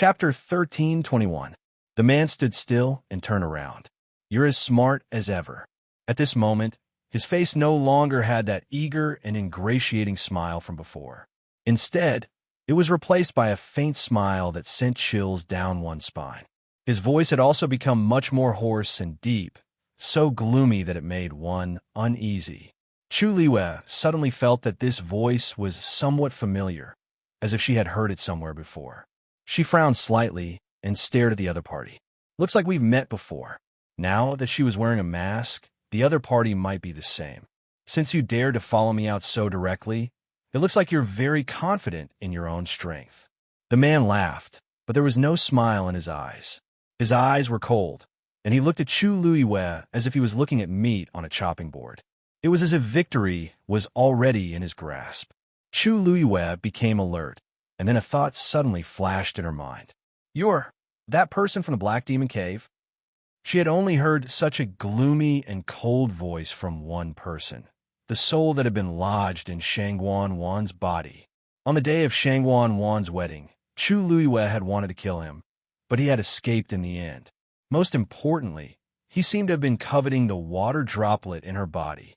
Chapter 13:21. The man stood still and turned around. You're as smart as ever. At this moment, his face no longer had that eager and ingratiating smile from before. Instead, it was replaced by a faint smile that sent chills down one's spine. His voice had also become much more hoarse and deep, so gloomy that it made one uneasy. Chu Liwei suddenly felt that this voice was somewhat familiar, as if she had heard it somewhere before. She frowned slightly and stared at the other party. Looks like we've met before. Now that she was wearing a mask, the other party might be the same. Since you dared to follow me out so directly, it looks like you're very confident in your own strength. The man laughed, but there was no smile in his eyes. His eyes were cold, and he looked at Chu Liwei as if he was looking at meat on a chopping board. It was as if victory was already in his grasp. Chu Liwei became alert, and then a thought suddenly flashed in her mind. You're that person from the Black Demon Cave? She had only heard such a gloomy and cold voice from one person, the soul that had been lodged in Shangguan Wan's body. On the day of Shangguan Wan's wedding, Chu Liwei had wanted to kill him, but he had escaped in the end. Most importantly, he seemed to have been coveting the water droplet in her body.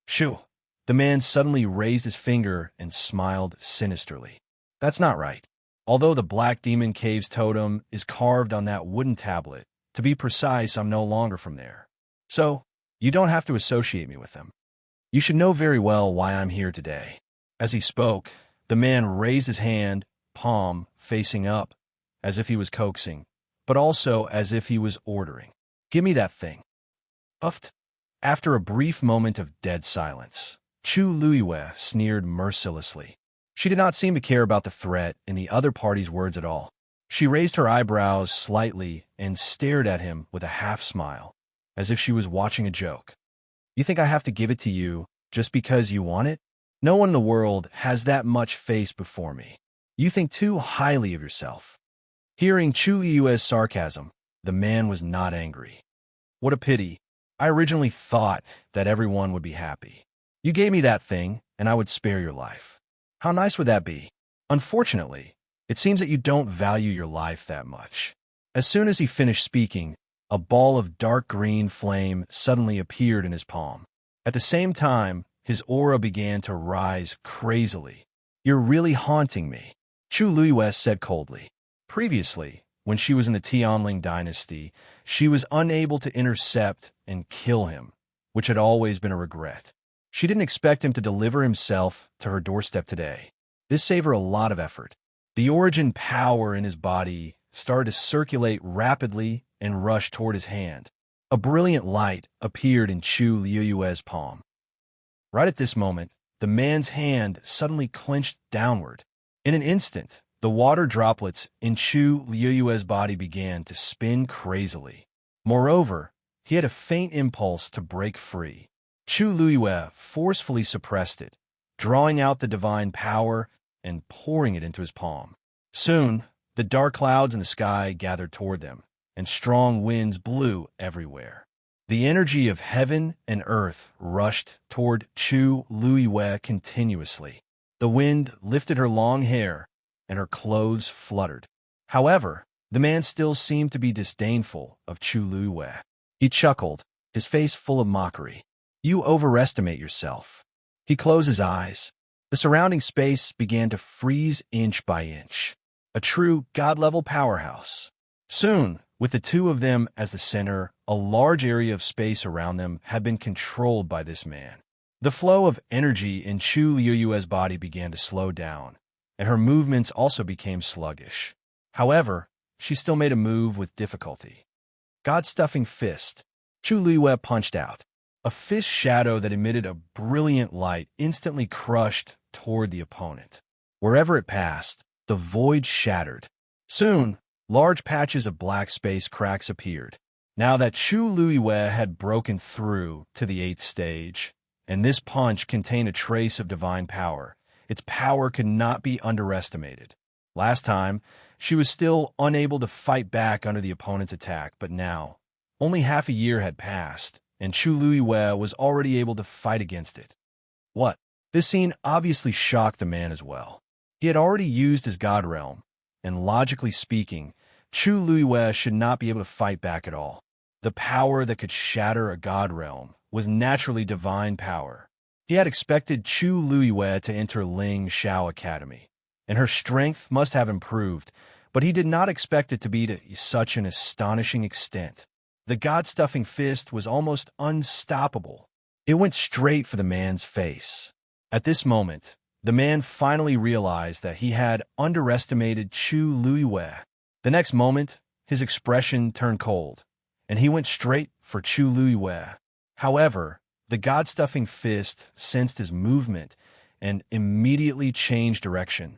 Shoo! The man suddenly raised his finger and smiled sinisterly. That's not right. Although the Black Demon Cave's totem is carved on that wooden tablet, to be precise, I'm no longer from there. So, you don't have to associate me with them. You should know very well why I'm here today. As he spoke, the man raised his hand, palm facing up, as if he was coaxing, but also as if he was ordering. Give me that thing. Uffed. After a brief moment of dead silence, Chu Liwei sneered mercilessly. She did not seem to care about the threat in the other party's words at all. She raised her eyebrows slightly and stared at him with a half-smile, as if she was watching a joke. You think I have to give it to you just because you want it? No one in the world has that much face before me. You think too highly of yourself. Hearing Chu Liwei's sarcasm, the man was not angry. What a pity. I originally thought that everyone would be happy. You gave me that thing, and I would spare your life. How nice would that be? Unfortunately, it seems that you don't value your life that much. As soon as he finished speaking, a ball of dark green flame suddenly appeared in his palm. At the same time, his aura began to rise crazily. You're really haunting me, Chu Liwei said coldly. Previously, when she was in the Tianling dynasty, she was unable to intercept and kill him, which had always been a regret. She didn't expect him to deliver himself to her doorstep today. This saved her a lot of effort. The origin power in his body started to circulate rapidly and rush toward his hand. A brilliant light appeared in Chu Liwei's palm. Right at this moment, the man's hand suddenly clenched downward. In an instant, the water droplets in Chu Liwei's body began to spin crazily. Moreover, he had a faint impulse to break free. Chu Liwei forcefully suppressed it, drawing out the divine power and pouring it into his palm. Soon, the dark clouds in the sky gathered toward them, and strong winds blew everywhere. The energy of heaven and earth rushed toward Chu Liwei continuously. The wind lifted her long hair, and her clothes fluttered. However, the man still seemed to be disdainful of Chu Liwei. He chuckled, his face full of mockery. You overestimate yourself. He closed his eyes. The surrounding space began to freeze inch by inch. A true God-level powerhouse. Soon, with the two of them as the center, a large area of space around them had been controlled by this man. The flow of energy in Chu Liwei's body began to slow down, and her movements also became sluggish. However, she still made a move with difficulty. God-stuffing fist. Chu Liwei punched out. A fist shadow that emitted a brilliant light instantly crushed toward the opponent. Wherever it passed, the void shattered. Soon, large patches of black space cracks appeared. Now that Chu Liwei had broken through to the 8th stage, and this punch contained a trace of divine power, its power could not be underestimated. Last time, she was still unable to fight back under the opponent's attack, but now, only half a year had passed, and Chu Liwei was already able to fight against it. What? This scene obviously shocked the man as well. He had already used his god realm, and logically speaking, Chu Luiwei should not be able to fight back at all. The power that could shatter a god realm was naturally divine power. He had expected Chu Luiwei to enter Ling Xiao Academy, and her strength must have improved, but he did not expect it to be to such an astonishing extent. The god-stuffing fist was almost unstoppable. It went straight for the man's face. At this moment, the man finally realized that he had underestimated Chu Luiwei. The next moment, his expression turned cold, and he went straight for Chu Luiwei. However, the god-stuffing fist sensed his movement and immediately changed direction.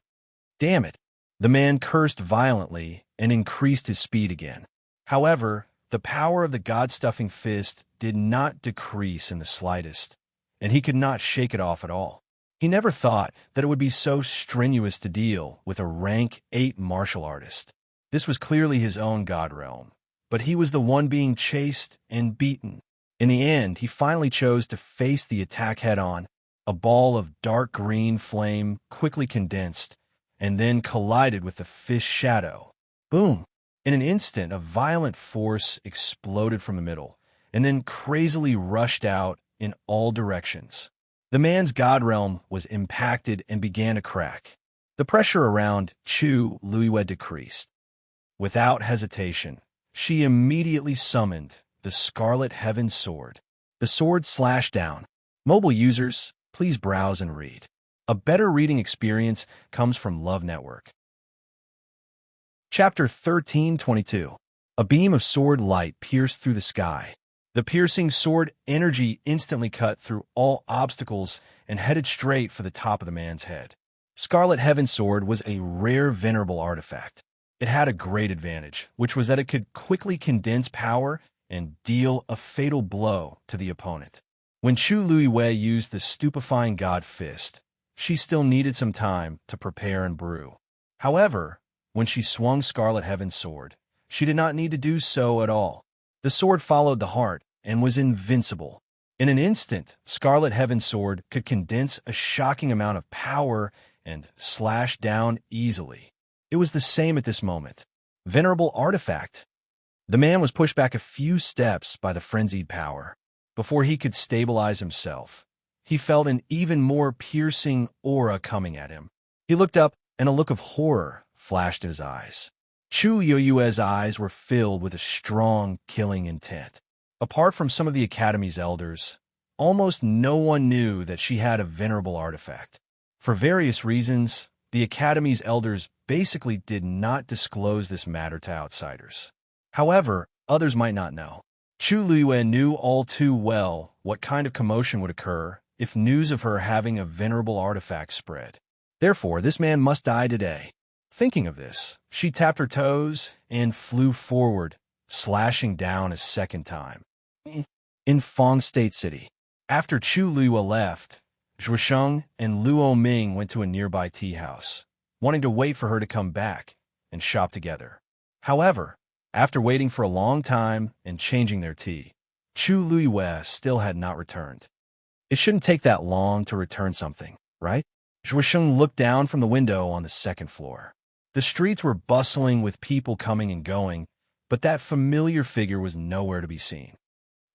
Damn it! The man cursed violently and increased his speed again. However, the power of the god-stuffing fist did not decrease in the slightest, and he could not shake it off at all. He never thought that it would be so strenuous to deal with a rank 8 martial artist. This was clearly his own god realm, but he was the one being chased and beaten. In the end, he finally chose to face the attack head-on. A ball of dark green flame quickly condensed and then collided with the fist's shadow. Boom! In an instant, a violent force exploded from the middle, and then crazily rushed out in all directions. The man's god realm was impacted and began to crack. The pressure around Chu Luiwei decreased. Without hesitation, she immediately summoned the Scarlet Heaven Sword. The sword slashed down. Mobile users, please browse and read. A better reading experience comes from Love Network. Chapter 1322. A beam of sword light pierced through the sky. The piercing sword energy instantly cut through all obstacles and headed straight for the top of the man's head. Scarlet Heaven Sword was a rare venerable artifact. It had a great advantage, which was that it could quickly condense power and deal a fatal blow to the opponent. When Chu Luiwei used the stupefying god fist, she still needed some time to prepare and brew. However, when she swung Scarlet Heaven Sword, she did not need to do so at all. The sword followed the heart and was invincible. In an instant, Scarlet Heaven Sword could condense a shocking amount of power and slash down easily. It was the same at this moment. Venerable artifact. The man was pushed back a few steps by the frenzied power. Before he could stabilize himself, he felt an even more piercing aura coming at him. He looked up, and a look of horror flashed in his eyes. Chu Luiwei's eyes were filled with a strong, killing intent. Apart from some of the Academy's elders, almost no one knew that she had a venerable artifact. For various reasons, the Academy's elders basically did not disclose this matter to outsiders. However, others might not know. Chu Luiwei knew all too well what kind of commotion would occur if news of her having a venerable artifact spread. Therefore, this man must die today. Thinking of this, she tapped her toes and flew forward, slashing down a second time. In Fong State City. After Chu Luiwei left, Zhuosheng and Luo Ming went to a nearby tea house, wanting to wait for her to come back and shop together. However, after waiting for a long time and changing their tea, Chu Luiwei still had not returned. It shouldn't take that long to return something, right? Zhuosheng looked down from the window on the second floor. The streets were bustling with people coming and going, but that familiar figure was nowhere to be seen.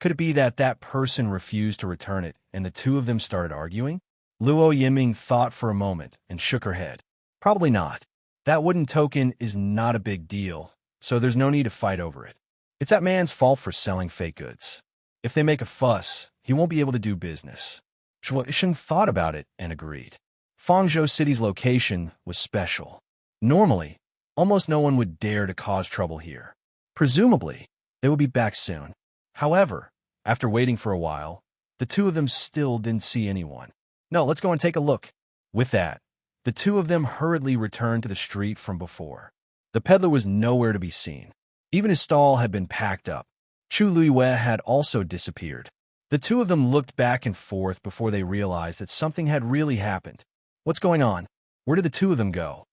Could it be that that person refused to return it and the two of them started arguing? Luo Yiming thought for a moment and shook her head. Probably not. That wooden token is not a big deal, so there's no need to fight over it. It's that man's fault for selling fake goods. If they make a fuss, he won't be able to do business. Zhuosheng thought about it and agreed. Fangzhou City's location was special. Normally, almost no one would dare to cause trouble here. Presumably, they would be back soon. However, after waiting for a while, the two of them still didn't see anyone. No, let's go and take a look. With that, the two of them hurriedly returned to the street from before. The peddler was nowhere to be seen. Even his stall had been packed up. Chu Luiwei had also disappeared. The two of them looked back and forth before they realized that something had really happened. What's going on? Where did the two of them go?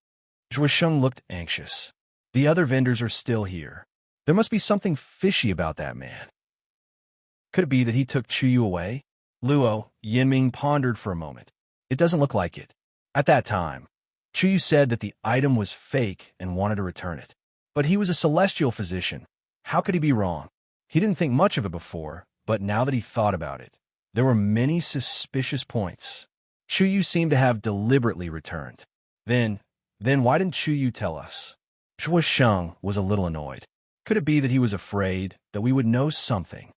Zhuosheng looked anxious. The other vendors are still here. There must be something fishy about that man. Could it be that he took Chuyu away? Luo Yiming pondered for a moment. It doesn't look like it. At that time, Chuyu said that the item was fake and wanted to return it. But he was a celestial physician. How could he be wrong? He didn't think much of it before, but now that he thought about it, there were many suspicious points. Chuyu seemed to have deliberately returned. Then why didn't Chuyu tell us? Zhuo Sheng was a little annoyed. Could it be that he was afraid that we would know something?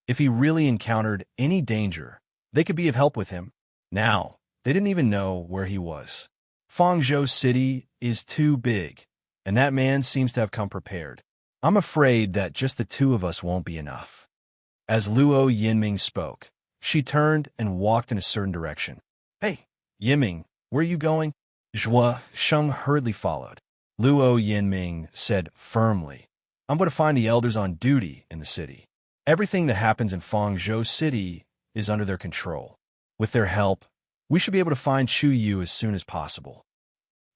If he really encountered any danger, they could be of help with him. Now, they didn't even know where he was. Fangzhou City is too big, and that man seems to have come prepared. I'm afraid that just the two of us won't be enough. As Luo Yinming spoke, she turned and walked in a certain direction. Hey, Yinming, where are you going? Zhuo Sheng hurriedly followed. Luo Yinming said firmly, I'm going to find the elders on duty in the city. Everything that happens in Fangzhou City is under their control. With their help, we should be able to find Chuyu as soon as possible.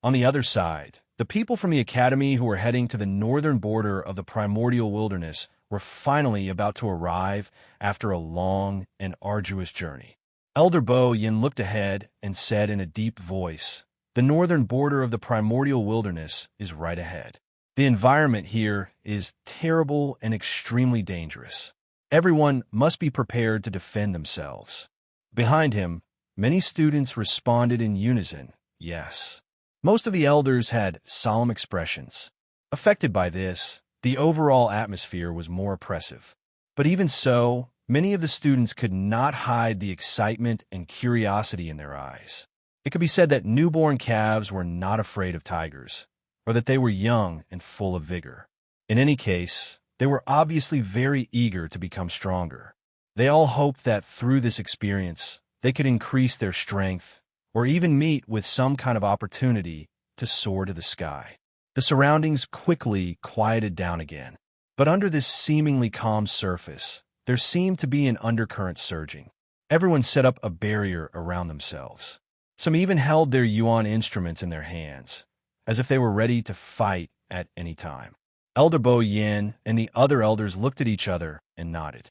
On the other side, the people from the academy who were heading to the northern border of the primordial wilderness were finally about to arrive after a long and arduous journey. Elder Bo Yin looked ahead and said in a deep voice, the northern border of the primordial wilderness is right ahead. The environment here is terrible and extremely dangerous. Everyone must be prepared to defend themselves. Behind him, many students responded in unison, yes. Most of the elders had solemn expressions. Affected by this, the overall atmosphere was more oppressive. But even so, many of the students could not hide the excitement and curiosity in their eyes. It could be said that newborn calves were not afraid of tigers, or that they were young and full of vigor. In any case, they were obviously very eager to become stronger. They all hoped that through this experience, they could increase their strength, or even meet with some kind of opportunity to soar to the sky. The surroundings quickly quieted down again. But under this seemingly calm surface, there seemed to be an undercurrent surging. Everyone set up a barrier around themselves. Some even held their yuan instruments in their hands, as if they were ready to fight at any time. Elder Bo Yin and the other elders looked at each other and nodded.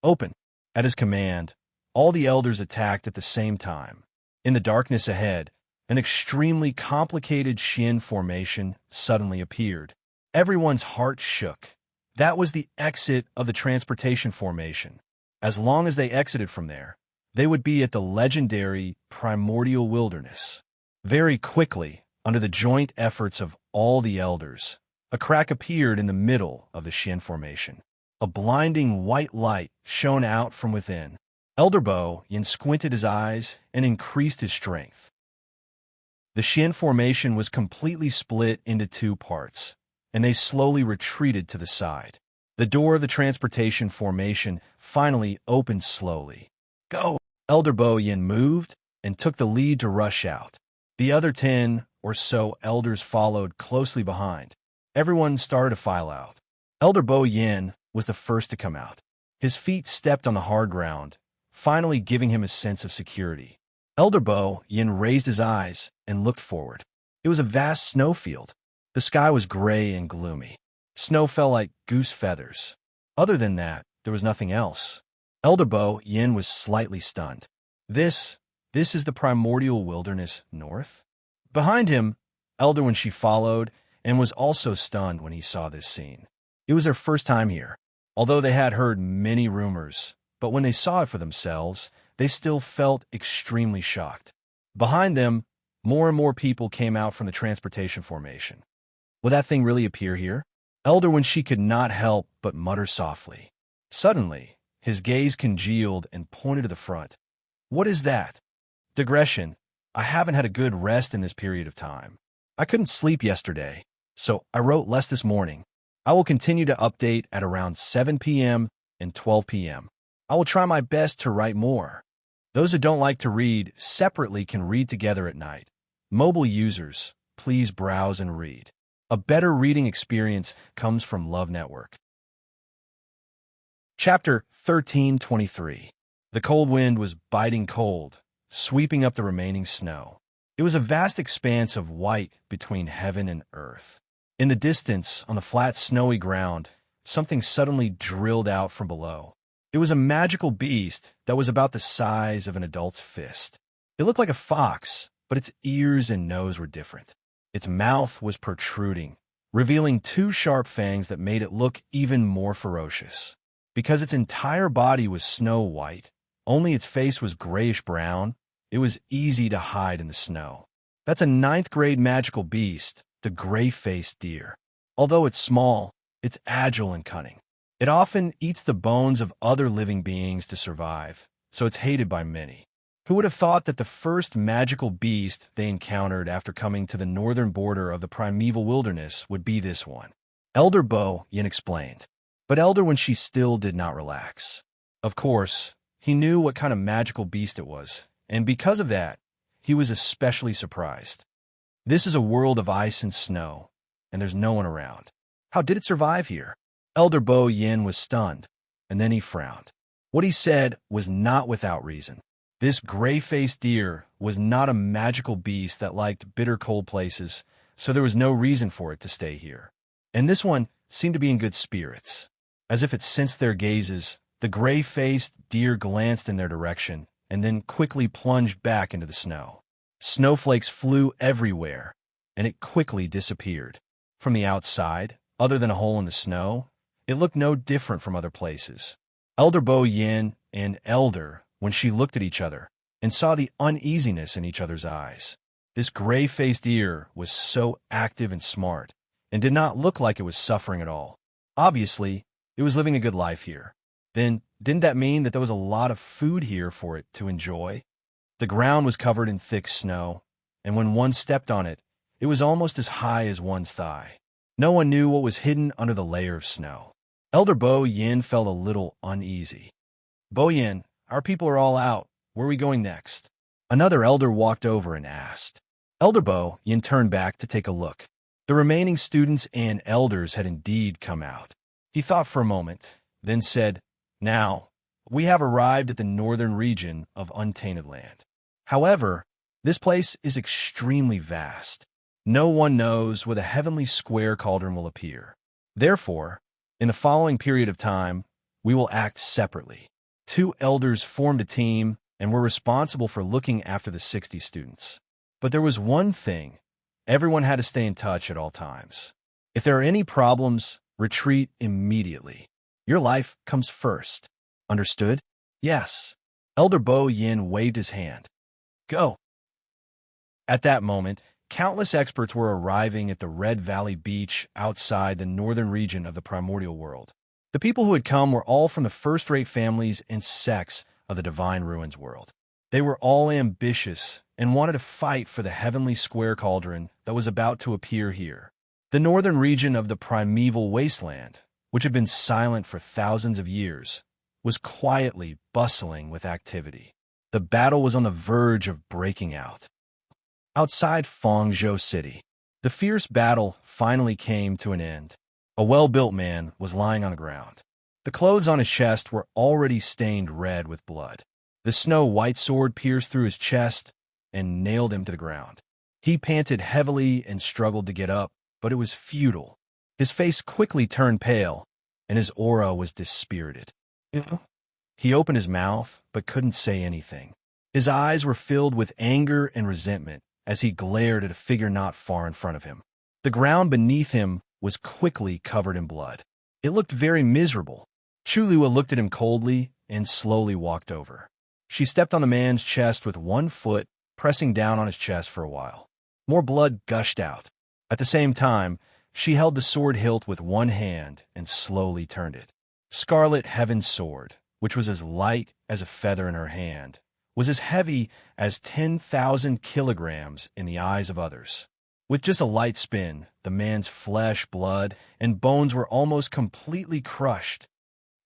Open. At his command, all the elders attacked at the same time. In the darkness ahead, an extremely complicated Xian formation suddenly appeared. Everyone's heart shook. That was the exit of the transportation formation. As long as they exited from there, they would be at the legendary primordial wilderness. Very quickly, under the joint efforts of all the elders, a crack appeared in the middle of the Xian formation. A blinding white light shone out from within. Elder Bo Yin squinted his eyes and increased his strength. The Xian formation was completely split into two parts, and they slowly retreated to the side. The door of the transportation formation finally opened slowly. Go! Elder Bo Yin moved and took the lead to rush out. The other 10 or so elders followed closely behind. Everyone started to file out. Elder Bo Yin was the first to come out. His feet stepped on the hard ground, finally giving him a sense of security. Elder Bo Yin raised his eyes and looked forward. It was a vast snowfield. The sky was gray and gloomy. Snow fell like goose feathers. Other than that, there was nothing else. Elder Bo Yin was slightly stunned. This is the primordial wilderness north? Behind him, Elder Wenshi followed and was also stunned when he saw this scene. It was their first time here. Although they had heard many rumors, but when they saw it for themselves, they still felt extremely shocked. Behind them, more and more people came out from the transportation formation. Will that thing really appear here? Elder Wenshi could not help but mutter softly. Suddenly, his gaze congealed and pointed to the front. What is that? Digression. I haven't had a good rest in this period of time. I couldn't sleep yesterday, so I wrote less this morning. I will continue to update at around 7 p.m. and 12 p.m. I will try my best to write more. Those who don't like to read separately can read together at night. Mobile users, please browse and read. A better reading experience comes from Love Network. Chapter 1323. The cold wind was biting cold, sweeping up the remaining snow. It was a vast expanse of white between heaven and earth. In the distance, on the flat, snowy ground, something suddenly drilled out from below. It was a magical beast that was about the size of an adult's fist. It looked like a fox, but its ears and nose were different. Its mouth was protruding, revealing two sharp fangs that made it look even more ferocious. Because its entire body was snow white, only its face was grayish-brown, it was easy to hide in the snow. That's a ninth-grade magical beast, the gray-faced deer. Although it's small, it's agile and cunning. It often eats the bones of other living beings to survive, so it's hated by many. Who would have thought that the first magical beast they encountered after coming to the northern border of the primeval wilderness would be this one? Elder Bo, Yin explained. But Elder when she still did not relax. Of course, he knew what kind of magical beast it was, and because of that, he was especially surprised. This is a world of ice and snow, and there's no one around. How did it survive here? Elder Bo Yin was stunned, and then he frowned. What he said was not without reason. This gray-faced deer was not a magical beast that liked bitter cold places, so there was no reason for it to stay here. And this one seemed to be in good spirits. As if it sensed their gazes, the gray-faced deer glanced in their direction and then quickly plunged back into the snow. Snowflakes flew everywhere, and it quickly disappeared. From the outside, other than a hole in the snow, it looked no different from other places. Elder Bo Yin and Elder, when she looked at each other and saw the uneasiness in each other's eyes. This gray-faced deer was so active and smart, and did not look like it was suffering at all. Obviously, it was living a good life here. Then, didn't that mean that there was a lot of food here for it to enjoy? The ground was covered in thick snow, and when one stepped on it, it was almost as high as one's thigh. No one knew what was hidden under the layer of snow. Elder Bo Yin felt a little uneasy. Bo Yin, our people are all out. Where are we going next? Another elder walked over and asked. Elder Bo Yin turned back to take a look. The remaining students and elders had indeed come out. He thought for a moment, then said, Now, we have arrived at the northern region of Untainted Land. However, this place is extremely vast. No one knows where the heavenly square cauldron will appear. Therefore, in the following period of time, we will act separately. 2 elders formed a team and were responsible for looking after the 60 students. But there was one thing. Everyone had to stay in touch at all times. If there are any problems, retreat immediately. Your life comes first. Understood? Yes. Elder Bo Yin waved his hand. Go. At that moment, countless experts were arriving at the Red Valley Beach outside the northern region of the primordial world. The people who had come were all from the first-rate families and sects of the Divine Ruins world. They were all ambitious and wanted to fight for the heavenly square cauldron that was about to appear here. The northern region of the primeval wasteland, which had been silent for thousands of years, was quietly bustling with activity. The battle was on the verge of breaking out. Outside Fangzhou City, the fierce battle finally came to an end. A well-built man was lying on the ground. The clothes on his chest were already stained red with blood. The snow-white sword pierced through his chest and nailed him to the ground. He panted heavily and struggled to get up, but it was futile. His face quickly turned pale, and his aura was dispirited. He opened his mouth, but couldn't say anything. His eyes were filled with anger and resentment as he glared at a figure not far in front of him. The ground beneath him was quickly covered in blood. It looked very miserable. Chulua looked at him coldly and slowly walked over. She stepped on the man's chest with one foot, pressing down on his chest for a while. More blood gushed out. At the same time, she held the sword hilt with one hand and slowly turned it. Scarlet Heaven's sword, which was as light as a feather in her hand, was as heavy as 10,000 kilograms in the eyes of others. With just a light spin, the man's flesh, blood, and bones were almost completely crushed.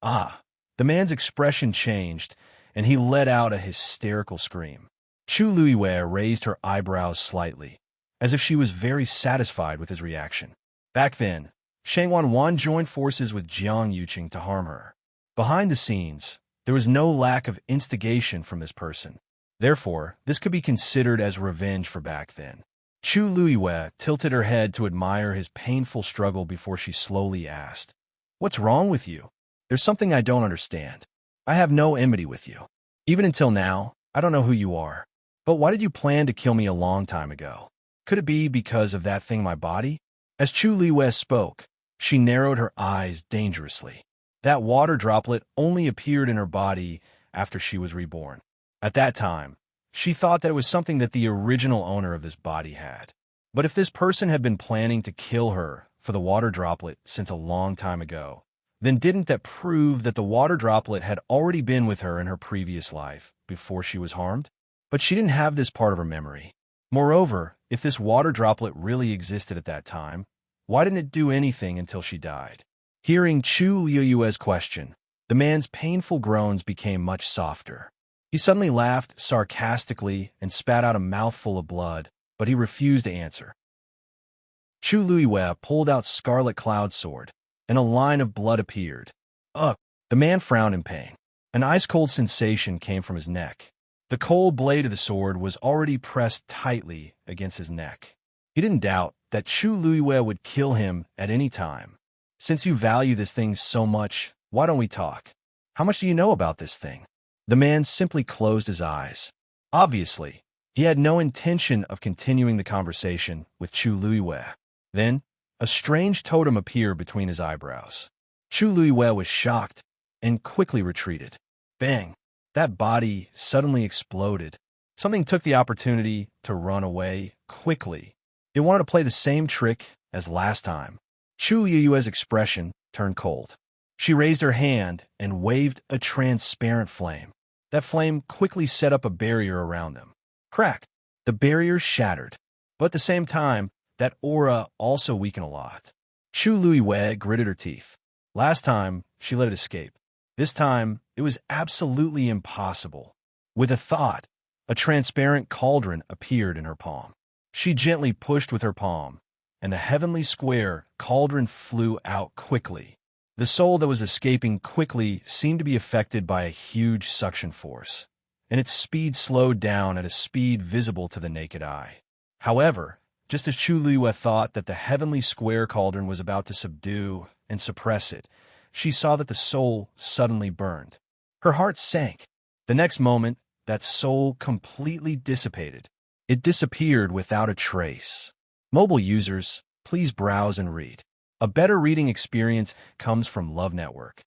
The man's expression changed, and he let out a hysterical scream. Chu Luiwei raised her eyebrows slightly, as if she was very satisfied with his reaction. Back then, Shang Wanwan joined forces with Jiang Yuqing to harm her. Behind the scenes, there was no lack of instigation from this person. Therefore, this could be considered as revenge for back then. Chu Luiwei tilted her head to admire his painful struggle before she slowly asked, "What's wrong with you? There's something I don't understand. I have no enmity with you. Even until now, I don't know who you are. But why did you plan to kill me a long time ago? Could it be because of that thing in my body? As Chu Liwei spoke, she narrowed her eyes dangerously. That water droplet only appeared in her body after she was reborn. At that time, she thought that it was something that the original owner of this body had. But if this person had been planning to kill her for the water droplet since a long time ago, then didn't that prove that the water droplet had already been with her in her previous life before she was harmed? But she didn't have this part of her memory. Moreover, if this water droplet really existed at that time, why didn't it do anything until she died? Hearing Chu Liu's question, the man's painful groans became much softer. He suddenly laughed sarcastically and spat out a mouthful of blood, but he refused to answer. Chu Liu pulled out Scarlet Cloud's sword, and a line of blood appeared. Ugh! The man frowned in pain. An ice-cold sensation came from his neck. The cold blade of the sword was already pressed tightly against his neck. He didn't doubt that Chu Liu would kill him at any time. Since you value this thing so much, why don't we talk? How much do you know about this thing? The man simply closed his eyes. Obviously, he had no intention of continuing the conversation with Chu Liu. Then, a strange totem appeared between his eyebrows. Chu Liu was shocked and quickly retreated. Bang! That body suddenly exploded. Something took the opportunity to run away quickly. It wanted to play the same trick as last time. Chu Liu's expression turned cold. She raised her hand and waved a transparent flame. That flame quickly set up a barrier around them. Crack! The barrier shattered. But at the same time, that aura also weakened a lot. Chu Liu gritted her teeth. Last time, she let it escape. This time, it was absolutely impossible. With a thought, a transparent cauldron appeared in her palm. She gently pushed with her palm, and the heavenly square cauldron flew out quickly. The soul that was escaping quickly seemed to be affected by a huge suction force, and its speed slowed down at a speed visible to the naked eye. However, just as Chu Liu thought that the heavenly square cauldron was about to subdue and suppress it, she saw that the soul suddenly burned. Her heart sank. The next moment, that soul completely dissipated. It disappeared without a trace. Mobile users, please browse and read. A better reading experience comes from Love Network.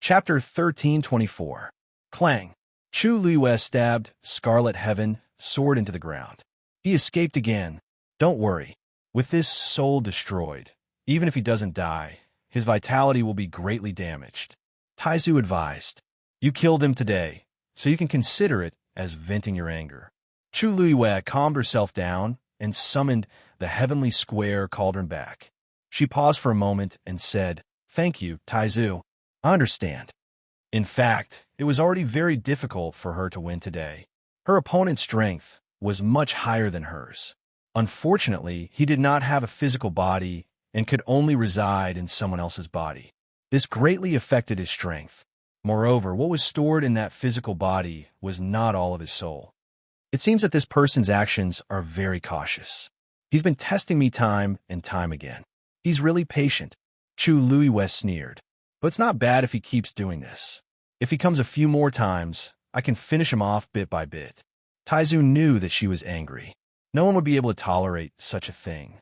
Chapter 1324. Clang. Chu Liu stabbed Scarlet Heaven sword into the ground. He escaped again. Don't worry. With this soul destroyed, even if he doesn't die, his vitality will be greatly damaged. Taizu advised. You killed him today, so you can consider it as venting your anger. Chu Liu calmed herself down and summoned the heavenly square cauldron back. She paused for a moment and said, Thank you, Taizu. I understand. In fact, it was already very difficult for her to win today. Her opponent's strength was much higher than hers. Unfortunately, he did not have a physical body and could only reside in someone else's body. This greatly affected his strength. Moreover, what was stored in that physical body was not all of his soul. It seems that this person's actions are very cautious. He's been testing me time and time again. He's really patient. Chu Liu sneered. But it's not bad if he keeps doing this. If he comes a few more times, I can finish him off bit by bit. Taizu knew that she was angry. No one would be able to tolerate such a thing.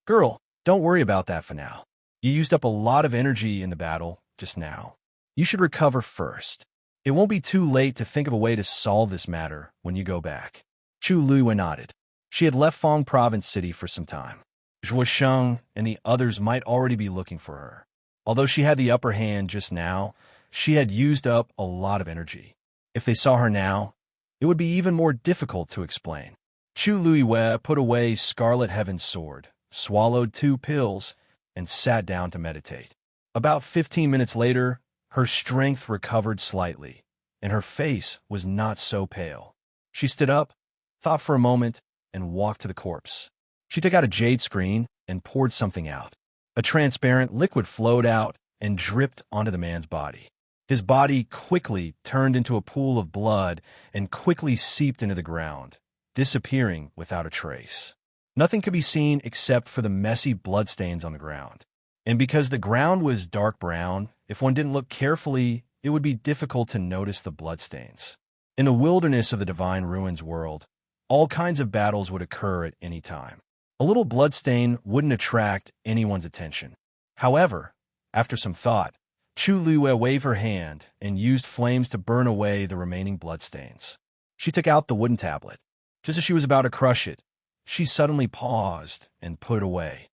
Girl, don't worry about that for now. You used up a lot of energy in the battle just now. You should recover first. It won't be too late to think of a way to solve this matter when you go back. Chu Liu nodded. She had left Fong Province City for some time. Zhuo Sheng and the others might already be looking for her. Although she had the upper hand just now, she had used up a lot of energy. If they saw her now, it would be even more difficult to explain. Chu Liu put away Scarlet Heaven's sword, swallowed 2 pills, and sat down to meditate. About 15 minutes later, her strength recovered slightly, and her face was not so pale. She stood up, thought for a moment, and walked to the corpse. She took out a jade screen and poured something out. A transparent liquid flowed out and dripped onto the man's body. His body quickly turned into a pool of blood and quickly seeped into the ground, disappearing without a trace. Nothing could be seen except for the messy bloodstains on the ground. And because the ground was dark brown, if one didn't look carefully, it would be difficult to notice the bloodstains. In the wilderness of the Divine Ruins world, all kinds of battles would occur at any time. A little bloodstain wouldn't attract anyone's attention. However, after some thought, Chu Liyue waved her hand and used flames to burn away the remaining bloodstains. She took out the wooden tablet. Just as she was about to crush it, she suddenly paused and put it away.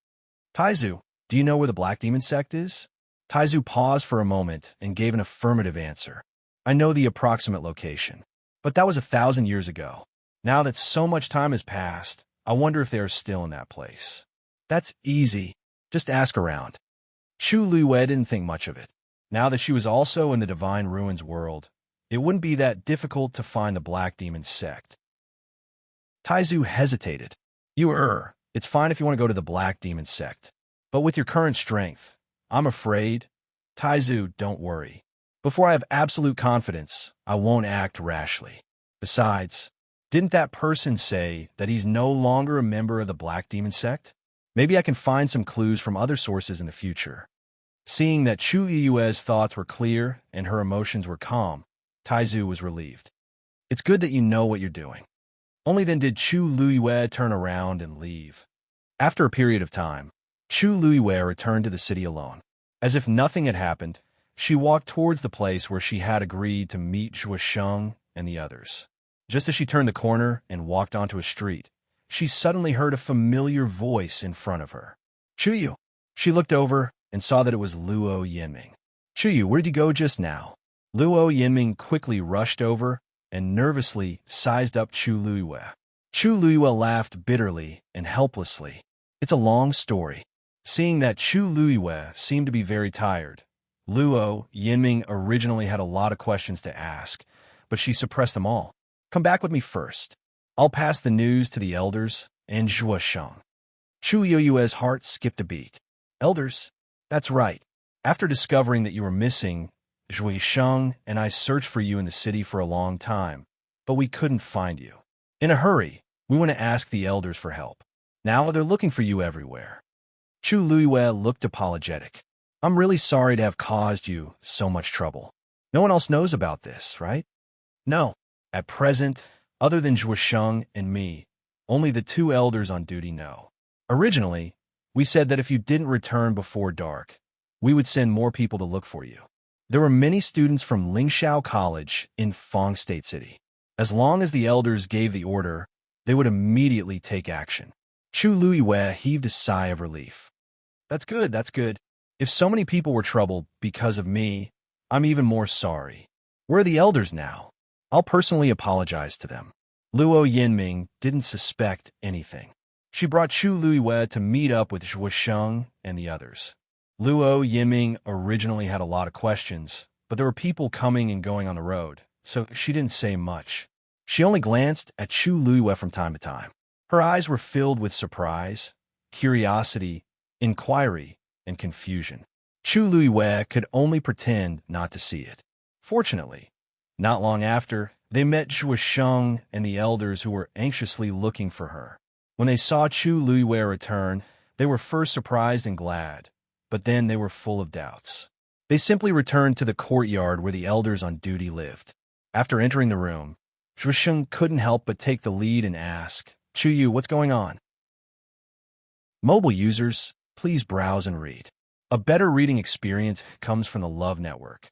Taizu, do you know where the Black Demon sect is? Taizu paused for a moment and gave an affirmative answer. I know the approximate location, but that was 1,000 years ago. Now that so much time has passed, I wonder if they are still in that place. That's easy. Just ask around. Chu Liyue didn't think much of it. Now that she was also in the Divine Ruins world, it wouldn't be that difficult to find the Black Demon sect. Taizu hesitated. It's fine if you want to go to the Black Demon sect. But with your current strength, I'm afraid. Taizu, don't worry. Before I have absolute confidence, I won't act rashly. Besides, didn't that person say that he's no longer a member of the Black Demon sect? Maybe I can find some clues from other sources in the future. Seeing that Chu Liyue's thoughts were clear and her emotions were calm, Taizu was relieved. It's good that you know what you're doing. Only then did Chu Liyue turn around and leave. After a period of time, Chu Liyue returned to the city alone. As if nothing had happened, she walked towards the place where she had agreed to meet Zhuo Sheng and the others. Just as she turned the corner and walked onto a street, she suddenly heard a familiar voice in front of her. Chuyu. She looked over and saw that it was Luo Yinming. Chuyu, where'd you go just now? Luo Yinming quickly rushed over and nervously sized up Chu Liyue. Chu Liyue laughed bitterly and helplessly. It's a long story. Seeing that Chu Liyue seemed to be very tired, Luo Yinming originally had a lot of questions to ask, but she suppressed them all. Come back with me first. I'll pass the news to the elders and Zhuo Sheng. Chu Liyue's heart skipped a beat. Elders? That's right. After discovering that you were missing, Zhuo Sheng and I searched for you in the city for a long time, but we couldn't find you. In a hurry, we went to ask the elders for help. Now they're looking for you everywhere. Chu Liyue looked apologetic. I'm really sorry to have caused you so much trouble. No one else knows about this, right? No. At present, other than Zhuo Sheng and me, only the 2 elders on duty know. Originally, we said that if you didn't return before dark, we would send more people to look for you. There were many students from Lingxiao College in Fang State City. As long as the elders gave the order, they would immediately take action. Chu Liyue heaved a sigh of relief. That's good. If so many people were troubled because of me, I'm even more sorry. Where are the elders now? I'll personally apologize to them. Luo Yinming didn't suspect anything. She brought Chu Liyue to meet up with Zhuo Sheng and the others. Luo Yinming originally had a lot of questions, but there were people coming and going on the road, so she didn't say much. She only glanced at Chu Liyue from time to time. Her eyes were filled with surprise, curiosity, inquiry, and confusion. Chu Liyue could only pretend not to see it. Fortunately, not long after, they met Zhuo Sheng and the elders who were anxiously looking for her. When they saw Chu Liyue return, they were first surprised and glad, but then they were full of doubts. They simply returned to the courtyard where the elders on duty lived. After entering the room, Zhuo Sheng couldn't help but take the lead and ask, Chuyu, what's going on? Mobile users, please browse and read. A better reading experience comes from the Love Network.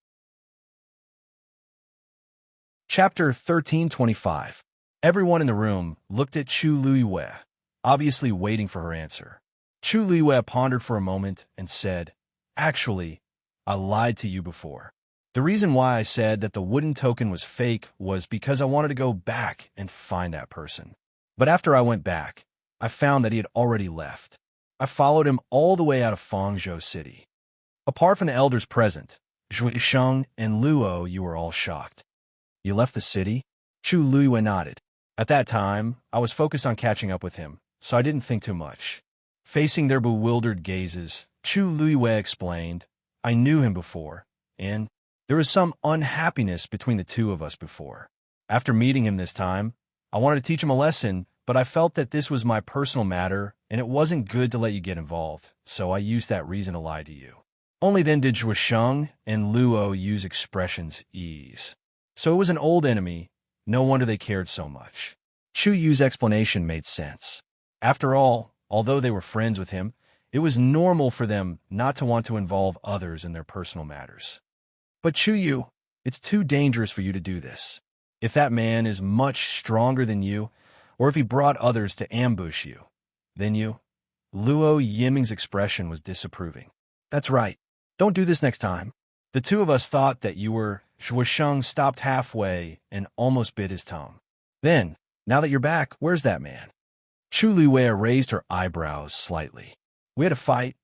Chapter 1325. Everyone in the room looked at Chu Liyue, obviously waiting for her answer. Chu Liyue pondered for a moment and said, Actually, I lied to you before. The reason why I said that the wooden token was fake was because I wanted to go back and find that person. But after I went back, I found that he had already left. I followed him all the way out of Fangzhou City. Apart from the elders present, Zhuo Sheng and Luo, you were all shocked. You left the city? Chu Liyue nodded. At that time, I was focused on catching up with him, so I didn't think too much. Facing their bewildered gazes, Chu Liyue explained, I knew him before, and there was some unhappiness between the two of us before. After meeting him this time, I wanted to teach him a lesson, but I felt that this was my personal matter, and it wasn't good to let you get involved, so I used that reason to lie to you. Only then did Zhuo Sheng and Luo use expressions ease. So it was an old enemy, No wonder they cared so much. Chu Yu's explanation made sense. After all, although they were friends with him, it was normal for them not to want to involve others in their personal matters. But Chu Yu, it's too dangerous for you to do this. If that man is much stronger than you, or if he brought others to ambush you, then you... Luo Yiming's expression was disapproving. That's right. Don't do this next time. The two of us thought that you were... Shuisheng stopped halfway and almost bit his tongue. Then, now that you're back, where's that man? Chu Luiwei raised her eyebrows slightly. We had a fight,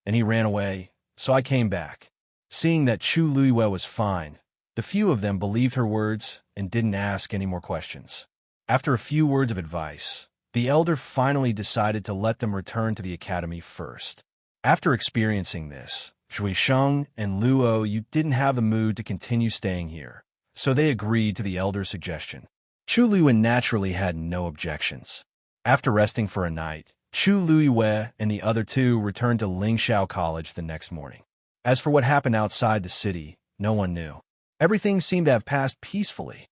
and he ran away, so I came back. Seeing that Chu Luiwei was fine, the few of them believed her words and didn't ask any more questions. After a few words of advice, the elder finally decided to let them return to the academy first. After experiencing this, Shuisheng and Luo Yu didn't have the mood to continue staying here, so they agreed to the elder's suggestion. Chu Luiwei naturally had no objections. After resting for a night, Chu Luiwei and the other two returned to Lingxiao College the next morning. As for what happened outside the city, no one knew. Everything seemed to have passed peacefully.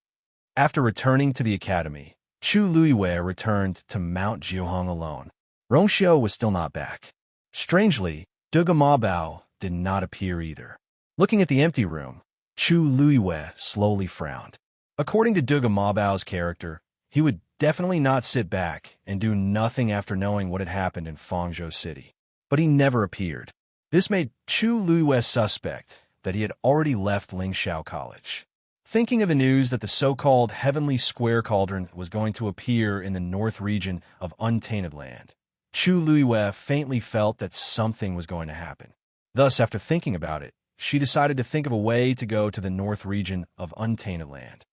After returning to the academy, Chu Luiwei returned to Mount Jiuhong alone. Rongxiu was still not back. Strangely, Duga Mabao did not appear either. Looking at the empty room, Chu Luiwei slowly frowned. According to Duga Mabao's character, he would definitely not sit back and do nothing after knowing what had happened in Fangzhou City. But he never appeared. This made Chu Luiwei suspect that he had already left Lingxiao College. Thinking of the news that the so-called Heavenly Square Cauldron was going to appear in the north region of Untainted Land, Chu Luiwei faintly felt that something was going to happen. Thus, after thinking about it, she decided to think of a way to go to the north region of Untainted Land.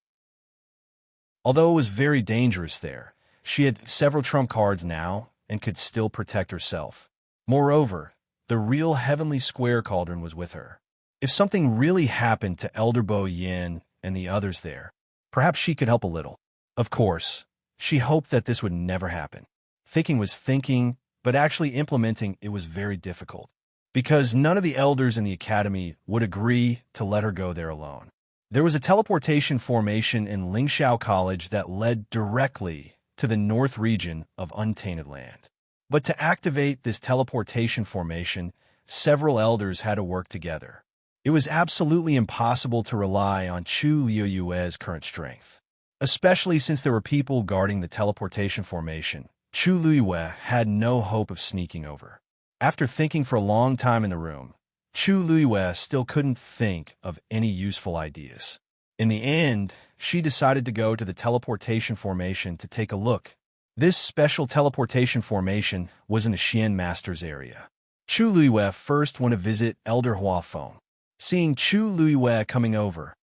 Although it was very dangerous there, she had several trump cards now and could still protect herself. Moreover, the real Heavenly Square Cauldron was with her. If something really happened to Elder Bo Yin and the others there, perhaps she could help a little. Of course, she hoped that this would never happen. Thinking was thinking, but actually implementing it was very difficult, because none of the elders in the academy would agree to let her go there alone. There was a teleportation formation in Lingxiao College that led directly to the north region of Untainted Land. But to activate this teleportation formation, several elders had to work together. It was absolutely impossible to rely on Chu Luiwei's current strength. Especially since there were people guarding the teleportation formation, Chu Luiwei had no hope of sneaking over. After thinking for a long time in the room, Chu Luiwei still couldn't think of any useful ideas. In the end, she decided to go to the teleportation formation to take a look. This special teleportation formation was in the Xian Master's area. Chu Luiwei first went to visit Elder Huafeng. Seeing Chu Luiwei coming over,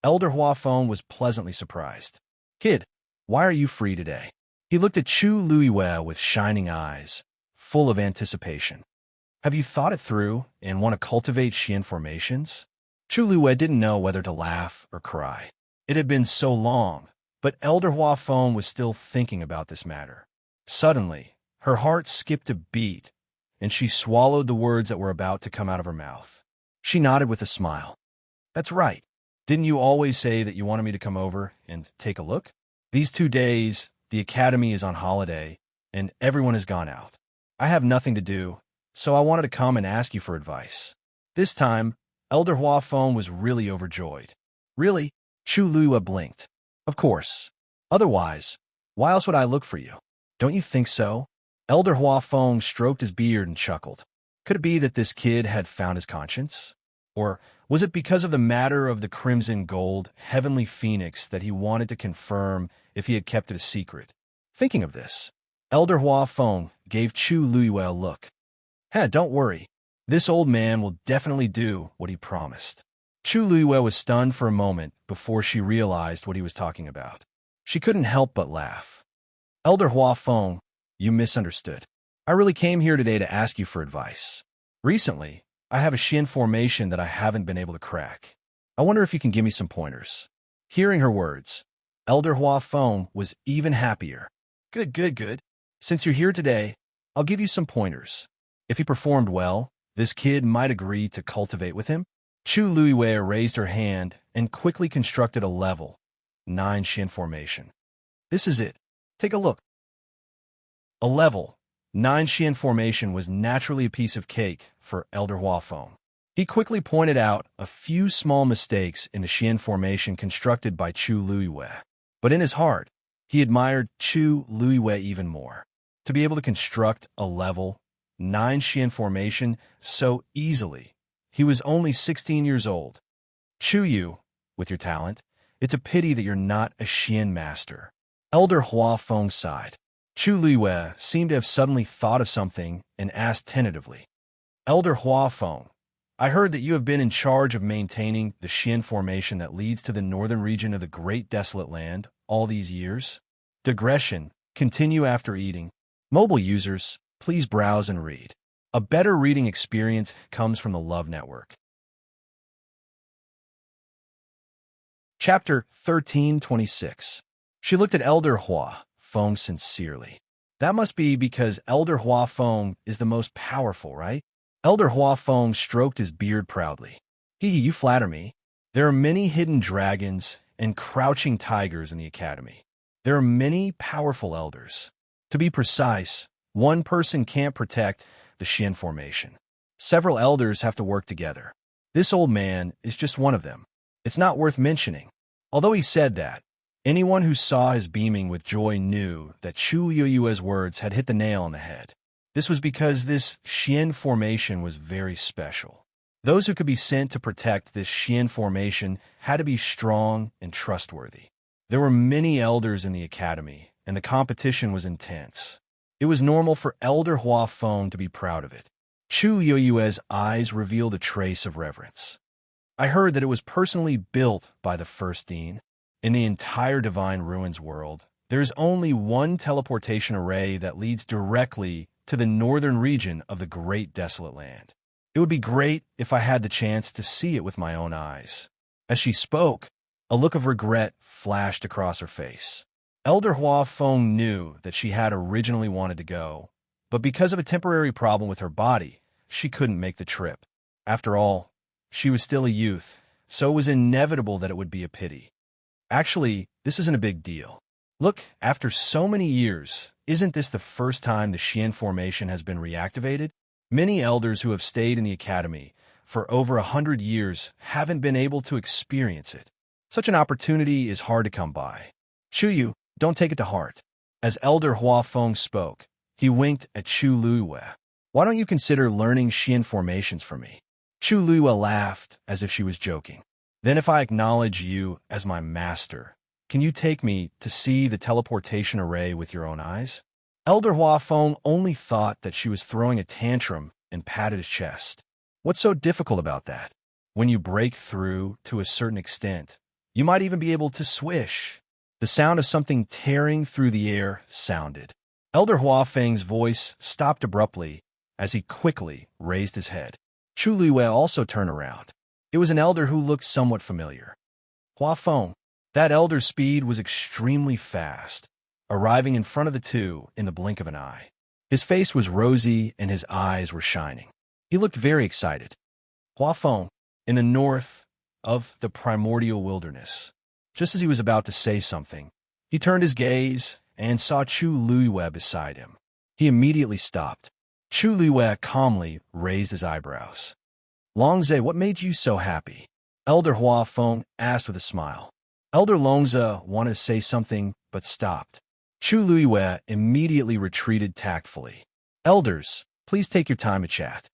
Elder Huafeng was pleasantly surprised. "Kid, why are you free today?" He looked at Chu Luiwei with shining eyes, full of anticipation. "Have you thought it through and want to cultivate Xian formations?" Chu Luiwei didn't know whether to laugh or cry. It had been so long, but Elder Huafeng was still thinking about this matter. Suddenly, her heart skipped a beat, and she swallowed the words that were about to come out of her mouth. She nodded with a smile. "That's right. Didn't you always say that you wanted me to come over and take a look? These 2 days, the academy is on holiday, and everyone has gone out. I have nothing to do, so I wanted to come and ask you for advice." This time, Elder Huafeng was really overjoyed. "Really?" Chu Luiwei blinked. "Of course. Otherwise, why else would I look for you? Don't you think so?" Elder Huafeng stroked his beard and chuckled. Could it be that this kid had found his conscience? Or was it because of the matter of the crimson gold heavenly phoenix that he wanted to confirm if he had kept it a secret? Thinking of this, Elder Huafeng gave Chu Luiwei a look. "Hey, don't worry. This old man will definitely do what he promised." Chu Luiwei was stunned for a moment before she realized what he was talking about. She couldn't help but laugh. "Elder Huafeng, you misunderstood. I really came here today to ask you for advice. Recently, I have a Xian formation that I haven't been able to crack. I wonder if you can give me some pointers." Hearing her words, Elder Huafeng was even happier. Good. Since you're here today, I'll give you some pointers. If he performed well, this kid might agree to cultivate with him." Chu Luiwei raised her hand and quickly constructed a level, 9 Shin formation. This is it. Take a look. A level 9 Shin formation was naturally a piece of cake for Elder Huafeng. He quickly pointed out a few small mistakes in the Shin formation constructed by Chu Luiyue. But in his heart, he admired Chu Luiyue even more. To be able to construct a level 9 Shin formation so easily. He was only 16 years old. Chu Yu, with your talent, it's a pity that you're not a Shin master. Elder Huafeng sighed. Chu Luiyue seemed to have suddenly thought of something and asked tentatively. Elder Huafeng, I heard that you have been in charge of maintaining the Shin formation that leads to the northern region of the Great Desolate Land all these years. Digression, continue after eating. Mobile users, please browse and read. A better reading experience comes from the Love Network. Chapter 1326. She looked at Elder Huafeng sincerely. That must be because Elder Huafeng is the most powerful, right? Elder Huafeng stroked his beard proudly. You flatter me. There are many hidden dragons and crouching tigers in the academy. There are many powerful elders. To be precise, one person can't protect the Shin formation. Several elders have to work together. This old man is just one of them. It's not worth mentioning. Although he said that, anyone who saw his beaming with joy knew that Chu Luiyue's words had hit the nail on the head. This was because this Shin formation was very special. Those who could be sent to protect this Shin formation had to be strong and trustworthy. There were many elders in the academy, and the competition was intense. It was normal for Elder Huafeng to be proud of it. Chu Luiyue's eyes revealed a trace of reverence. I heard that it was personally built by the first dean. In the entire Divine Ruins world, there is only one teleportation array that leads directly to the northern region of the Great Desolate Land. It would be great if I had the chance to see it with my own eyes. As she spoke, a look of regret flashed across her face. Elder Huafeng knew that she had originally wanted to go, but because of a temporary problem with her body, she couldn't make the trip. After all, she was still a youth, so it was inevitable that it would be a pity. Actually, this isn't a big deal. Look, after so many years, isn't this the first time the Shin formation has been reactivated? Many elders who have stayed in the academy for over 100 years haven't been able to experience it. Such an opportunity is hard to come by. Chu Yu, don't take it to heart. As Elder Huafeng spoke, he winked at Chu Luiyue. Why don't you consider learning Shin formations for me? Chu Luiyue laughed as if she was joking. Then if I acknowledge you as my master, can you take me to see the teleportation array with your own eyes? Elder Huafeng only thought that she was throwing a tantrum and patted his chest. What's so difficult about that? When you break through to a certain extent, you might even be able to swish. The sound of something tearing through the air sounded. Elder Huafeng's voice stopped abruptly as he quickly raised his head. Chu Luiyue also turned around. It was an elder who looked somewhat familiar. Huafeng. That elder's speed was extremely fast, arriving in front of the two in the blink of an eye. His face was rosy and his eyes were shining. He looked very excited. Huafeng, in the north of the primordial wilderness. Just as he was about to say something, he turned his gaze and saw Chu Luiyue beside him. He immediately stopped. Chu Luiyue calmly raised his eyebrows. Longze, what made you so happy? Elder Huafeng asked with a smile. Elder Longze wanted to say something, but stopped. Chu Luiyue immediately retreated tactfully. Elders, please take your time to chat.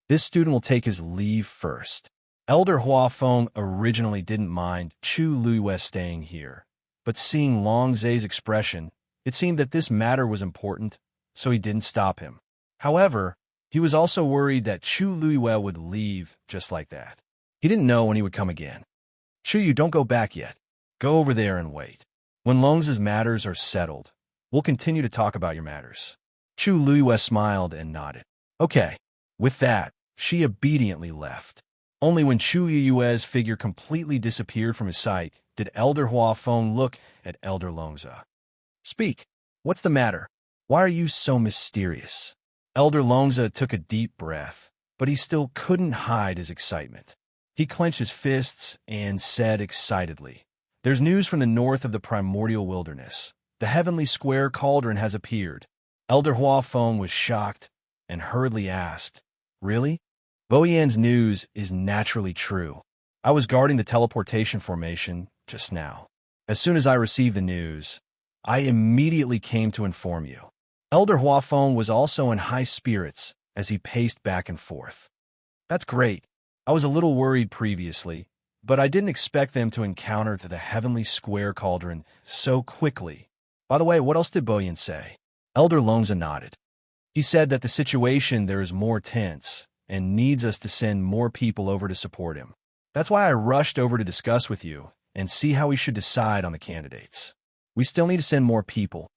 This student will take his leave first. Elder Huafeng originally didn't mind Chu Luiyue staying here, but seeing Longze's expression, it seemed that this matter was important, so he didn't stop him. However, he was also worried that Chu Luiyue would leave just like that. He didn't know when he would come again. Chu Yu, don't go back yet. Go over there and wait. When Longze's matters are settled, we'll continue to talk about your matters. Chu Luiyue smiled and nodded. Okay. With that, she obediently left. Only when Chu Luiyue's figure completely disappeared from his sight did Elder Huafeng look at Elder Longze. Speak. What's the matter? Why are you so mysterious? Elder Longze took a deep breath, but he still couldn't hide his excitement. He clenched his fists and said excitedly, There's news from the north of the primordial wilderness. The heavenly square cauldron has appeared. Elder Hua Feng was shocked and hurriedly asked, "Really?" Bo Yan's news is naturally true. I was guarding the teleportation formation just now. As soon as I received the news, I immediately came to inform you. Elder Hua Feng was also in high spirits as he paced back and forth. That's great. I was a little worried previously, but I didn't expect them to encounter the heavenly square cauldron so quickly. By the way, what else did Bo Yan say? Elder Longza nodded. He said that the situation there is more tense and needs us to send more people over to support him. That's why I rushed over to discuss with you and see how we should decide on the candidates. We still need to send more people.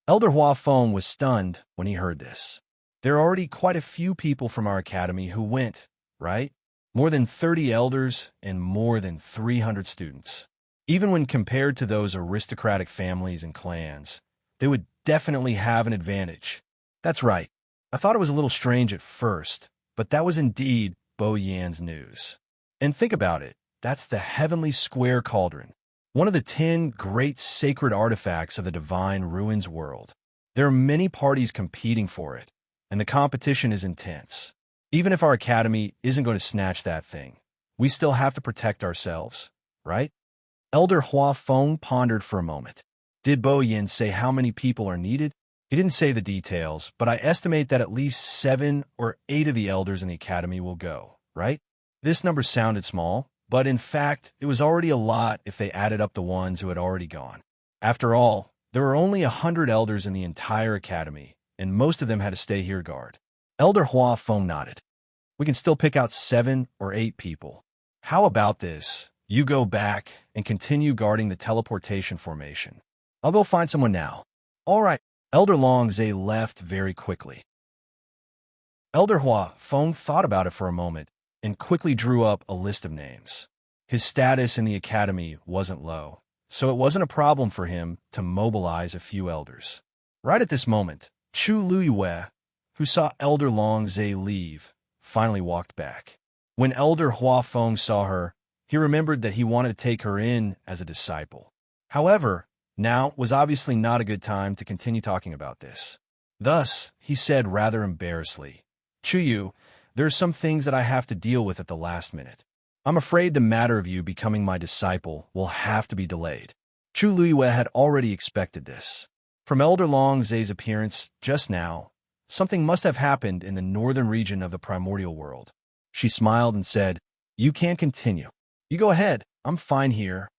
Elder Hua Feng was stunned when he heard this. There are already quite a few people from our academy who went, right? More than 30 elders and more than 300 students. Even when compared to those aristocratic families and clans, they would definitely have an advantage. That's right. I thought it was a little strange at first, but that was indeed Bo Yan's news. And think about it. That's the heavenly square cauldron, one of the 10 great sacred artifacts of the divine ruins world. There are many parties competing for it, and the competition is intense. Even if our academy isn't going to snatch that thing, we still have to protect ourselves, right? Elder Hua Feng pondered for a moment. Did Bo Yan say how many people are needed? He didn't say the details, but I estimate that at least 7 or 8 of the elders in the academy will go, right? This number sounded small, but in fact, it was already a lot if they added up the ones who had already gone. After all, there were only 100 elders in the entire academy, and most of them had to stay here guard. Elder Hua Feng nodded. We can still pick out 7 or 8 people. How about this? You go back and continue guarding the teleportation formation. I'll go find someone now. All right. Elder Longze left very quickly. Elder Hua Feng thought about it for a moment and quickly drew up a list of names. His status in the academy wasn't low, so it wasn't a problem for him to mobilize a few elders. Right at this moment, Chu Luiyue, who saw Elder Longze leave, finally walked back. When Elder Hua Feng saw her, he remembered that he wanted to take her in as a disciple. However, now was obviously not a good time to continue talking about this. Thus, he said rather embarrassedly, "Chuyu, there are some things that I have to deal with at the last minute. I'm afraid the matter of you becoming my disciple will have to be delayed." Chu Luiyue had already expected this. From Elder Longze's appearance just now, something must have happened in the northern region of the primordial world. She smiled and said, "You can continue. You go ahead. I'm fine here."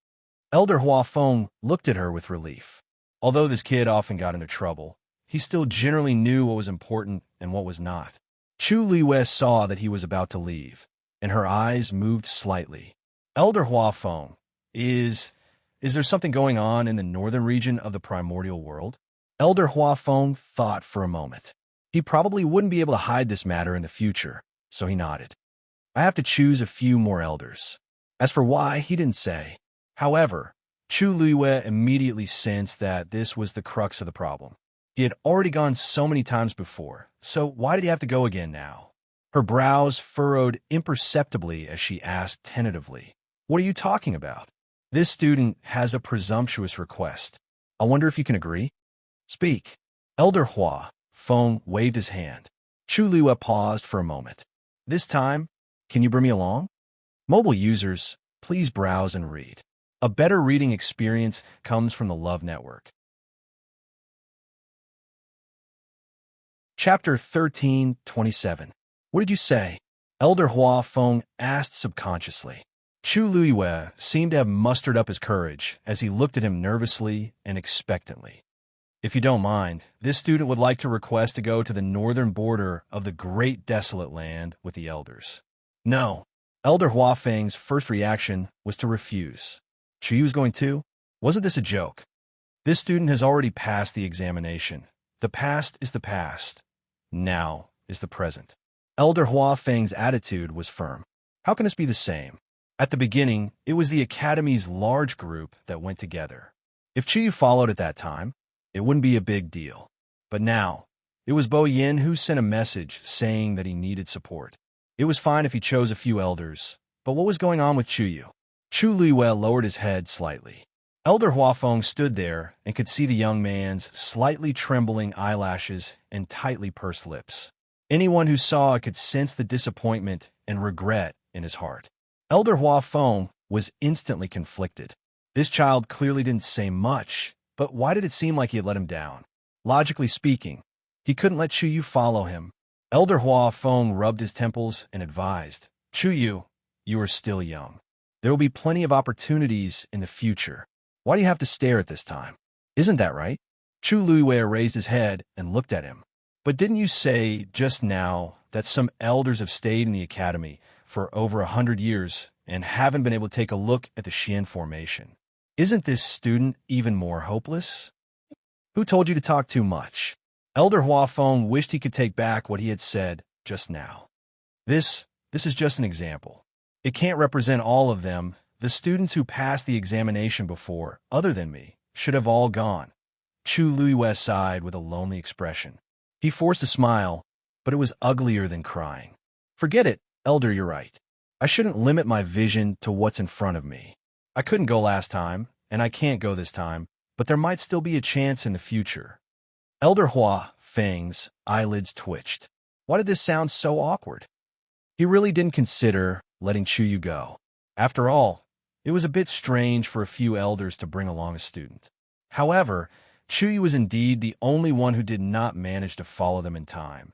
Elder Hua Feng looked at her with relief. Although this kid often got into trouble, he still generally knew what was important and what was not. Chu Liwei saw that he was about to leave, and her eyes moved slightly. Elder Hua Feng, is there something going on in the northern region of the primordial world? Elder Hua Feng thought for a moment. He probably wouldn't be able to hide this matter in the future, so he nodded. I have to choose a few more elders. As for why, he didn't say. However, Chu Liwei immediately sensed that this was the crux of the problem. He had already gone so many times before, so why did he have to go again now? Her brows furrowed imperceptibly as she asked tentatively, "What are you talking about? This student has a presumptuous request. I wonder if you can agree?" "Speak." Elder Hua Feng waved his hand. Chu Liwei paused for a moment. "This time, can you bring me along?" Mobile users, please browse and read. A better reading experience comes from the Love Network. Chapter 13:27. What did you say? Elder Hua Feng asked subconsciously. Chu Luiyue seemed to have mustered up his courage as he looked at him nervously and expectantly. If you don't mind, this student would like to request to go to the northern border of the Great Desolate Land with the elders. No. Elder Hua Feng's first reaction was to refuse. Chu was going too? Wasn't this a joke? This student has already passed the examination. The past is the past. Now is the present. Elder Hua Feng's attitude was firm. How can this be the same? At the beginning, it was the Academy's large group that went together. If Chu followed at that time, it wouldn't be a big deal. But now, it was Bo Yin who sent a message saying that he needed support. It was fine if he chose a few elders, but what was going on with Chu? Chu Liwei lowered his head slightly. Elder Huafeng stood there and could see the young man's slightly trembling eyelashes and tightly pursed lips. Anyone who saw it could sense the disappointment and regret in his heart. Elder Huafeng was instantly conflicted. This child clearly didn't say much, but why did it seem like he had let him down? Logically speaking, he couldn't let Chuyu follow him. Elder Huafeng rubbed his temples and advised, Chuyu, you are still young. There will be plenty of opportunities in the future. Why do you have to stare at this time? Isn't that right? Chu Luiwei raised his head and looked at him. But didn't you say just now that some elders have stayed in the academy for over 100 years and haven't been able to take a look at the Xian formation? Isn't this student even more hopeless? Who told you to talk too much? Elder Huafeng wished he could take back what he had said just now. This is just an example. It can't represent all of them. The students who passed the examination before, other than me, should have all gone. Chu Luiwei sighed with a lonely expression. He forced a smile, but it was uglier than crying. Forget it, Elder, you're right. I shouldn't limit my vision to what's in front of me. I couldn't go last time, and I can't go this time, but there might still be a chance in the future. Elder Huafeng's eyelids twitched. Why did this sound so awkward? He really didn't consider letting Chuyu go. After all, it was a bit strange for a few elders to bring along a student. However, Chuyu was indeed the only one who did not manage to follow them in time.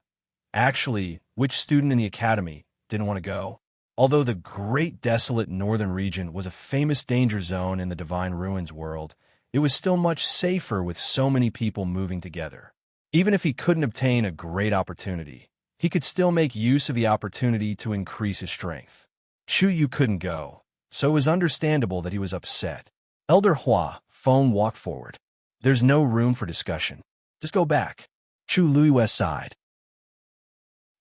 Actually, which student in the academy didn't want to go? Although the great desolate northern region was a famous danger zone in the Divine Ruins world, it was still much safer with so many people moving together. Even if he couldn't obtain a great opportunity, he could still make use of the opportunity to increase his strength. Chuyu couldn't go, so it was understandable that he was upset. Elder Huafeng walked forward. There's no room for discussion. Just go back. Chu Luiwei sighed.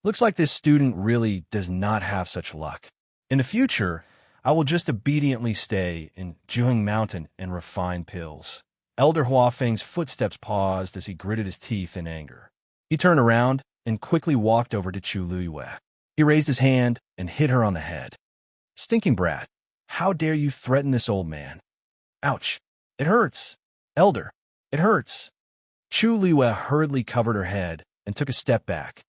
Looks like this student really does not have such luck. In the future, I will just obediently stay in Juheng Mountain and refine pills. Elder Huafeng's footsteps paused as he gritted his teeth in anger. He turned around and quickly walked over to Chu Luiwei. He raised his hand and hit her on the head. Stinking brat, how dare you threaten this old man? Ouch, it hurts. Elder, it hurts. Chu Luiwei hurriedly covered her head and took a step back.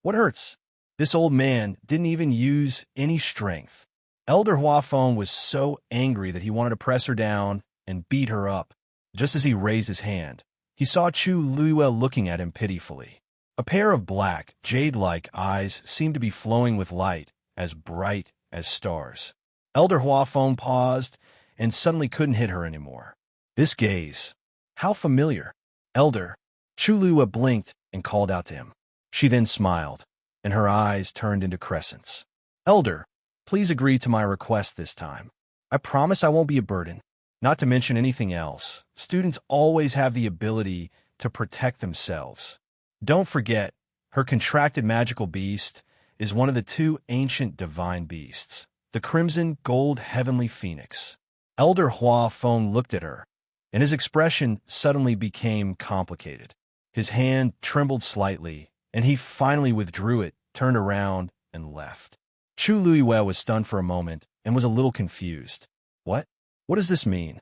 What hurts? This old man didn't even use any strength. Elder Huafeng was so angry that he wanted to press her down and beat her up. Just as he raised his hand, he saw Chu Luiwei looking at him pitifully. A pair of black, jade-like eyes seemed to be flowing with light, as bright as stars. Elder Huafeng paused and suddenly couldn't hit her anymore. This gaze, how familiar. Elder, Chu Luiwei blinked and called out to him. She then smiled, and her eyes turned into crescents. Elder, please agree to my request this time. I promise I won't be a burden. Not to mention anything else, students always have the ability to protect themselves. Don't forget, her contracted magical beast is one of the two ancient divine beasts, the Crimson Gold Heavenly Phoenix. Elder Huafeng looked at her, and his expression suddenly became complicated. His hand trembled slightly, and he finally withdrew it, turned around, and left. Chu Luiwei was stunned for a moment and was a little confused. What? What does this mean?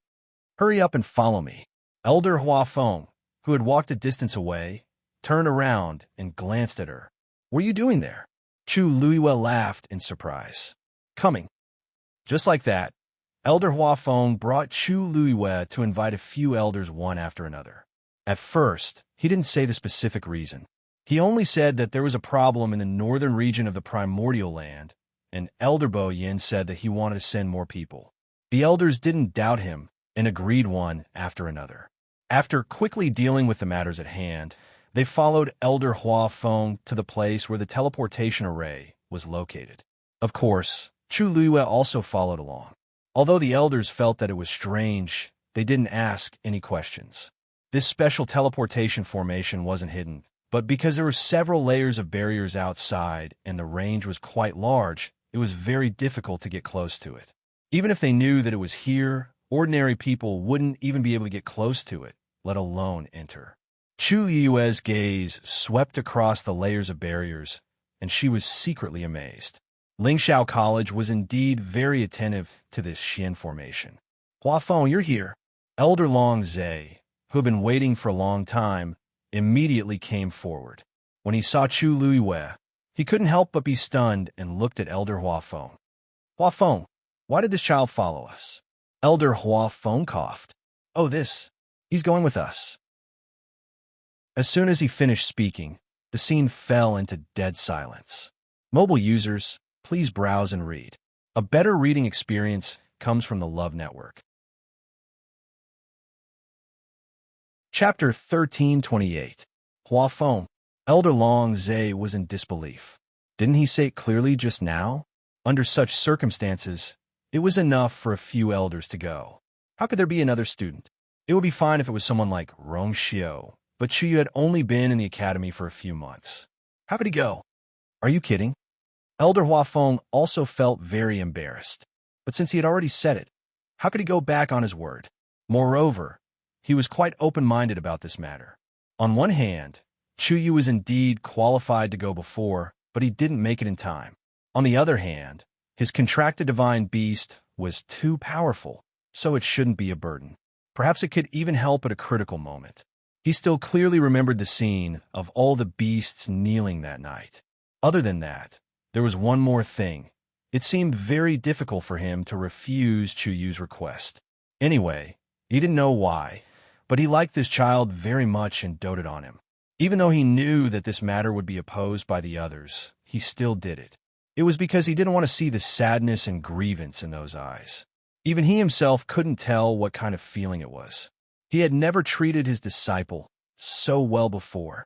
Hurry up and follow me. Elder Huafeng, who had walked a distance away, turned around and glanced at her. What are you doing there? Chu Luiwei laughed in surprise. Coming. Just like that, Elder Huafeng brought Chu Luiwei to invite a few elders one after another. At first, he didn't say the specific reason. He only said that there was a problem in the northern region of the Primordial Land, and Elder Bo Yin said that he wanted to send more people. The elders didn't doubt him and agreed one after another. After quickly dealing with the matters at hand, they followed Elder Huafeng to the place where the teleportation array was located. Of course, Chu Luiwei also followed along. Although the elders felt that it was strange, they didn't ask any questions. This special teleportation formation wasn't hidden, but because there were several layers of barriers outside and the range was quite large, it was very difficult to get close to it. Even if they knew that it was here, ordinary people wouldn't even be able to get close to it, let alone enter. Chu Luiwei's gaze swept across the layers of barriers, and she was secretly amazed. Lingxiao College was indeed very attentive to this Xian formation. Huafeng, you're here. Elder Long Zhe, who had been waiting for a long time, immediately came forward. When he saw Chu Luiyue, he couldn't help but be stunned and looked at Elder Hua Feng. Hua Feng, why did this child follow us? Elder Hua Feng coughed. Oh, he's going with us. As soon as he finished speaking, the scene fell into dead silence. Mobile users, please browse and read. A better reading experience comes from the Love Network. Chapter 1328. Hua Feng. Elder Long Zhe was in disbelief. Didn't he say it clearly just now? Under such circumstances, it was enough for a few elders to go. How could there be another student? It would be fine if it was someone like Rong Xiu, but Chu had only been in the academy for a few months. How could he go? Are you kidding? Elder Hua Feng also felt very embarrassed. But since he had already said it, how could he go back on his word? Moreover, he was quite open-minded about this matter. On one hand, Chu Yu was indeed qualified to go before, but he didn't make it in time. On the other hand, his contracted divine beast was too powerful, so it shouldn't be a burden. Perhaps it could even help at a critical moment. He still clearly remembered the scene of all the beasts kneeling that night. Other than that, there was one more thing. It seemed very difficult for him to refuse Chu Yu's request. Anyway, he didn't know why, but he liked this child very much and doted on him. Even though he knew that this matter would be opposed by the others, he still did it. It was because he didn't want to see the sadness and grievance in those eyes. Even he himself couldn't tell what kind of feeling it was. He had never treated his disciple so well before.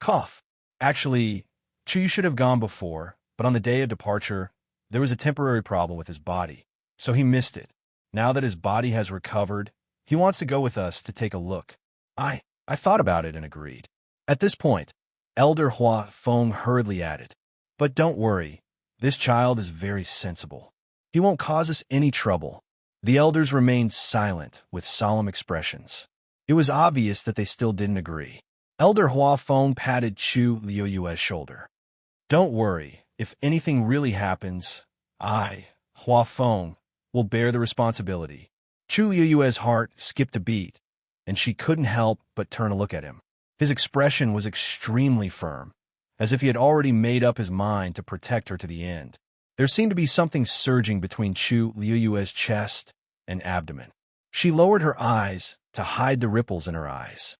Cough. Actually, Chu Yu should have gone before, but on the day of departure, there was a temporary problem with his body, so he missed it. Now that his body has recovered, he wants to go with us to take a look. I thought about it and agreed. At this point, Elder Hua Feng hurriedly added, but don't worry, this child is very sensible. He won't cause us any trouble. The elders remained silent with solemn expressions. It was obvious that they still didn't agree. Elder Hua Feng patted Chu Liuyue's shoulder. Don't worry, if anything really happens, Hua Feng, will bear the responsibility. Chu Liuyue's heart skipped a beat, and she couldn't help but turn a look at him. His expression was extremely firm, as if he had already made up his mind to protect her to the end. There seemed to be something surging between Chu Liuyue's chest and abdomen. She lowered her eyes to hide the ripples in her eyes.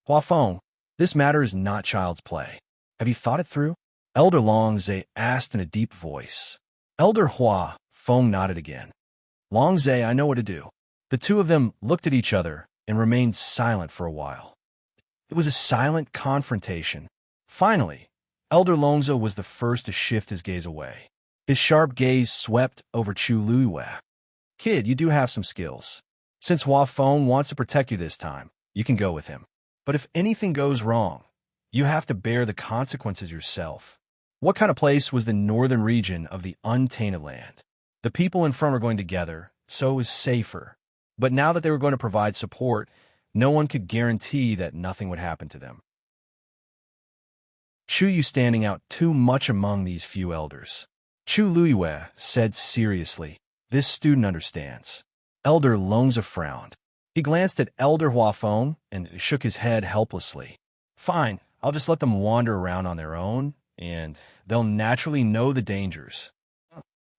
Hua Feng, this matter is not child's play. Have you thought it through? Elder Long Zhe asked in a deep voice. Elder Hua Feng nodded again. Long Zhe, I know what to do. The two of them looked at each other and remained silent for a while. It was a silent confrontation. Finally, Elder Longzhe was the first to shift his gaze away. His sharp gaze swept over Chu Luiyue. Kid, you do have some skills. Since Hua Feng wants to protect you this time, you can go with him. But if anything goes wrong, you have to bear the consequences yourself. What kind of place was the northern region of the Untainted Land? The people in front were going together, so it was safer. But now that they were going to provide support, no one could guarantee that nothing would happen to them. Chu Yu standing out too much among these few elders. Chu Luiyue said seriously, this student understands. Elder Longzhe frowned. He glanced at Elder Hua Feng and shook his head helplessly. Fine, I'll just let them wander around on their own, and they'll naturally know the dangers.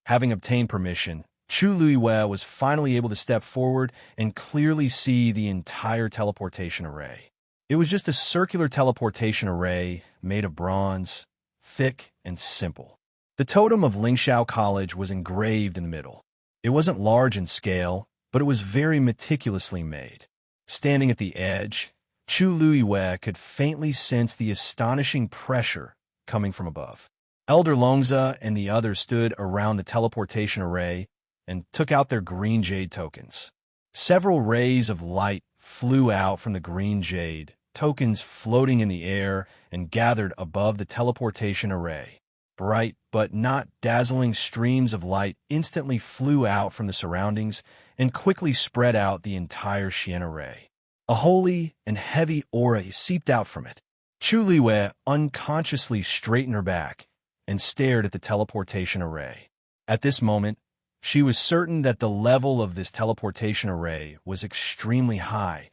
Having obtained permission, Chu Luiyue was finally able to step forward and clearly see the entire teleportation array. It was just a circular teleportation array made of bronze, thick and simple. The totem of Lingxiao College was engraved in the middle. It wasn't large in scale, but it was very meticulously made. Standing at the edge, Chu Luiyue could faintly sense the astonishing pressure coming from above. Elder Longzhe and the others stood around the teleportation array and took out their green jade tokens. Several rays of light flew out from the green jade, tokens floating in the air and gathered above the teleportation array. Bright but not dazzling streams of light instantly flew out from the surroundings and quickly spread out the entire Xian array. A holy and heavy aura seeped out from it. Chu Liiyue unconsciously straightened her back and stared at the teleportation array. At this moment, She was certain that the level of this teleportation array was extremely high,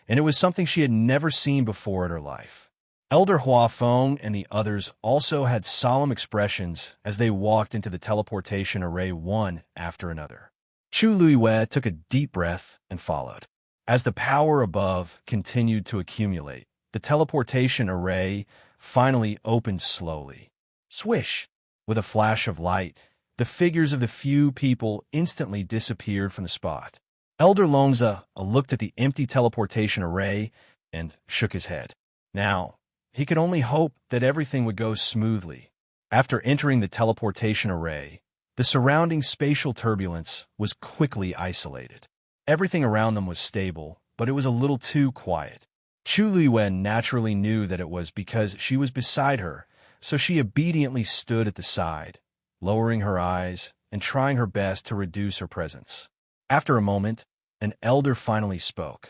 and it was something she had never seen before in her life. Elder Huafeng and the others also had solemn expressions as they walked into the teleportation array one after another. Chu Luiwei took a deep breath and followed. As the power above continued to accumulate, the teleportation array finally opened slowly. Swish! With a flash of light, the figures of the few people instantly disappeared from the spot. Elder Longza looked at the empty teleportation array and shook his head. Now, he could only hope that everything would go smoothly. After entering the teleportation array, the surrounding spatial turbulence was quickly isolated. Everything around them was stable, but it was a little too quiet. Chu Luiwen naturally knew that it was because she was beside her, so she obediently stood at the side, lowering her eyes and trying her best to reduce her presence. After a moment, an elder finally spoke.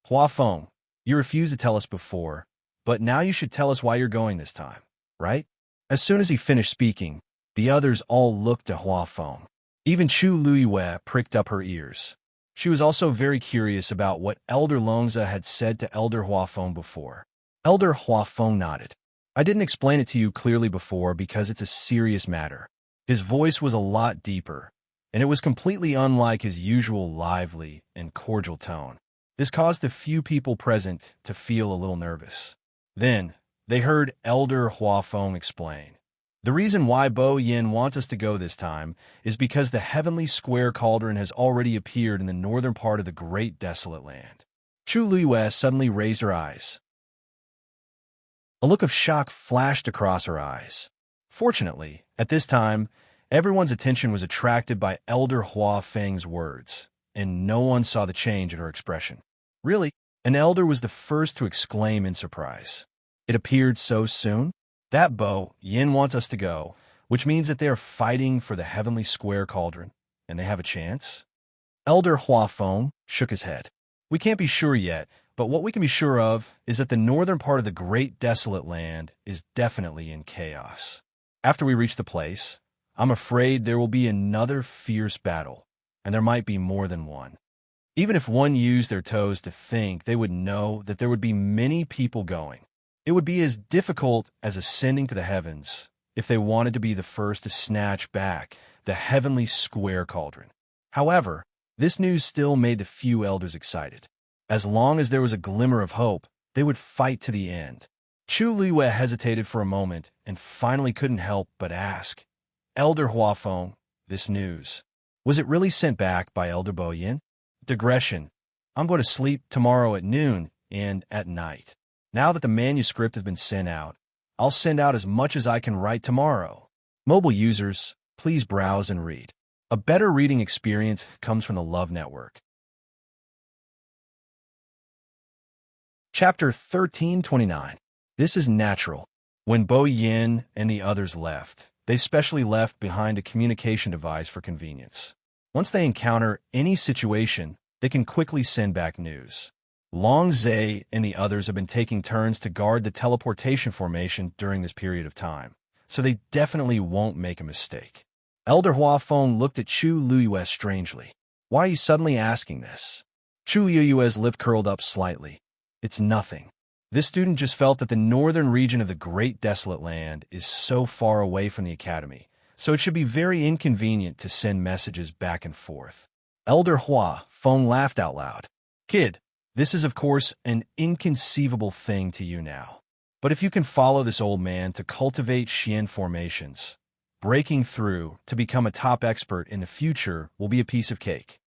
Huafeng, you refused to tell us before, but now you should tell us why you're going this time, right? As soon as he finished speaking, the others all looked to Huafeng. Even Chu Luiwei pricked up her ears. She was also very curious about what Elder Longza had said to Elder Huafeng before. Elder Huafeng nodded. I didn't explain it to you clearly before because it's a serious matter. His voice was a lot deeper, and it was completely unlike his usual lively and cordial tone. This caused the few people present to feel a little nervous. Then, they heard Elder Huafeng explain. The reason why Bo Yin wants us to go this time is because the heavenly square cauldron has already appeared in the northern part of the great desolate land. Chu Luiwei suddenly raised her eyes. A look of shock flashed across her eyes. Fortunately, at this time, everyone's attention was attracted by Elder Huafeng's words, and no one saw the change in her expression. Really? An elder was the first to exclaim in surprise. It appeared so soon? That Bo Yin wants us to go, which means that they are fighting for the heavenly square cauldron, and they have a chance? Elder Huafeng shook his head. We can't be sure yet, but what we can be sure of is that the northern part of the great desolate land is definitely in chaos. After we reach the place, I'm afraid there will be another fierce battle, and there might be more than one. Even if one used their toes to think, they would know that there would be many people going. It would be as difficult as ascending to the heavens if they wanted to be the first to snatch back the heavenly square cauldron. However, this news still made the few elders excited. As long as there was a glimmer of hope, they would fight to the end. Chu Luiwei hesitated for a moment and finally couldn't help but ask, Elder Huafeng, this news, was it really sent back by Elder Bo Yin? Digression. I'm going to sleep tomorrow at noon and at night. Now that the manuscript has been sent out, I'll send out as much as I can write tomorrow. Mobile users, please browse and read. A better reading experience comes from the Love Network. Chapter 1329. This is natural. When Bo Yin and the others left, they specially left behind a communication device for convenience. Once they encounter any situation, they can quickly send back news. Long Zhe and the others have been taking turns to guard the teleportation formation during this period of time, so they definitely won't make a mistake. Elder Huafeng looked at Chu Luiwei strangely. Why are you suddenly asking this? Chu Luiwei's lip curled up slightly. It's nothing. This student just felt that the northern region of the Great Desolate Land is so far away from the Academy, so it should be very inconvenient to send messages back and forth. Elder Huafeng laughed out loud. Kid, this is of course an inconceivable thing to you now. But if you can follow this old man to cultivate Xian formations, breaking through to become a top expert in the future will be a piece of cake.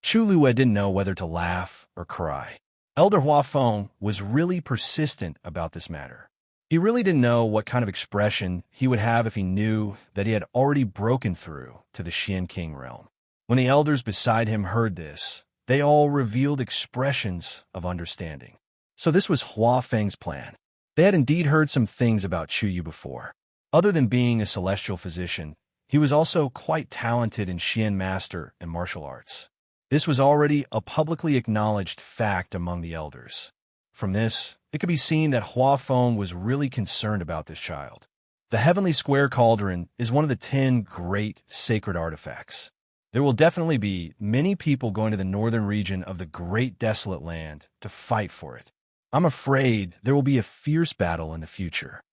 Chu Luiwei didn't know whether to laugh or cry. Elder Huafeng was really persistent about this matter. He really didn't know what kind of expression he would have if he knew that he had already broken through to the Xian King realm. When the elders beside him heard this, they all revealed expressions of understanding. So this was Huafeng's plan. They had indeed heard some things about Chu Yu before. Other than being a celestial physician, he was also quite talented in Xian master and martial arts. This was already a publicly acknowledged fact among the elders. From this, it could be seen that Huafeng was really concerned about this child. The Heavenly Square Cauldron is one of the 10 great sacred artifacts. There will definitely be many people going to the northern region of the Great Desolate Land to fight for it. I'm afraid there will be a fierce battle in the future.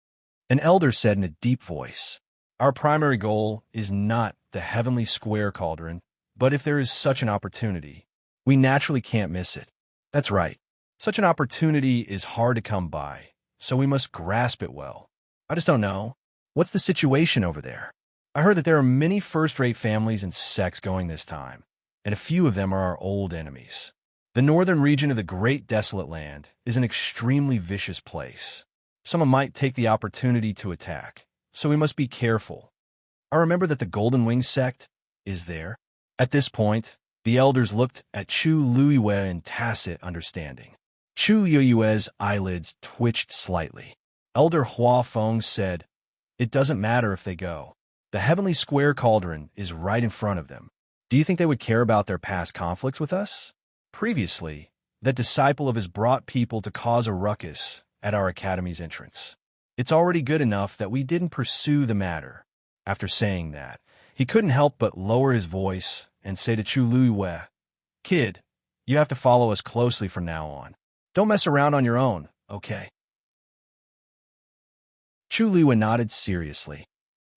An elder said in a deep voice, "Our primary goal is not the heavenly square cauldron, but if there is such an opportunity, we naturally can't miss it." That's right. Such an opportunity is hard to come by, so we must grasp it well. I just don't know. What's the situation over there? I heard that there are many first-rate families and sects going this time, and a few of them are our old enemies. The northern region of the Great Desolate Land is an extremely vicious place. Someone might take the opportunity to attack, so we must be careful. I remember that the Golden Wing sect is there. At this point, the elders looked at Chu Luiyue in tacit understanding. Chu Luiyue's eyelids twitched slightly. Elder Hua Feng said, "It doesn't matter if they go. The heavenly square cauldron is right in front of them. Do you think they would care about their past conflicts with us? Previously, that disciple of his brought people to cause a ruckus at our academy's entrance. It's already good enough that we didn't pursue the matter." After saying that, he couldn't help but lower his voice and say to Chu Luiyue, "Kid, you have to follow us closely from now on. Don't mess around on your own, okay?" Chu Luiyue nodded seriously.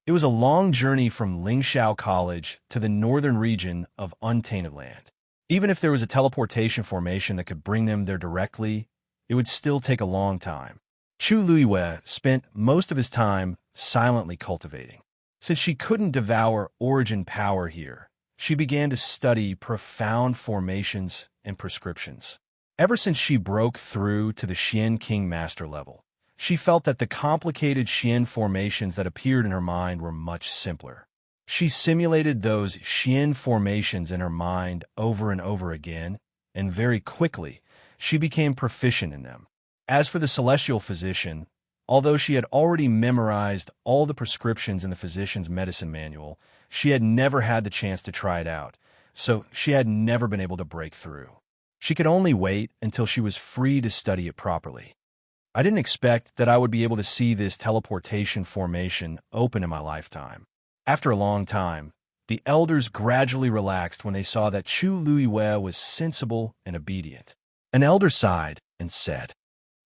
It was a long journey from Lingxiao College to the northern region of Untainted Land. Even if there was a teleportation formation that could bring them there directly, it would still take a long time. Chu Luiyue spent most of his time silently cultivating. Since she couldn't devour origin power here, she began to study profound formations and prescriptions. Ever since she broke through to the Xian King Master level, she felt that the complicated Xian formations that appeared in her mind were much simpler. She simulated those Xian formations in her mind over and over again, and very quickly, she became proficient in them. As for the celestial physician, although she had already memorized all the prescriptions in the physician's medicine manual, she had never had the chance to try it out, so she had never been able to break through. She could only wait until she was free to study it properly. I didn't expect that I would be able to see this teleportation formation open in my lifetime. After a long time, the elders gradually relaxed when they saw that Chu Luiyue was sensible and obedient. An elder sighed and said,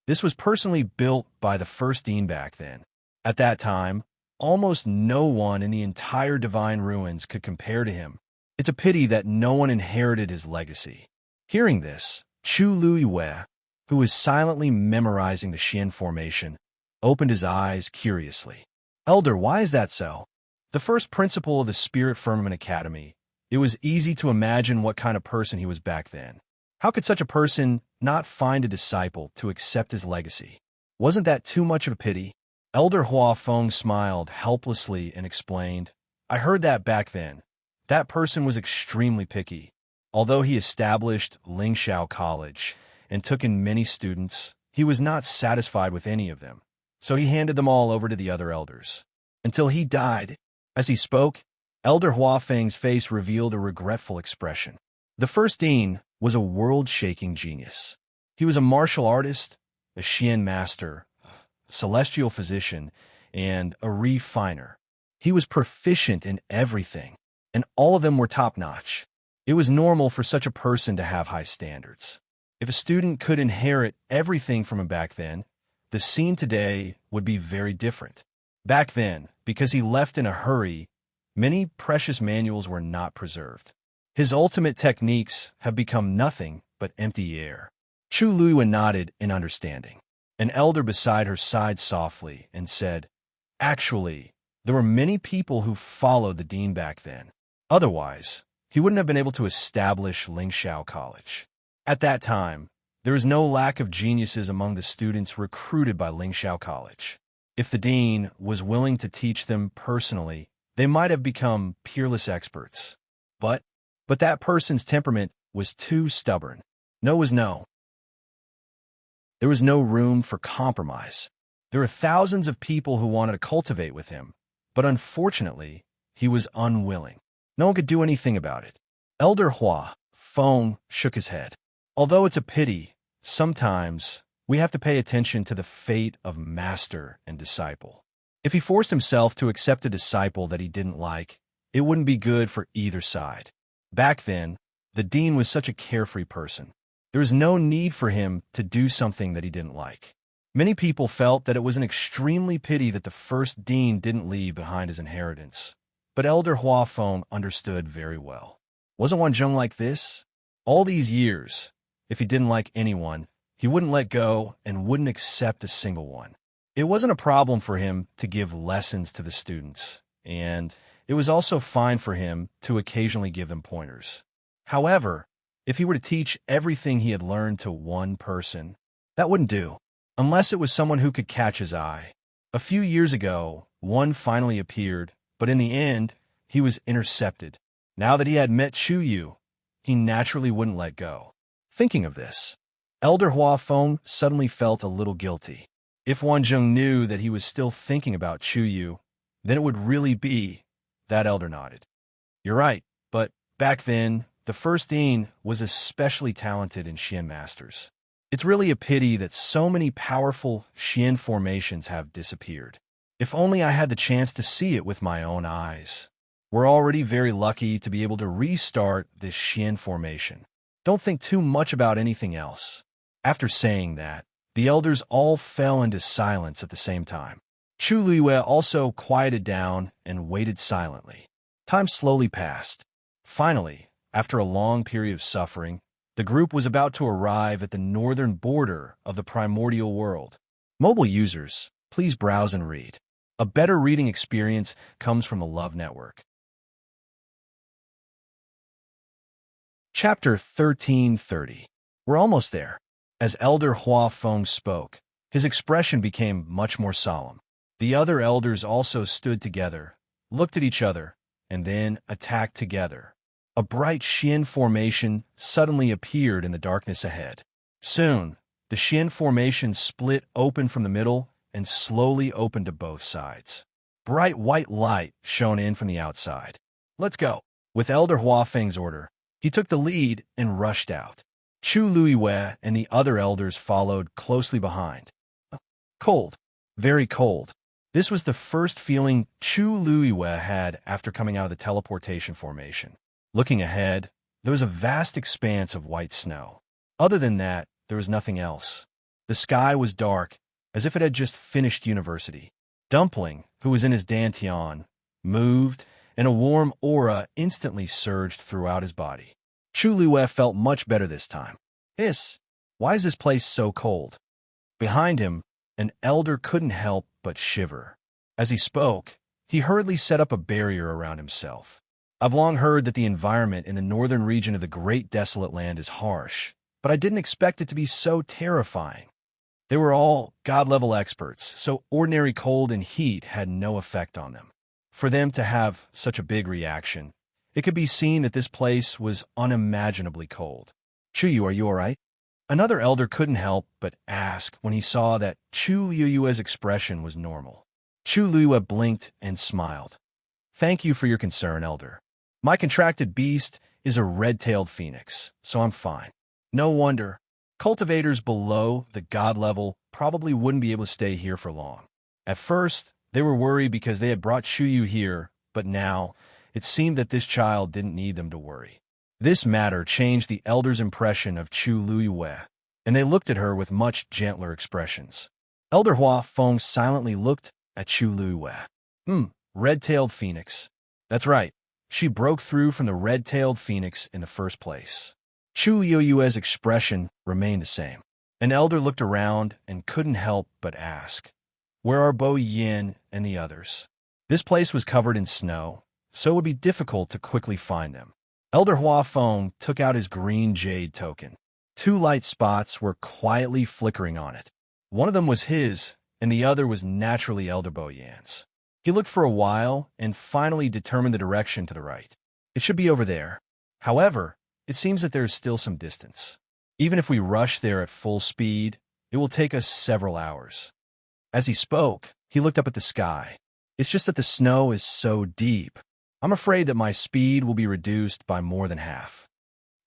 "This was personally built by the first dean back then. At that time, almost no one in the entire Divine Ruins could compare to him. It's a pity that no one inherited his legacy." Hearing this, Chu Luiyue, who was silently memorizing the Xian formation, opened his eyes curiously. "Elder, why is that so?" The first principal of the Spirit Firmament Academy, it was easy to imagine what kind of person he was back then. How could such a person not find a disciple to accept his legacy? Wasn't that too much of a pity? Elder Hua Feng smiled helplessly and explained, "I heard that back then. That person was extremely picky. Although he established Lingxiao College and took in many students, he was not satisfied with any of them, so he handed them all over to the other elders. Until he died." As he spoke, Elder Hua Feng's face revealed a regretful expression. The first dean was a world-shaking genius. He was a martial artist, a Xian master, a celestial physician, and a refiner. He was proficient in everything, and all of them were top-notch. It was normal for such a person to have high standards. If a student could inherit everything from him back then, the scene today would be very different. Back then, because he left in a hurry, many precious manuals were not preserved. His ultimate techniques have become nothing but empty air. Chu Luiyue nodded in understanding. An elder beside her sighed softly and said, "Actually, there were many people who followed the dean back then. Otherwise, he wouldn't have been able to establish Lingxiao College. At that time, there was no lack of geniuses among the students recruited by Lingxiao College. If the dean was willing to teach them personally, they might have become peerless experts. But that person's temperament was too stubborn. No was no. There was no room for compromise. There were thousands of people who wanted to cultivate with him, but unfortunately, he was unwilling. No one could do anything about it." Elder Hua Feng shook his head. "Although it's a pity, sometimes we have to pay attention to the fate of master and disciple. If he forced himself to accept a disciple that he didn't like, it wouldn't be good for either side. Back then, the dean was such a carefree person. There was no need for him to do something that he didn't like. Many people felt that it was an extremely pity that the first dean didn't leave behind his inheritance. But Elder Huafeng understood very well. Wasn't Wanzhong like this? All these years, if he didn't like anyone, he wouldn't let go and wouldn't accept a single one. It wasn't a problem for him to give lessons to the students, and it was also fine for him to occasionally give them pointers. However, if he were to teach everything he had learned to one person, that wouldn't do, unless it was someone who could catch his eye. A few years ago, one finally appeared, but in the end, he was intercepted. Now that he had met Chu Yu, he naturally wouldn't let go. Thinking of this, Elder Huafeng suddenly felt a little guilty. If Wanzhong knew that he was still thinking about Chu Yu, then it would really be. That elder nodded. You're right, but back then, the first dean was especially talented in Xian masters. It's really a pity that so many powerful Xian formations have disappeared. If only I had the chance to see it with my own eyes. We're already very lucky to be able to restart this Xian formation. Don't think too much about anything else. After saying that, the elders all fell into silence at the same time. Chu Liyue also quieted down and waited silently. Time slowly passed. Finally, after a long period of suffering, the group was about to arrive at the northern border of the primordial world. Mobile users, please browse and read. A better reading experience comes from the Love Network. Chapter 1330. We're almost there. As Elder Huafeng spoke, his expression became much more solemn. The other elders also stood together, looked at each other, and then attacked together. A bright Xian formation suddenly appeared in the darkness ahead. Soon, the Xian formation split open from the middle and slowly opened to both sides. Bright white light shone in from the outside. Let's go. With Elder Huafeng's order, he took the lead and rushed out. Chu Liyue and the other elders followed closely behind. Cold. Very cold. This was the first feeling Chu Liyue had after coming out of the teleportation formation. Looking ahead, there was a vast expanse of white snow. Other than that, there was nothing else. The sky was dark, as if it had just finished university. Dumpling, who was in his dantian, moved, and a warm aura instantly surged throughout his body. Chu Liyue felt much better this time. Why is this place so cold? Behind him, an elder couldn't help but shiver. As he spoke, he hurriedly set up a barrier around himself. I've long heard that the environment in the northern region of the Great Desolate Land is harsh, but I didn't expect it to be so terrifying. They were all god-level experts, so ordinary cold and heat had no effect on them. For them to have such a big reaction, it could be seen that this place was unimaginably cold. Chuyu, are you all right? Another elder couldn't help but ask when he saw that Chu Liyue's expression was normal. Chu Liyue blinked and smiled. Thank you for your concern, elder. My contracted beast is a red-tailed phoenix, so I'm fine. No wonder. Cultivators below the god level probably wouldn't be able to stay here for long. At first, they were worried because they had brought Chuyu here, but now, it seemed that this child didn't need them to worry. This matter changed the elders' impression of Chu Liyue, and they looked at her with much gentler expressions. Elder Huafeng silently looked at Chu Liyue. Red-tailed phoenix. That's right. She broke through from the red-tailed phoenix in the first place. Chu Liyue's expression remained the same. An elder looked around and couldn't help but ask, where are Bo Yin and the others? This place was covered in snow, so it would be difficult to quickly find them. Elder Huafeng took out his green jade token. 2 light spots were quietly flickering on it. One of them was his, and the other was naturally Elder Bo Yan's. He looked for a while and finally determined the direction to the right. It should be over there. However, it seems that there is still some distance. Even if we rush there at full speed, it will take us several hours. As he spoke, he looked up at the sky. It's just that the snow is so deep. I'm afraid that my speed will be reduced by more than half.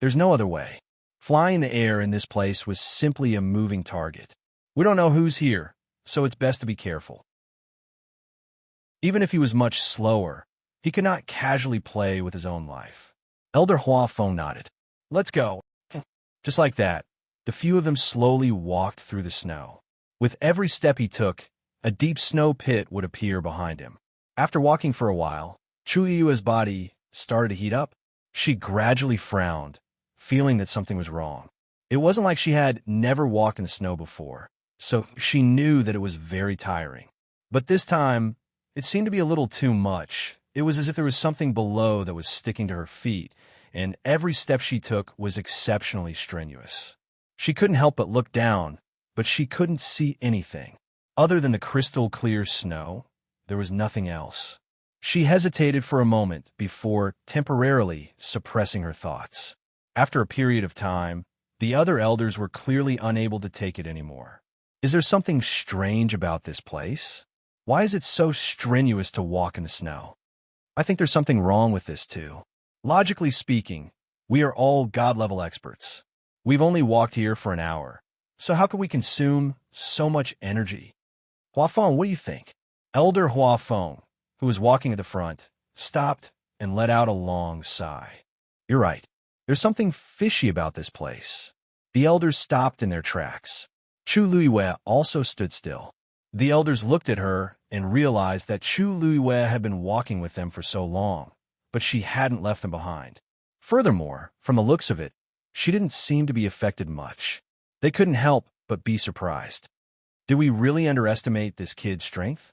There's no other way. Flying in the air in this place was simply a moving target. We don't know who's here, so it's best to be careful. Even if he was much slower, he could not casually play with his own life. Elder Hua Feng nodded. Let's go. Just like that, the few of them slowly walked through the snow. With every step he took, a deep snow pit would appear behind him. After walking for a while, Chu Yue's body started to heat up. She gradually frowned, feeling that something was wrong. It wasn't like she had never walked in the snow before, so she knew that it was very tiring. But this time, it seemed to be a little too much. It was as if there was something below that was sticking to her feet, and every step she took was exceptionally strenuous. She couldn't help but look down, but she couldn't see anything. Other than the crystal-clear snow, there was nothing else. She hesitated for a moment before temporarily suppressing her thoughts. After a period of time, the other elders were clearly unable to take it anymore. Is there something strange about this place? Why is it so strenuous to walk in the snow? I think there's something wrong with this too. Logically speaking, we are all God-level experts. We've only walked here for an hour, so how could we consume so much energy? Hua Feng, what do you think? Elder Hua Feng, who was walking at the front, stopped and let out a long sigh. You're right. There's something fishy about this place. The elders stopped in their tracks. Chu Luiyue also stood still. The elders looked at her and realized that Chu Luiyue had been walking with them for so long, but she hadn't left them behind. Furthermore, from the looks of it, she didn't seem to be affected much. They couldn't help but be surprised. Did we really underestimate this kid's strength?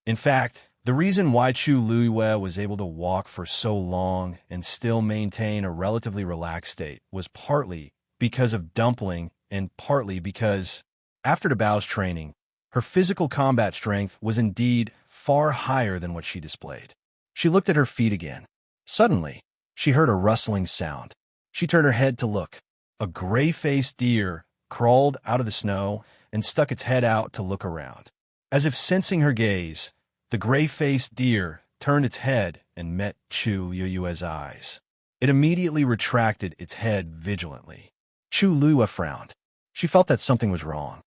In fact, the reason why Chu Luiyue was able to walk for so long and still maintain a relatively relaxed state was partly because of Dumpling and partly because, after the Bao's training, her physical combat strength was indeed far higher than what she displayed. She looked at her feet again. Suddenly, she heard a rustling sound. She turned her head to look. A gray-faced deer crawled out of the snow and stuck its head out to look around. As if sensing her gaze, the gray-faced deer turned its head and met Chu Yue's eyes. It immediately retracted its head vigilantly. Chu Liyue frowned. She felt that something was wrong.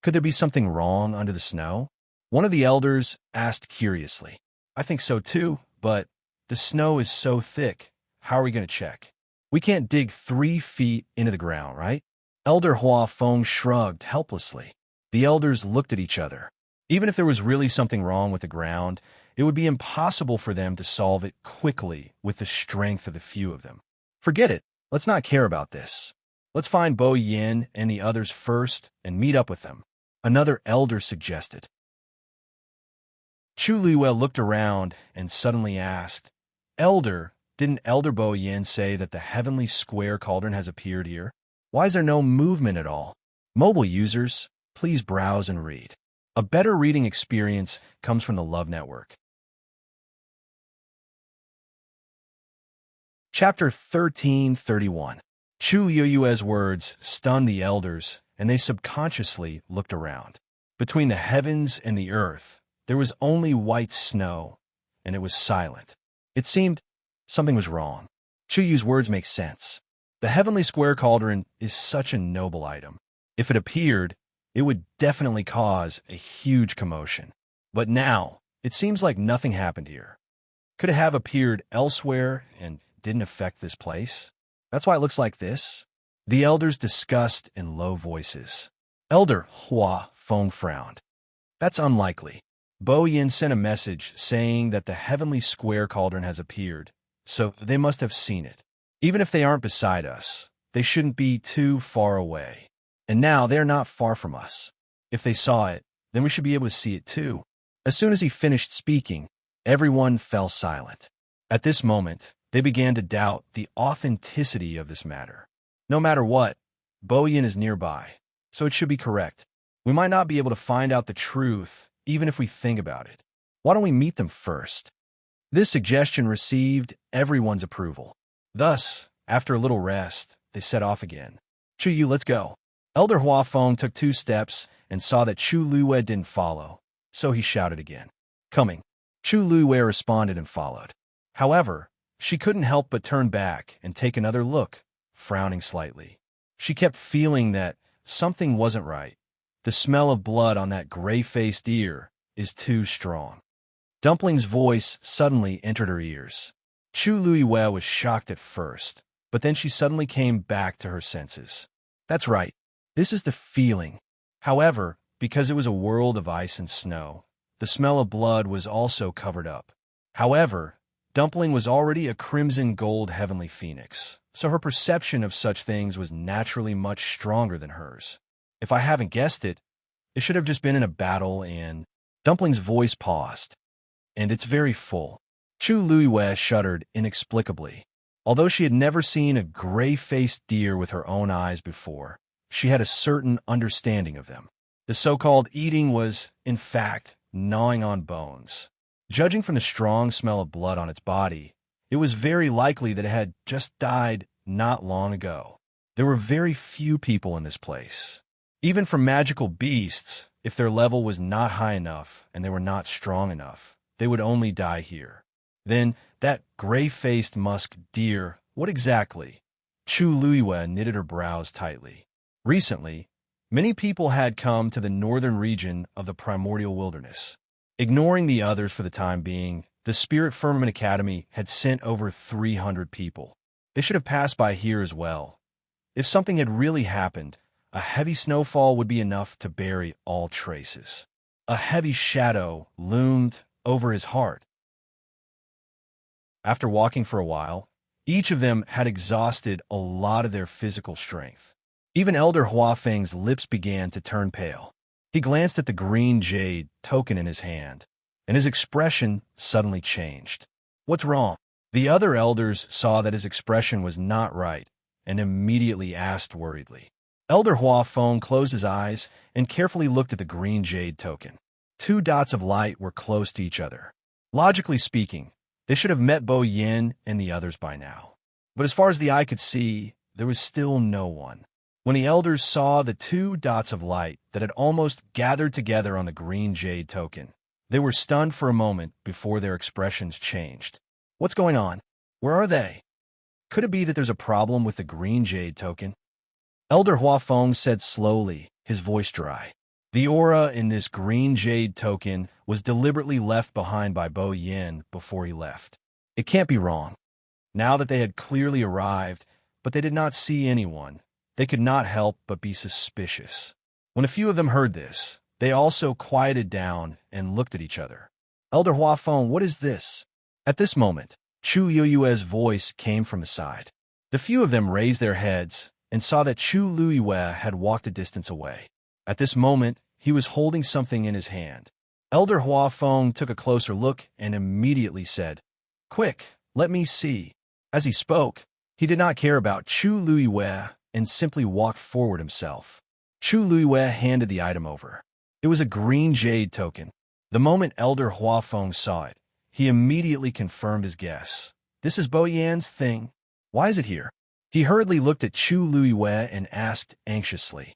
Could there be something wrong under the snow? One of the elders asked curiously. I think so too, but the snow is so thick. How are we going to check? We can't dig 3 feet into the ground, right? Elder Hua Feng shrugged helplessly. The elders looked at each other. Even if there was really something wrong with the ground, it would be impossible for them to solve it quickly with the strength of the few of them. Forget it. Let's not care about this. Let's find Bo Yin and the others first and meet up with them, another elder suggested. Chu Liyue looked around and suddenly asked, Elder, didn't Elder Bo Yin say that the heavenly square cauldron has appeared here? Why is there no movement at all? Mobile users, please browse and read. A better reading experience comes from the Love Network. Chapter 1331. Chu Yue's words stunned the elders, and they subconsciously looked around. Between the heavens and the earth, there was only white snow, and it was silent. It seemed something was wrong. Chu Yu's words make sense. The heavenly square cauldron is such a noble item. If it appeared, it would definitely cause a huge commotion. But now, it seems like nothing happened here. Could it have appeared elsewhere and didn't affect this place? That's why it looks like this. The elders discussed in low voices. Elder Hua Feng frowned. That's unlikely. Bo Yin sent a message saying that the heavenly square cauldron has appeared, so they must have seen it. Even if they aren't beside us, they shouldn't be too far away. And now they're not far from us. If they saw it, then we should be able to see it too. As soon as he finished speaking, everyone fell silent. At this moment, they began to doubt the authenticity of this matter. No matter what, Bo Yin is nearby, so it should be correct. We might not be able to find out the truth, even if we think about it. Why don't we meet them first? This suggestion received everyone's approval. Thus, after a little rest, they set off again. Chu Yu, let's go. Elder Hua Feng took 2 steps and saw that Chu Liyue didn't follow, so he shouted again. Coming. Chu Liyue responded and followed. However, she couldn't help but turn back and take another look, frowning slightly. She kept feeling that something wasn't right. The smell of blood on that gray-faced deer is too strong. Dumpling's voice suddenly entered her ears. Chu Luiwe was shocked at first, but then she suddenly came back to her senses. That's right. This is the feeling. However, because it was a world of ice and snow, the smell of blood was also covered up. However, Dumpling was already a crimson gold heavenly phoenix, so her perception of such things was naturally much stronger than hers. If I haven't guessed it, it should have just been in a battle and... Dumpling's voice paused, and it's very full. Chu Luiwe shuddered inexplicably. Although she had never seen a gray-faced deer with her own eyes before, she had a certain understanding of them. The so-called eating was, in fact, gnawing on bones. Judging from the strong smell of blood on its body, it was very likely that it had just died not long ago. There were very few people in this place. Even for magical beasts, if their level was not high enough and they were not strong enough, they would only die here. Then, that gray-faced musk deer, what exactly? Chu Luiwe knitted her brows tightly. Recently, many people had come to the northern region of the primordial wilderness. Ignoring the others for the time being, the Spirit Firmament Academy had sent over 300 people. They should have passed by here as well. If something had really happened, a heavy snowfall would be enough to bury all traces. A heavy shadow loomed over his heart. After walking for a while, each of them had exhausted a lot of their physical strength. Even Elder Huafeng's lips began to turn pale. He glanced at the green jade token in his hand, and his expression suddenly changed. What's wrong? The other elders saw that his expression was not right and immediately asked worriedly. Elder Huafeng closed his eyes and carefully looked at the green jade token. 2 dots of light were close to each other. Logically speaking, they should have met Bo Yin and the others by now. But as far as the eye could see, there was still no one. When the elders saw the 2 dots of light that had almost gathered together on the green jade token, they were stunned for a moment before their expressions changed. What's going on? Where are they? Could it be that there's a problem with the green jade token? Elder Huafeng said slowly, his voice dry. The aura in this green jade token was deliberately left behind by Bo Yin before he left. It can't be wrong. Now that they had clearly arrived, but they did not see anyone, they could not help but be suspicious. When a few of them heard this, they also quieted down and looked at each other. Elder Huafeng, what is this? At this moment, Chu Yue's voice came from the side. The few of them raised their heads and saw that Chu Luiwe had walked a distance away. At this moment, he was holding something in his hand. Elder Huafeng took a closer look and immediately said, "Quick, let me see." As he spoke, he did not care about Chu Luiwe and simply walked forward himself. Chu Luiwe handed the item over. It was a green jade token. The moment Elder Huafeng saw it, he immediately confirmed his guess. This is Bo Yan's thing. Why is it here? He hurriedly looked at Chu Luiwe and asked anxiously,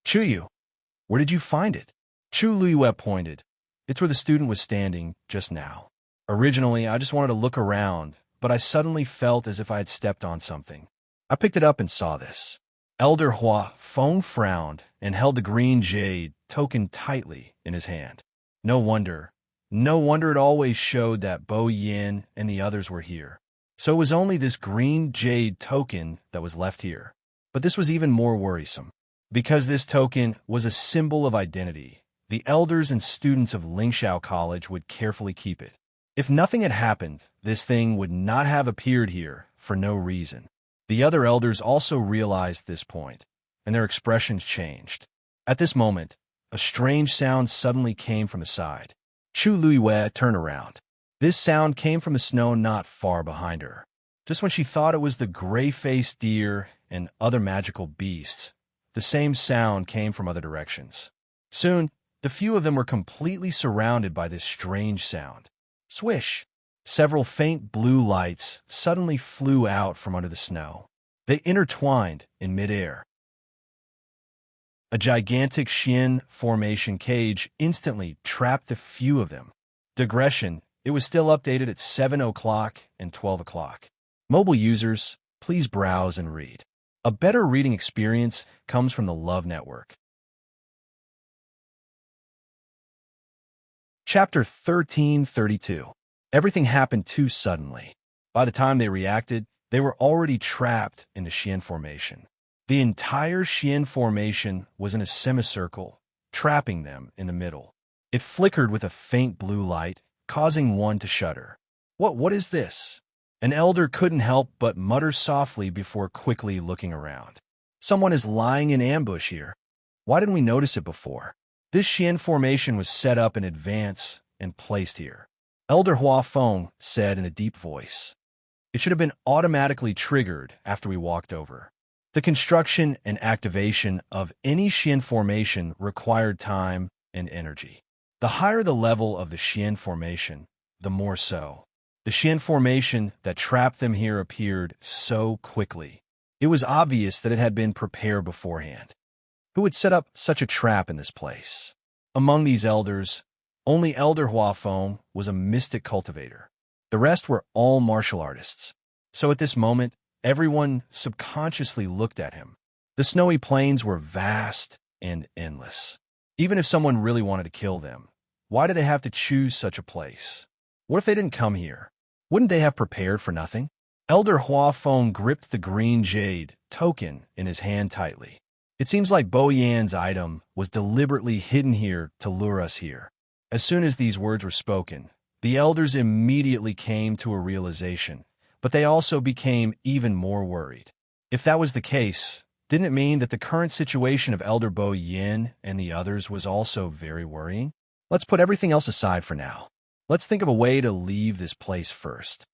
"Chuyu, where did you find it?" Chu Luiwe pointed. It's where the student was standing just now. Originally, I just wanted to look around, but I suddenly felt as if I had stepped on something. I picked it up and saw this. Elder Huafeng frowned and held the green jade token tightly in his hand. No wonder it always showed that Bo Yin and the others were here. So it was only this green jade token that was left here. But this was even more worrisome. Because this token was a symbol of identity, the elders and students of Lingxiao College would carefully keep it. If nothing had happened, this thing would not have appeared here for no reason. The other elders also realized this point, and their expressions changed. At this moment, a strange sound suddenly came from the side. Chu Luiwe turned around. This sound came from the snow not far behind her. Just when she thought it was the gray-faced deer and other magical beasts, the same sound came from other directions. Soon, the few of them were completely surrounded by this strange sound. Swish! Several faint blue lights suddenly flew out from under the snow. They intertwined in midair. A gigantic Xian formation cage instantly trapped the few of them. Digression, it was still updated at 7 o'clock and 12 o'clock. Mobile users, please browse and read. A better reading experience comes from the Love Network. Chapter 1332. Everything happened too suddenly. By the time they reacted, they were already trapped in the Xian formation. The entire Xian formation was in a semicircle, trapping them in the middle. It flickered with a faint blue light, causing one to shudder. What is this? An elder couldn't help but mutter softly before quickly looking around. Someone is lying in ambush here. Why didn't we notice it before? This Xian formation was set up in advance and placed here. Elder Hua Feng said in a deep voice. It should have been automatically triggered after we walked over. The construction and activation of any Xian formation required time and energy. The higher the level of the Xian formation, the more so. The Xian formation that trapped them here appeared so quickly. It was obvious that it had been prepared beforehand. Who would set up such a trap in this place? Among these elders, only Elder Hua Feng was a mystic cultivator. The rest were all martial artists. So at this moment, everyone subconsciously looked at him. The snowy plains were vast and endless. Even if someone really wanted to kill them, why did they have to choose such a place? What if they didn't come here? Wouldn't they have prepared for nothing? Elder Hua Feng gripped the green jade token in his hand tightly. It seems like Bo Yan's item was deliberately hidden here to lure us here. As soon as these words were spoken, the elders immediately came to a realization, but they also became even more worried. If that was the case, didn't it mean that the current situation of Elder Bo Yan and the others was also very worrying? Let's put everything else aside for now. Let's think of a way to leave this place first.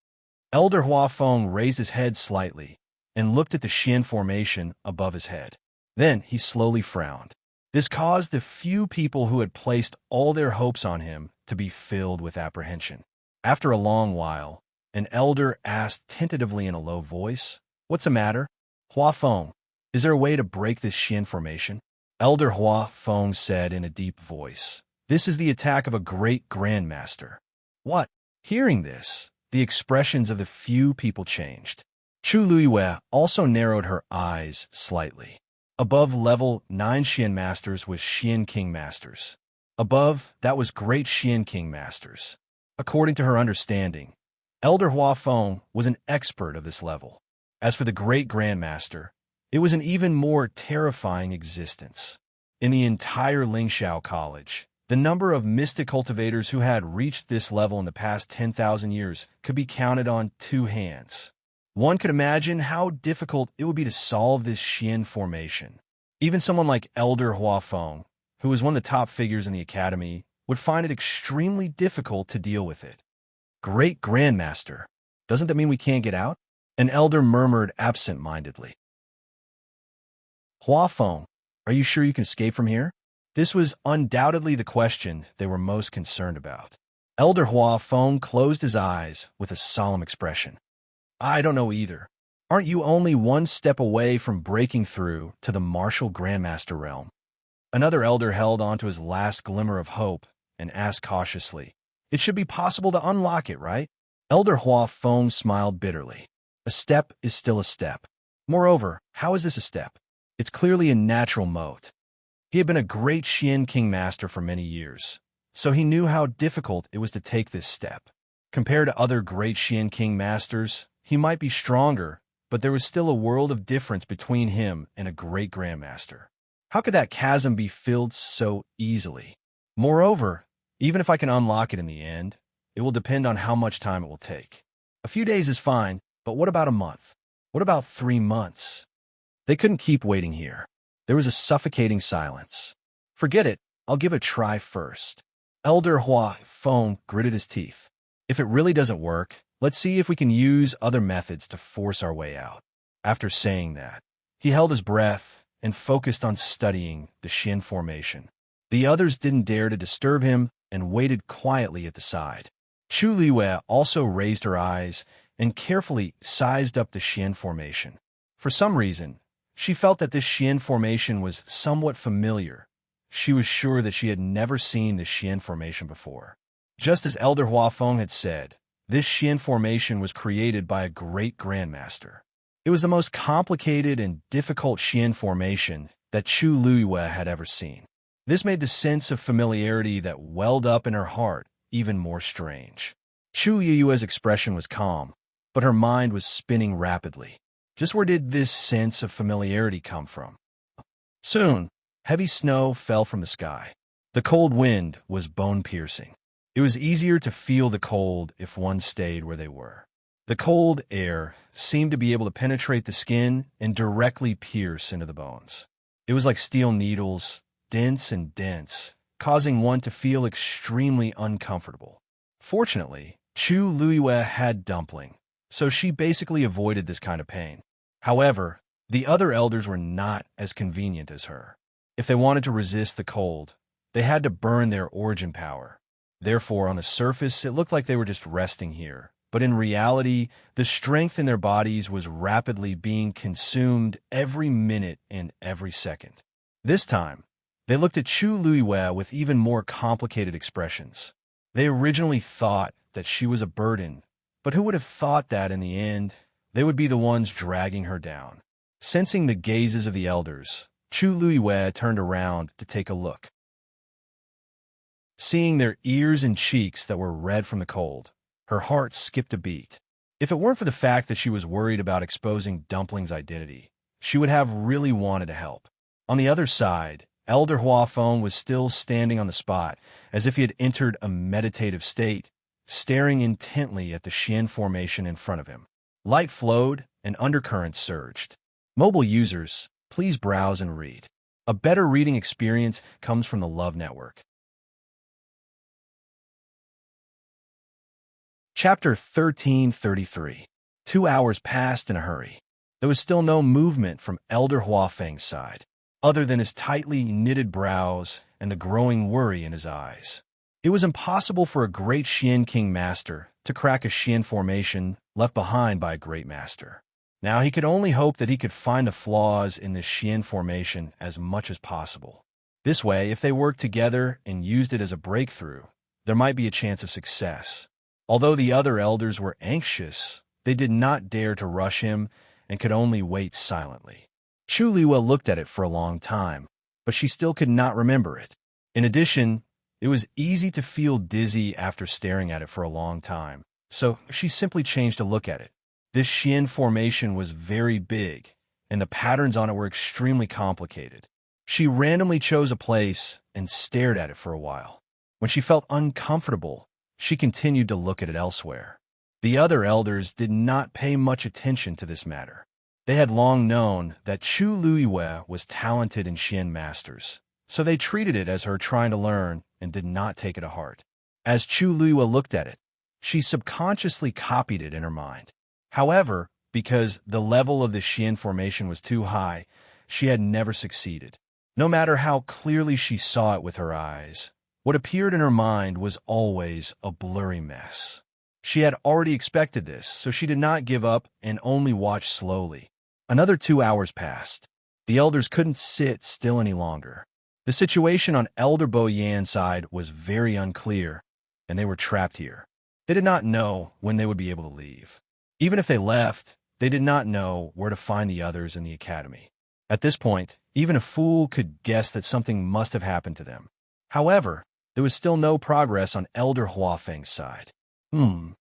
Elder Hua Feng raised his head slightly and looked at the Xian formation above his head. Then he slowly frowned. This caused the few people who had placed all their hopes on him to be filled with apprehension. After a long while, an elder asked tentatively in a low voice, "What's the matter? Hua Feng, is there a way to break this Xian formation?" Elder Hua Feng said in a deep voice, "This is the attack of a great grandmaster." What? Hearing this, the expressions of the few people changed. Chu Luiyue also narrowed her eyes slightly. Above level 9 Xian Masters was Xian King Masters. Above, that was Great Xian King Masters. According to her understanding, Elder Hua Feng was an expert of this level. As for the Great Grandmaster, it was an even more terrifying existence. In the entire Lingxiao College, the number of mystic cultivators who had reached this level in the past 10,000 years could be counted on 2 hands. One could imagine how difficult it would be to solve this Xian formation. Even someone like Elder Hua Feng, who was one of the top figures in the academy, would find it extremely difficult to deal with it. Great Grandmaster, doesn't that mean we can't get out? An elder murmured absent-mindedly. Hua Feng, are you sure you can escape from here? This was undoubtedly the question they were most concerned about. Elder Hua Feng closed his eyes with a solemn expression. I don't know either. Aren't you only one step away from breaking through to the martial Grandmaster realm? Another elder held on to his last glimmer of hope and asked cautiously, It should be possible to unlock it, right? Elder Hua Feng smiled bitterly. A step is still a step. Moreover, how is this a step? It's clearly a natural moat. He had been a great Xian King Master for many years, so he knew how difficult it was to take this step. Compared to other great Xian King Masters, he might be stronger, but there was still a world of difference between him and a great Grandmaster. How could that chasm be filled so easily? Moreover, even if I can unlock it in the end, it will depend on how much time it will take. A few days is fine, but what about a month? What about 3 months? They couldn't keep waiting here. There was a suffocating silence. Forget it, I'll give it a try first. Elder Hua Feng gritted his teeth. If it really doesn't work, let's see if we can use other methods to force our way out. After saying that, he held his breath and focused on studying the Xian formation. The others didn't dare to disturb him and waited quietly at the side. Chu Liwei also raised her eyes and carefully sized up the Xian formation. For some reason, she felt that this Xian formation was somewhat familiar. She was sure that she had never seen this Xian formation before. Just as Elder Hua Feng had said, this Xian formation was created by a great Grandmaster. It was the most complicated and difficult Xian formation that Chu Luiyue had ever seen. This made the sense of familiarity that welled up in her heart even more strange. Chu Luiyue's expression was calm, but her mind was spinning rapidly. Just where did this sense of familiarity come from? Soon, heavy snow fell from the sky. The cold wind was bone-piercing. It was easier to feel the cold if one stayed where they were. The cold air seemed to be able to penetrate the skin and directly pierce into the bones. It was like steel needles, dense and dense, causing one to feel extremely uncomfortable. Fortunately, Chu Luiyue had dumpling, so she basically avoided this kind of pain. However, the other elders were not as convenient as her. If they wanted to resist the cold, they had to burn their origin power. Therefore, on the surface, it looked like they were just resting here. But in reality, the strength in their bodies was rapidly being consumed every minute and every second. This time, they looked at Chu Luiyue with even more complicated expressions. They originally thought that she was a burden, but who would have thought that in the end, they would be the ones dragging her down? Sensing the gazes of the elders, Chu Luiyue turned around to take a look. Seeing their ears and cheeks that were red from the cold, her heart skipped a beat. If it weren't for the fact that she was worried about exposing Dumpling's identity, she would have really wanted to help. On the other side, Elder Huafeng was still standing on the spot, as if he had entered a meditative state, staring intently at the Xian formation in front of him. Light flowed, and undercurrents surged. Mobile users, please browse and read. A better reading experience comes from the Love Network. Chapter 1333. 2 hours passed in a hurry. There was still no movement from Elder Huafeng's side, other than his tightly knitted brows and the growing worry in his eyes. It was impossible for a great Xian King Master to crack a Xian formation left behind by a great master. Now he could only hope that he could find the flaws in this Xian formation as much as possible. This way, if they worked together and used it as a breakthrough, there might be a chance of success. Although the other elders were anxious, they did not dare to rush him and could only wait silently. Chu Luiyue looked at it for a long time, but she still could not remember it. In addition, it was easy to feel dizzy after staring at it for a long time, so she simply changed to look at it. This Xian formation was very big, and the patterns on it were extremely complicated. She randomly chose a place and stared at it for a while. When she felt uncomfortable, she continued to look at it elsewhere. The other elders did not pay much attention to this matter. They had long known that Chu Luiyue was talented in Xian masters, so they treated it as her trying to learn and did not take it to heart. As Chu Luiyue looked at it, she subconsciously copied it in her mind. However, because the level of the Xian formation was too high, she had never succeeded. No matter how clearly she saw it with her eyes, what appeared in her mind was always a blurry mess. She had already expected this, so she did not give up and only watched slowly. Another 2 hours passed. The elders couldn't sit still any longer. The situation on Elder Bo Yan's side was very unclear, and they were trapped here. They did not know when they would be able to leave. Even if they left, they did not know where to find the others in the academy. At this point, even a fool could guess that something must have happened to them. However, there was still no progress on Elder Huafeng's side. Chu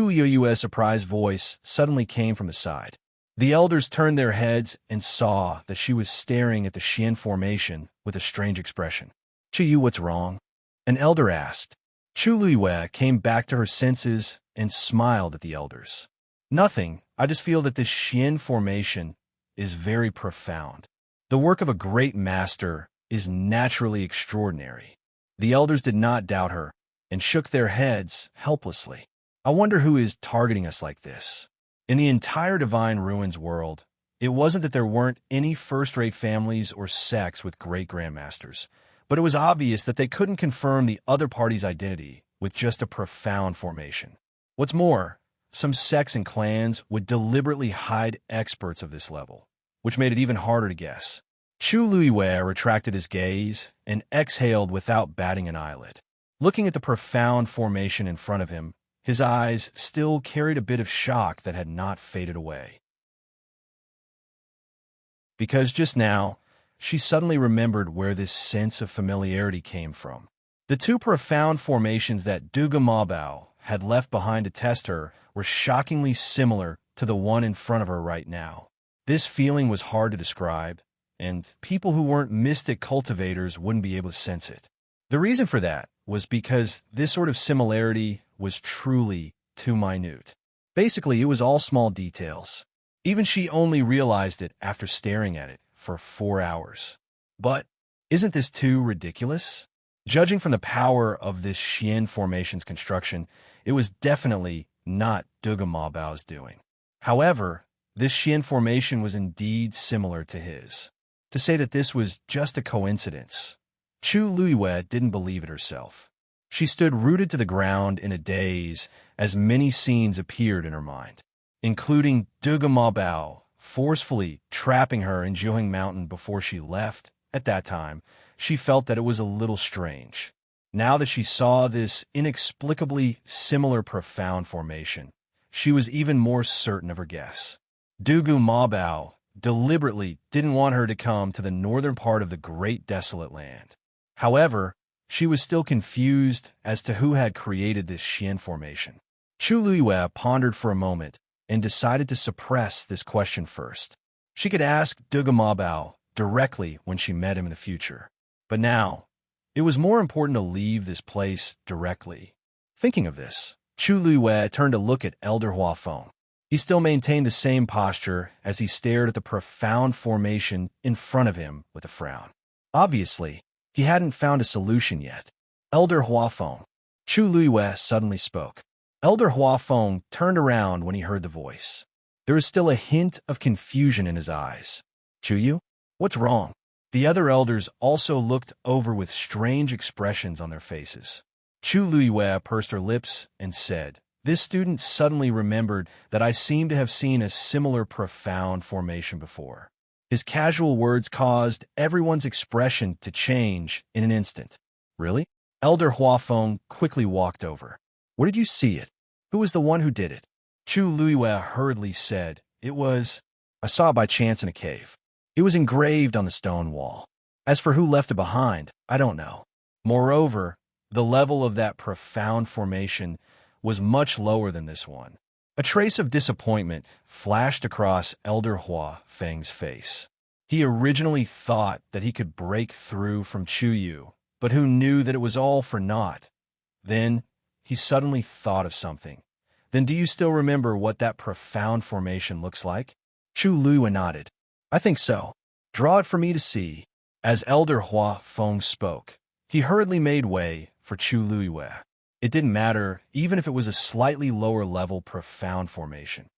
Luiyue's surprised voice suddenly came from his side. The elders turned their heads and saw that she was staring at the Xian formation with a strange expression. Chu Yu, what's wrong? An elder asked. Chu Luiyue came back to her senses and smiled at the elders. Nothing, I just feel that this Xian formation is very profound. The work of a great master is naturally extraordinary. The elders did not doubt her and shook their heads helplessly. I wonder who is targeting us like this. In the entire Divine Ruins world, it wasn't that there weren't any first-rate families or sects with great grandmasters, but it was obvious that they couldn't confirm the other party's identity with just a profound formation. What's more, some sects and clans would deliberately hide experts of this level, which made it even harder to guess. Chu Luiyue retracted his gaze and exhaled without batting an eyelid. Looking at the profound formation in front of him, his eyes still carried a bit of shock that had not faded away. Because just now, she suddenly remembered where this sense of familiarity came from. The two profound formations that Duga Mabao had left behind to test her were shockingly similar to the one in front of her right now. This feeling was hard to describe, and people who weren't mystic cultivators wouldn't be able to sense it. The reason for that was because this sort of similarity was truly too minute. Basically, it was all small details. Even she only realized it after staring at it for 4 hours. But isn't this too ridiculous? Judging from the power of this Xian formation's construction, it was definitely not Duga Mabao's doing. However, this Xian formation was indeed similar to his. To say that this was just a coincidence, Chu Luiyue didn't believe it herself. She stood rooted to the ground in a daze as many scenes appeared in her mind, including Duga Mabao forcefully trapping her in Jiuheng Mountain before she left. At that time, she felt that it was a little strange. Now that she saw this inexplicably similar profound formation, she was even more certain of her guess. Dugu Mabao deliberately didn't want her to come to the northern part of the great desolate land. However, she was still confused as to who had created this Xian formation. Chu Luiyue pondered for a moment and decided to suppress this question first. She could ask Duga Mabao directly when she met him in the future. But now, it was more important to leave this place directly. Thinking of this, Chu Luiyue turned to look at Elder Huafeng. He still maintained the same posture as he stared at the profound formation in front of him with a frown. Obviously, he hadn't found a solution yet. Elder Huafeng. Chu Luiyue suddenly spoke. Elder Huafeng turned around when he heard the voice. There was still a hint of confusion in his eyes. Chuyu? What's wrong? The other elders also looked over with strange expressions on their faces. Chu Luiyue pursed her lips and said, "This student suddenly remembered that I seem to have seen a similar profound formation before." His casual words caused everyone's expression to change in an instant. Really? Elder Huafeng quickly walked over. Where did you see it? Who was the one who did it? Chu Luiyue hurriedly said, I saw it by chance in a cave. It was engraved on the stone wall. As for who left it behind, I don't know. Moreover, the level of that profound formation was much lower than this one. A trace of disappointment flashed across Elder Huafeng's face. He originally thought that he could break through from Chuyu, but who knew that it was all for naught. Then, he suddenly thought of something. Then do you still remember what that profound formation looks like? Chu Luiyue nodded. I think so. Draw it for me to see. As Elder Huafeng spoke, he hurriedly made way for Chu Luiyue. It didn't matter, even if it was a slightly lower level profound formation.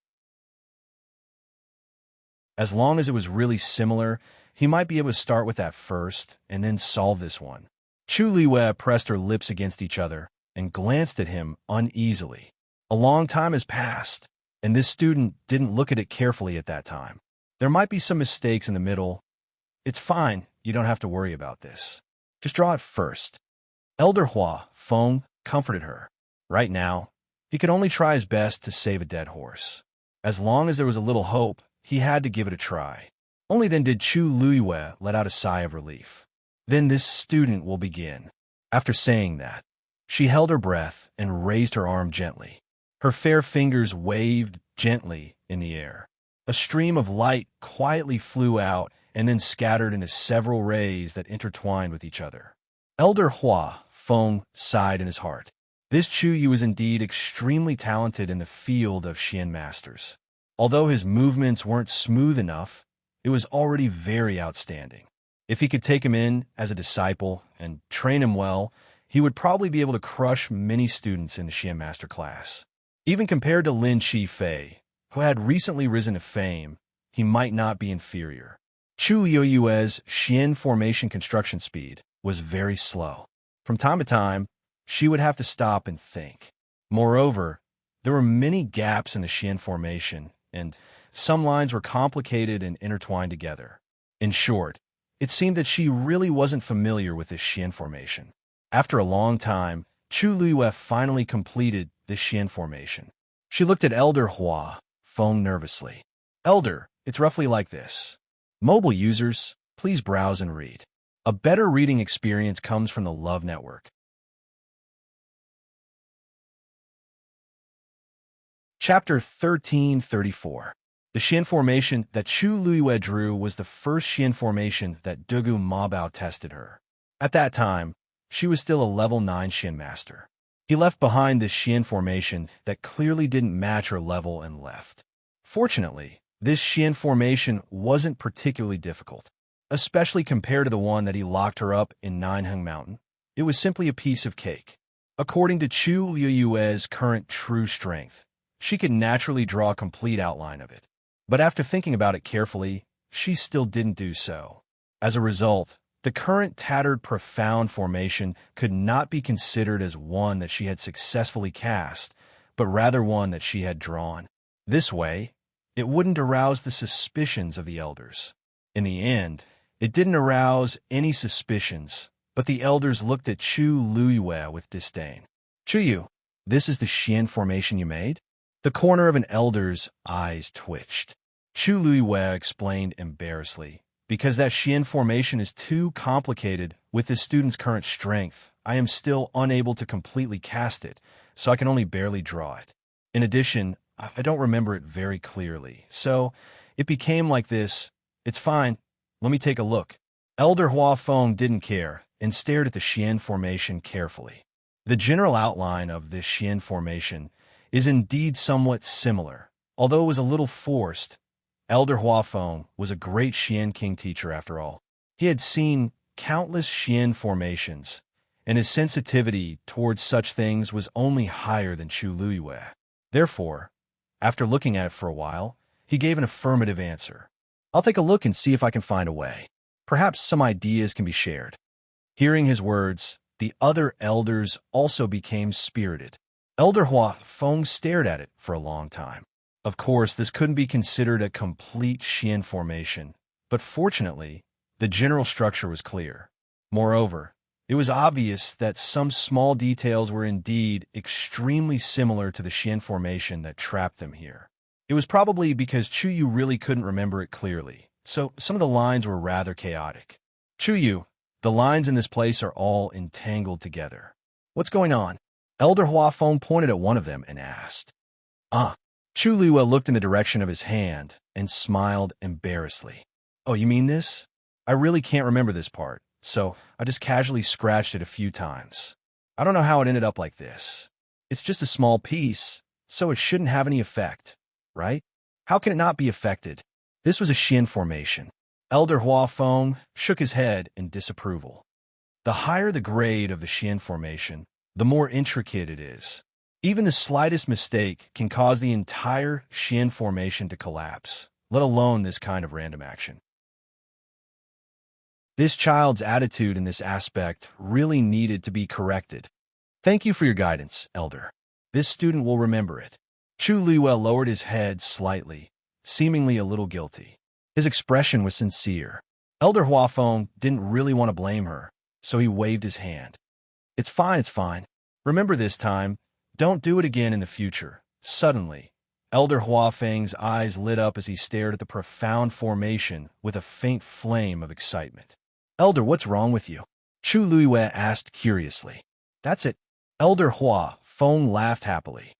As long as it was really similar, he might be able to start with that first and then solve this one. Chu Luiyue pressed her lips against each other and glanced at him uneasily. A long time has passed, and this student didn't look at it carefully at that time. There might be some mistakes in the middle. It's fine, you don't have to worry about this. Just draw it first. Elder Huafeng comforted her. Right now, he could only try his best to save a dead horse. As long as there was a little hope, he had to give it a try. Only then did Chu Luiyue let out a sigh of relief. Then this student will begin. After saying that, she held her breath and raised her arm gently. Her fair fingers waved gently in the air. A stream of light quietly flew out and then scattered into several rays that intertwined with each other. Elder Huafeng sighed in his heart. This Chuyu was indeed extremely talented in the field of Xian masters. Although his movements weren't smooth enough, it was already very outstanding. If he could take him in as a disciple and train him well, he would probably be able to crush many students in the Xian master class. Even compared to Lin Qifei, who had recently risen to fame, he might not be inferior. Chu Luiyue's Xian formation construction speed was very slow. From time to time, she would have to stop and think. Moreover, there were many gaps in the Xian formation, and some lines were complicated and intertwined together. In short, it seemed that she really wasn't familiar with this Xian formation. After a long time, Chu Luiyue finally completed this Xian formation. She looked at Elder Huafeng nervously. Elder, it's roughly like this. Mobile users, please browse and read. A better reading experience comes from the Love Network. Chapter 1334. The Xian formation that Chu Luiyue drew was the first Xian formation that Dugu Mabao tested her. At that time, she was still a level 9 Xian master. He left behind this Xian formation that clearly didn't match her level and left. Fortunately, this Xian formation wasn't particularly difficult, especially compared to the one that he locked her up in Nineheng Mountain. It was simply a piece of cake. According to Chu Luiyue's current true strength, she could naturally draw a complete outline of it. But after thinking about it carefully, she still didn't do so. As a result, the current tattered profound formation could not be considered as one that she had successfully cast, but rather one that she had drawn. This way, it wouldn't arouse the suspicions of the elders. In the end, it didn't arouse any suspicions, but the elders looked at Chu Luiyue with disdain. Chuyu, this is the Xian formation you made? The corner of an elder's eyes twitched. Chu Luiyue explained embarrassedly, because that Xian formation is too complicated with this student's current strength. I am still unable to completely cast it, so I can only barely draw it. In addition, I don't remember it very clearly, so it became like this. It's fine. Let me take a look. Elder Hua Feng didn't care and stared at the Xian formation carefully. The general outline of this Xian formation is indeed somewhat similar, although it was a little forced. Elder Hua Feng was a great Xian King teacher after all. He had seen countless Xian formations, and his sensitivity towards such things was only higher than Chu Luiyue. Therefore, after looking at it for a while, he gave an affirmative answer. I'll take a look and see if I can find a way. Perhaps some ideas can be shared. Hearing his words, the other elders also became spirited. Elder Hua Feng stared at it for a long time. Of course, this couldn't be considered a complete Xian formation, but fortunately, the general structure was clear. Moreover, it was obvious that some small details were indeed extremely similar to the Xian formation that trapped them here. It was probably because Chuyu really couldn't remember it clearly, so some of the lines were rather chaotic. Chuyu, the lines in this place are all entangled together. What's going on? Elder Hua Feng pointed at one of them and asked. Chu Luiyue looked in the direction of his hand and smiled embarrassedly. Oh, you mean this? I really can't remember this part, so I just casually scratched it a few times. I don't know how it ended up like this. It's just a small piece, so it shouldn't have any effect, right? How can it not be affected? This was a Xian formation. Elder Hua Feng shook his head in disapproval. The higher the grade of the Xian formation, the more intricate it is. Even the slightest mistake can cause the entire Xian formation to collapse, let alone this kind of random action. This child's attitude in this aspect really needed to be corrected. Thank you for your guidance, Elder. This student will remember it. Chu Luiyue lowered his head slightly, seemingly a little guilty. His expression was sincere. Elder Hua Feng didn't really want to blame her, so he waved his hand. It's fine, it's fine. Remember this time. Don't do it again in the future. Suddenly, Elder Hua Feng's eyes lit up as he stared at the profound formation with a faint flame of excitement. Elder, what's wrong with you? Chu Luiyue asked curiously. That's it. Elder Hua Feng laughed happily.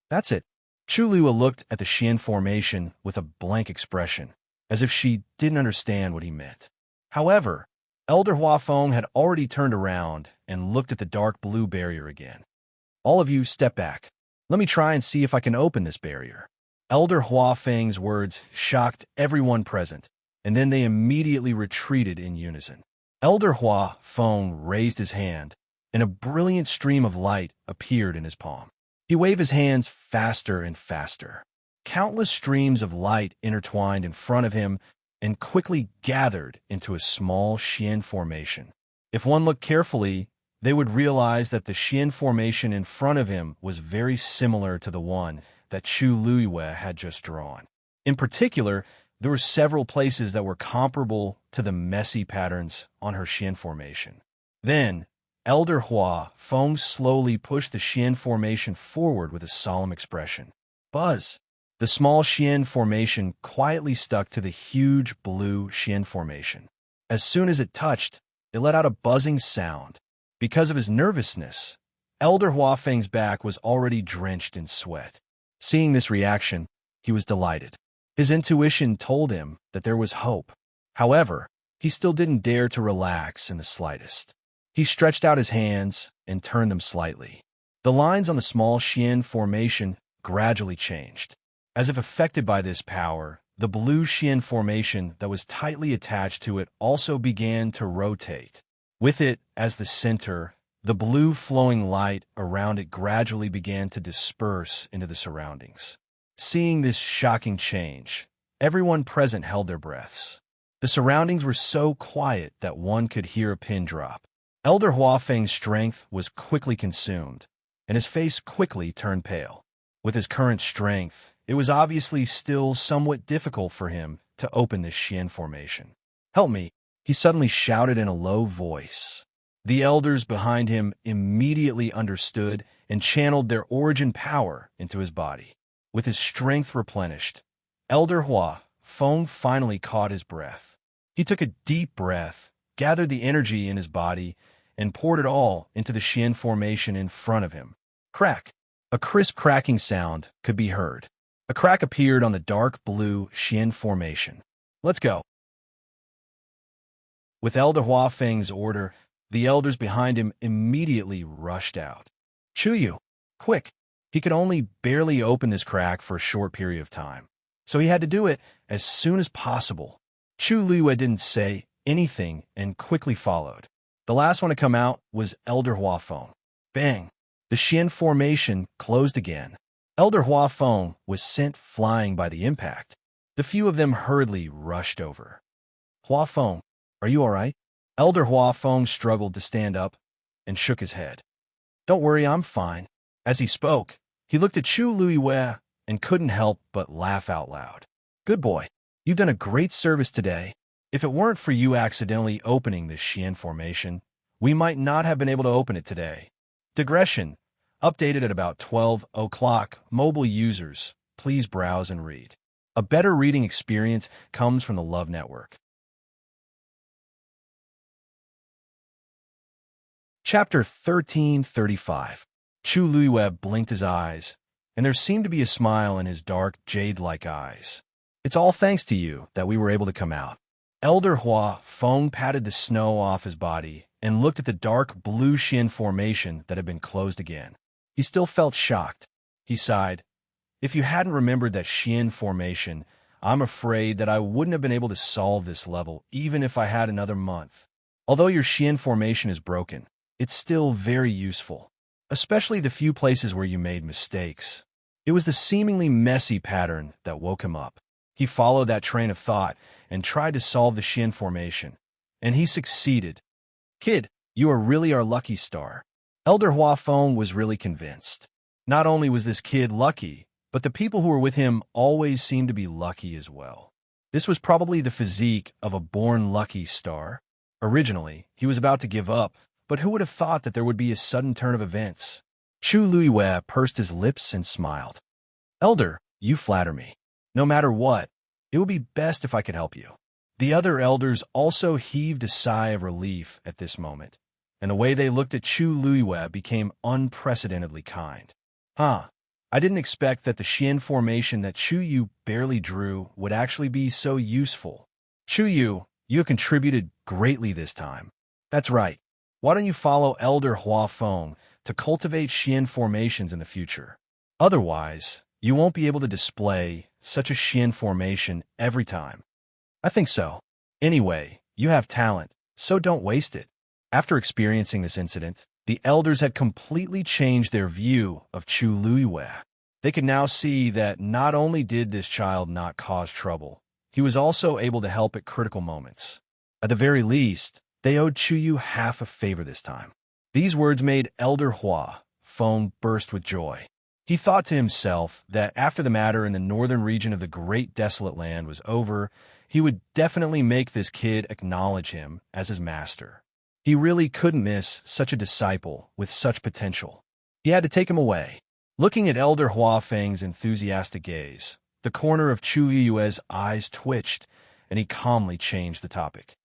That's it. Chu Luiyue looked at the Xian formation with a blank expression, as if she didn't understand what he meant. However, Elder Hua Feng had already turned around and looked at the dark blue barrier again. All of you step back. Let me try and see if I can open this barrier. Elder Hua Feng's words shocked everyone present, and then they immediately retreated in unison. Elder Hua Feng raised his hand, and a brilliant stream of light appeared in his palm. He waved his hands faster and faster. Countless streams of light intertwined in front of him and quickly gathered into a small Xian formation. If one looked carefully, they would realize that the Xian formation in front of him was very similar to the one that Chu Luiyue had just drawn. In particular, there were several places that were comparable to the messy patterns on her Xian formation. Then, Elder Hua Feng slowly pushed the Xian formation forward with a solemn expression. Buzz! The small Xian formation quietly stuck to the huge blue Xian formation. As soon as it touched, it let out a buzzing sound. Because of his nervousness, Elder Hua Feng's back was already drenched in sweat. Seeing this reaction, he was delighted. His intuition told him that there was hope. However, he still didn't dare to relax in the slightest. He stretched out his hands and turned them slightly. The lines on the small Xian formation gradually changed. As if affected by this power, the blue Xian formation that was tightly attached to it also began to rotate. With it as the center, the blue flowing light around it gradually began to disperse into the surroundings. Seeing this shocking change, everyone present held their breaths. The surroundings were so quiet that one could hear a pin drop. Elder Huafeng's strength was quickly consumed, and his face quickly turned pale. With his current strength, it was obviously still somewhat difficult for him to open this Xian formation. "Help me," he suddenly shouted in a low voice. The elders behind him immediately understood and channeled their origin power into his body. With his strength replenished, Elder Hua Feng finally caught his breath. He took a deep breath, gathered the energy in his body, and poured it all into the Xian formation in front of him. Crack! A crisp cracking sound could be heard. A crack appeared on the dark blue Xian formation. "Let's go." With Elder Hua Feng's order, the elders behind him immediately rushed out. "Chuyu, quick!" He could only barely open this crack for a short period of time, so he had to do it as soon as possible. Chu Liue didn't say anything and quickly followed. The last one to come out was Elder Hua Feng. Bang! The Xian formation closed again. Elder Hua Feng was sent flying by the impact. The few of them hurriedly rushed over. "Hua Feng, are you all right?" Elder Hua Feng struggled to stand up and shook his head. "Don't worry, I'm fine." As he spoke, he looked at Chu Liue and couldn't help but laugh out loud. "Good boy. You've done a great service today. If it weren't for you accidentally opening this Xian formation, we might not have been able to open it today." Digression. Updated at about 12 o'clock. Mobile users, please browse and read. A better reading experience comes from the Love Network. Chapter 1335. Chu Liue blinked his eyes, and there seemed to be a smile in his dark, jade-like eyes. "It's all thanks to you that we were able to come out." Elder Hua Feng patted the snow off his body and looked at the dark blue Xian formation that had been closed again. He still felt shocked. He sighed. "If you hadn't remembered that Xian formation, I'm afraid that I wouldn't have been able to solve this level even if I had another month. Although your Xian formation is broken, it's still very useful, especially the few places where you made mistakes." It was the seemingly messy pattern that woke him up. He followed that train of thought and tried to solve the Xian formation, and he succeeded. "Kid, you are really our lucky star." Elder Hua Feng was really convinced. Not only was this kid lucky, but the people who were with him always seemed to be lucky as well. This was probably the physique of a born lucky star. Originally, he was about to give up, but who would have thought that there would be a sudden turn of events? Chu Liue pursed his lips and smiled. "Elder, you flatter me. No matter what, it would be best if I could help you." The other elders also heaved a sigh of relief at this moment, and the way they looked at Chu Liue became unprecedentedly kind. "Huh, I didn't expect that the Xian formation that Chu Yu barely drew would actually be so useful. Chu Yu, you have contributed greatly this time." "That's right. Why don't you follow Elder Hua Feng to cultivate Xian formations in the future? Otherwise, you won't be able to display such a Xian formation every time." "I think so. Anyway, you have talent, so don't waste it." After experiencing this incident, the elders had completely changed their view of Chu Liue. They could now see that not only did this child not cause trouble, he was also able to help at critical moments. At the very least, they owed Chu Yu half a favor this time. These words made Elder Hua Feng burst with joy. He thought to himself that after the matter in the northern region of the Great Desolate Land was over, he would definitely make this kid acknowledge him as his master. He really couldn't miss such a disciple with such potential. He had to take him away. Looking at Elder Hua Feng's enthusiastic gaze, the corner of Chu Liue's eyes twitched, and he calmly changed the topic.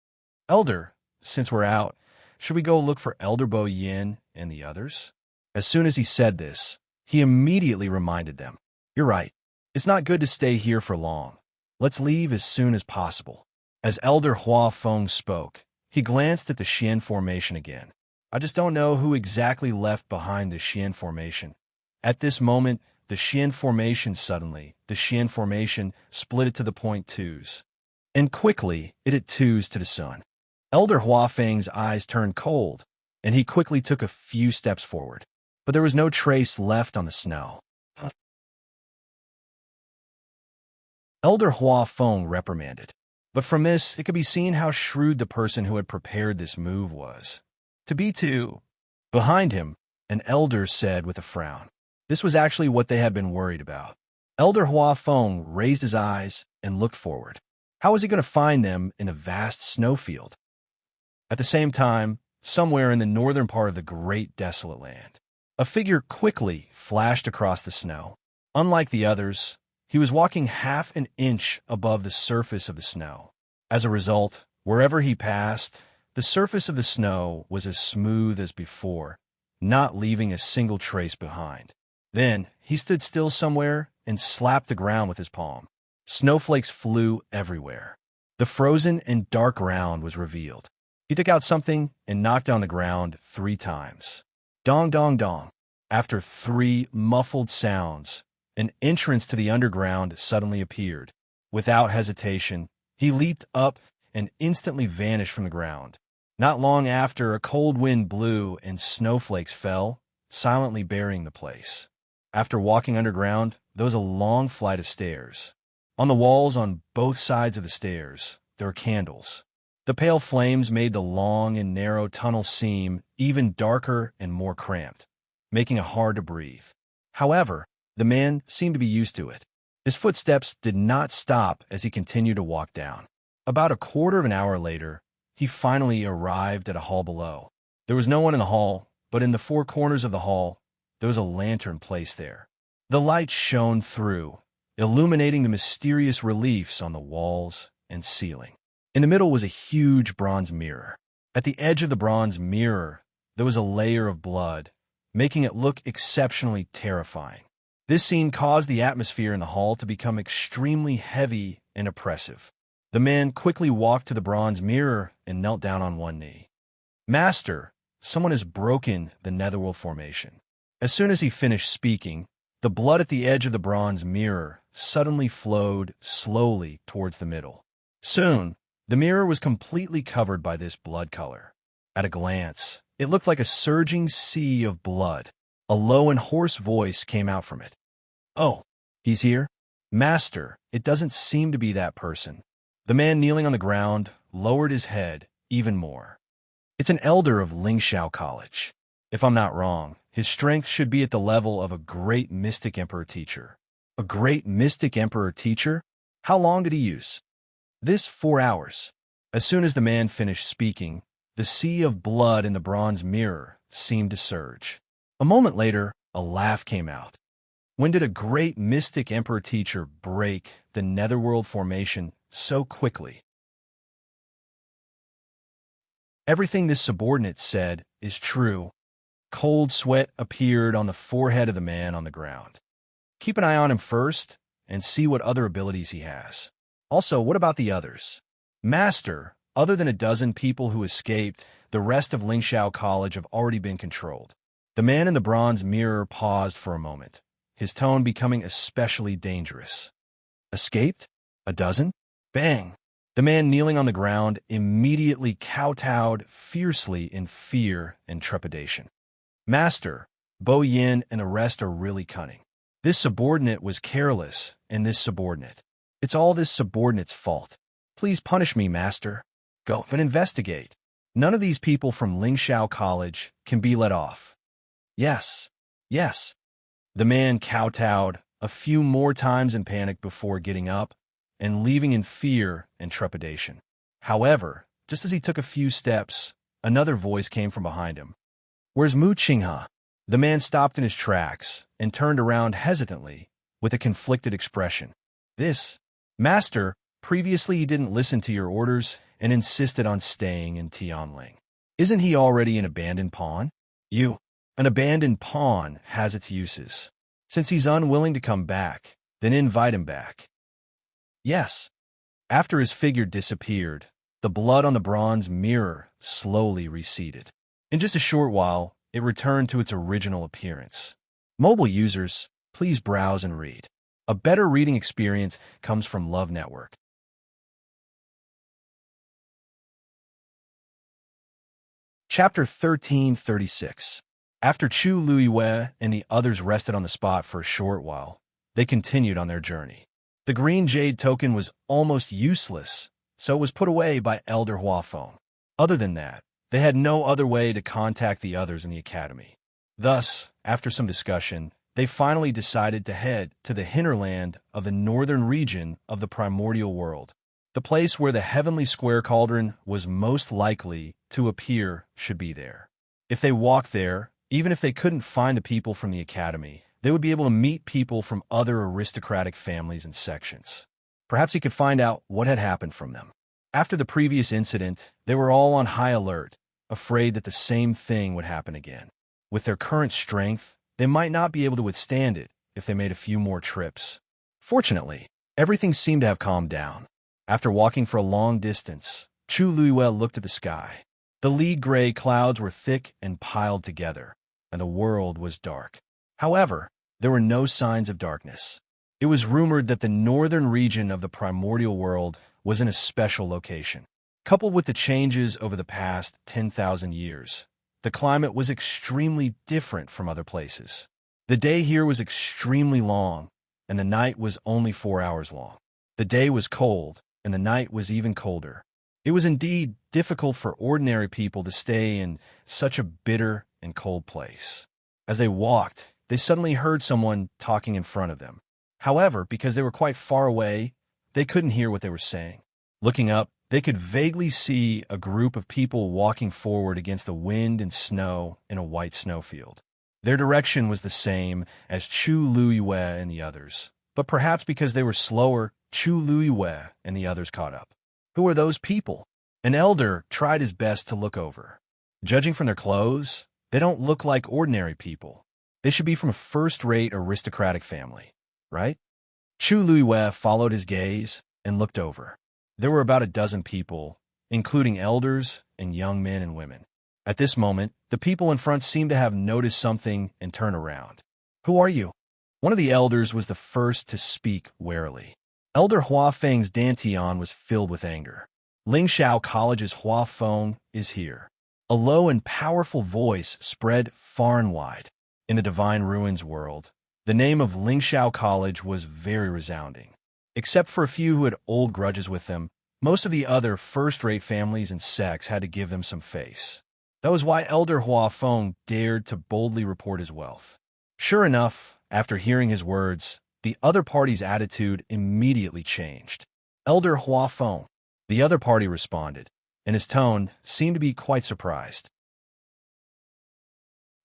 "Elder, since we're out, should we go look for Elder Bo Yin and the others?" As soon as he said this, he immediately reminded them. You're right. It's not good to stay here for long. Let's leave as soon as possible. As Elder Hua Feng spoke, he glanced at the Xian formation again. I just don't know who exactly left behind the Xian formation. At this moment, the Xian formation split it to the point twos. And quickly, it hit twos to the sun. Elder Hua Feng's eyes turned cold, and he quickly took a few steps forward. But there was no trace left on the snow. Elder Hua Feng reprimanded. But from this, it could be seen how shrewd the person who had prepared this move was. To be two. Behind him, an elder said with a frown. This was actually what they had been worried about. Elder Hua Feng raised his eyes and looked forward. How was he going to find them in a vast snowfield? At the same time, somewhere in the northern part of the great desolate land, a figure quickly flashed across the snow. Unlike the others, he was walking half an inch above the surface of the snow. As a result, wherever he passed, the surface of the snow was as smooth as before, not leaving a single trace behind. Then, he stood still somewhere and slapped the ground with his palm. Snowflakes flew everywhere. The frozen and dark ground was revealed. He took out something and knocked on the ground 3 times. Dong, dong, dong. After 3 muffled sounds, an entrance to the underground suddenly appeared. Without hesitation, he leaped up and instantly vanished from the ground. Not long after, a cold wind blew and snowflakes fell, silently burying the place. After walking underground, there was a long flight of stairs. On the walls on both sides of the stairs, there were candles. The pale flames made the long and narrow tunnel seem even darker and more cramped, making it hard to breathe. However, the man seemed to be used to it. His footsteps did not stop as he continued to walk down. About a quarter of an hour later, he finally arrived at a hall below. There was no one in the hall, but in the 4 corners of the hall, there was a lantern placed there. The light shone through, illuminating the mysterious reliefs on the walls and ceiling. In the middle was a huge bronze mirror. At the edge of the bronze mirror, there was a layer of blood, making it look exceptionally terrifying. This scene caused the atmosphere in the hall to become extremely heavy and oppressive. The man quickly walked to the bronze mirror and knelt down on one knee. Master, someone has broken the netherworld formation. As soon as he finished speaking, the blood at the edge of the bronze mirror suddenly flowed slowly towards the middle. Soon, the mirror was completely covered by this blood color. At a glance, it looked like a surging sea of blood. A low and hoarse voice came out from it. Oh, he's here? Master, it doesn't seem to be that person. The man kneeling on the ground lowered his head even more. It's an elder of Lingxiao College. If I'm not wrong, his strength should be at the level of a great mystic emperor teacher. A great mystic emperor teacher? How long did he use? This 4 hours. As soon as the man finished speaking, the sea of blood in the bronze mirror seemed to surge. A moment later, a laugh came out. When did a great mystic emperor teacher break the netherworld formation so quickly? Everything this subordinate said is true. Cold sweat appeared on the forehead of the man on the ground. Keep an eye on him first and see what other abilities he has. Also, what about the others? Master, other than a dozen people who escaped, the rest of Lingxiao College have already been controlled. The man in the bronze mirror paused for a moment, his tone becoming especially dangerous. Escaped? A dozen? Bang! The man kneeling on the ground immediately kowtowed fiercely in fear and trepidation. Master, Bo Yin and the rest are really cunning. This subordinate was careless, and this subordinate. It's all this subordinate's fault. Please punish me, Master. Go and investigate. None of these people from Lingxiao College can be let off. Yes, yes. The man kowtowed a few more times in panic before getting up and leaving in fear and trepidation. However, just as he took a few steps, another voice came from behind him. Where's Mu Qinghe? The man stopped in his tracks and turned around hesitantly with a conflicted expression. This, Master, previously he didn't listen to your orders and insisted on staying in Tianling. Isn't he already an abandoned pawn? An abandoned pawn has its uses. Since he's unwilling to come back, then invite him back. Yes. After his figure disappeared, the blood on the bronze mirror slowly receded. In just a short while, it returned to its original appearance. Mobile users, please browse and read. A better reading experience comes from Love Network. Chapter 1336. After Chu Luiwei and the others rested on the spot for a short while, they continued on their journey. The green jade token was almost useless, so it was put away by Elder Huafeng. Other than that, they had no other way to contact the others in the academy. Thus, after some discussion, they finally decided to head to the hinterland of the northern region of the primordial world. The place where the heavenly square cauldron was most likely to appear should be there. If they walked there, even if they couldn't find the people from the academy, they would be able to meet people from other aristocratic families and sections. Perhaps he could find out what had happened from them. After the previous incident, they were all on high alert, afraid that the same thing would happen again. With their current strength, they might not be able to withstand it if they made a few more trips. Fortunately, everything seemed to have calmed down. After walking for a long distance, Chu Luiwei looked at the sky. The lead-gray clouds were thick and piled together, and the world was dark. However, there were no signs of darkness. It was rumored that the northern region of the primordial world was in a special location. Coupled with the changes over the past 10,000 years, the climate was extremely different from other places. The day here was extremely long, and the night was only 4 hours long. The day was cold, and the night was even colder. It was indeed difficult for ordinary people to stay in such a bitter and cold place. As they walked, they suddenly heard someone talking in front of them. However, because they were quite far away, they couldn't hear what they were saying. Looking up, they could vaguely see a group of people walking forward against the wind and snow in a white snowfield. Their direction was the same as Chu Luiwei and the others, but perhaps because they were slower, Chu Luiwei and the others caught up. Who are those people? An elder tried his best to look over. Judging from their clothes, they don't look like ordinary people. They should be from a first-rate aristocratic family, right? Chu Luiwei followed his gaze and looked over. There were about a dozen people, including elders and young men and women. At this moment, the people in front seemed to have noticed something and turn around. Who are you? One of the elders was the first to speak warily. Elder Huafeng's dantian was filled with anger. Lingxiao College's Huafeng is here. A low and powerful voice spread far and wide. In the Divine Ruins world, the name of Lingxiao College was very resounding. Except for a few who had old grudges with them, most of the other first-rate families and sects had to give them some face. That was why Elder Huafeng dared to boldly report his wealth. Sure enough, after hearing his words, the other party's attitude immediately changed. Elder Huafeng, the other party responded, and his tone seemed to be quite surprised.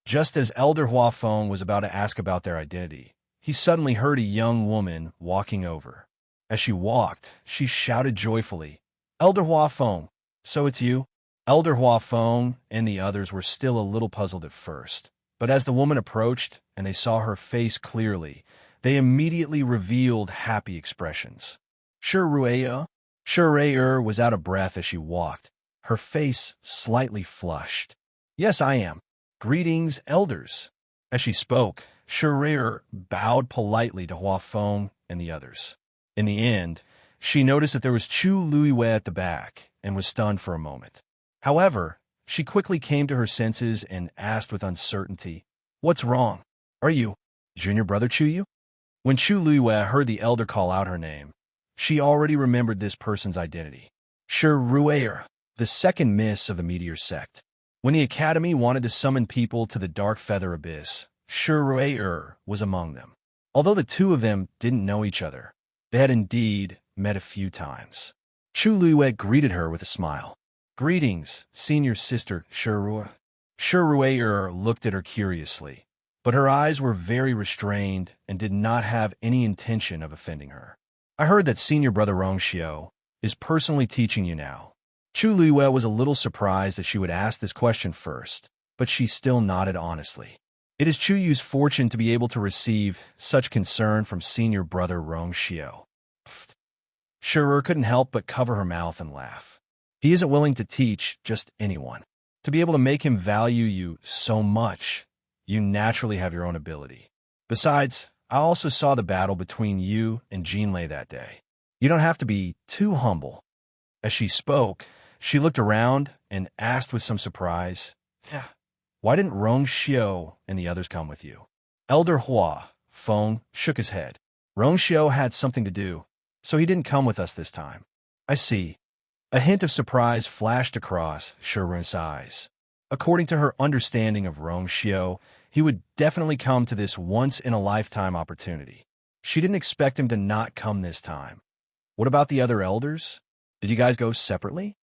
Just as Elder Huafeng was about to ask about their identity, he suddenly heard a young woman walking over. As she walked, she shouted joyfully, "Elder Huafeng, so it's you?" Elder Huafeng and the others were still a little puzzled at first, but as the woman approached and they saw her face clearly, they immediately revealed happy expressions. Shuruei was out of breath as she walked, her face slightly flushed. "Yes, I am. Greetings, elders." As she spoke, Shuruei bowed politely to Huafeng and the others. In the end, she noticed that there was Chu Luiwei at the back and was stunned for a moment. However, she quickly came to her senses and asked with uncertainty, "What's wrong? Are you junior brother Chu?" When Chu Luiwei heard the elder call out her name, she already remembered this person's identity. Shuruei, the second miss of the Meteor sect. When the Academy wanted to summon people to the Dark Feather Abyss, Shuruei was among them. Although the two of them didn't know each other, they had indeed met a few times. Chu Luiwei greeted her with a smile. "Greetings, senior sister Shuruei." Shuruei looked at her curiously, but her eyes were very restrained and did not have any intention of offending her. "I heard that senior brother Rongxiu is personally teaching you now." Chu Luiwei was a little surprised that she would ask this question first, but she still nodded honestly. It is Chu Yu's fortune to be able to receive such concern from senior brother Rong Xiao. Shirer couldn't help but cover her mouth and laugh. He isn't willing to teach just anyone. To be able to make him value you so much, you naturally have your own ability. Besides, I also saw the battle between you and Jinlei that day. You don't have to be too humble. As she spoke, she looked around and asked with some surprise, "Why didn't Rong Xiao and the others come with you?" Elder Hua, Feng, shook his head. "Rong Xiao had something to do, so he didn't come with us this time." "I see." A hint of surprise flashed across Shiren's eyes. According to her understanding of Rong Xiao, he would definitely come to this once-in-a-lifetime opportunity. She didn't expect him to not come this time. "What about the other elders? Did you guys go separately?"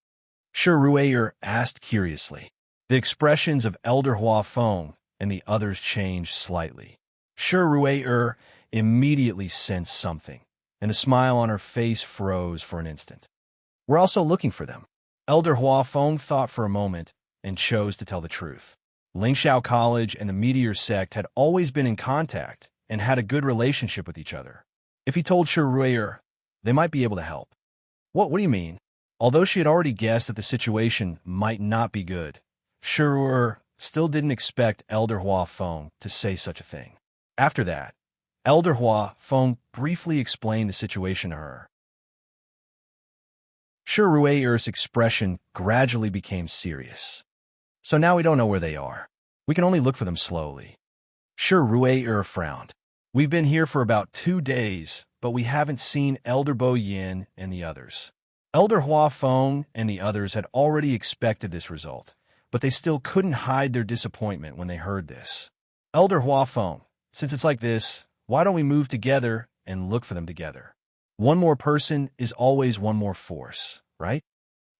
Shiruer asked curiously. The expressions of Elder Hua Feng and the others changed slightly. Shiruer immediately sensed something, and the smile on her face froze for an instant. "We're also looking for them." Elder Hua Feng thought for a moment and chose to tell the truth. Lingxiao College and the Meteor Sect had always been in contact and had a good relationship with each other. If he told Shiruer, they might be able to help. What do you mean?" Although she had already guessed that the situation might not be good, Shiruer still didn't expect Elder Hua Feng to say such a thing. After that, Elder Hua Feng briefly explained the situation to her. Shiruer's expression gradually became serious. "So now we don't know where they are. We can only look for them slowly." Shiruer frowned. "We've been here for about 2 days, but we haven't seen Elder Bo Yin and the others." Elder Hua Feng and the others had already expected this result, but they still couldn't hide their disappointment when they heard this. "Elder Hua Feng, since it's like this, why don't we move together and look for them together? One more person is always one more force, right?"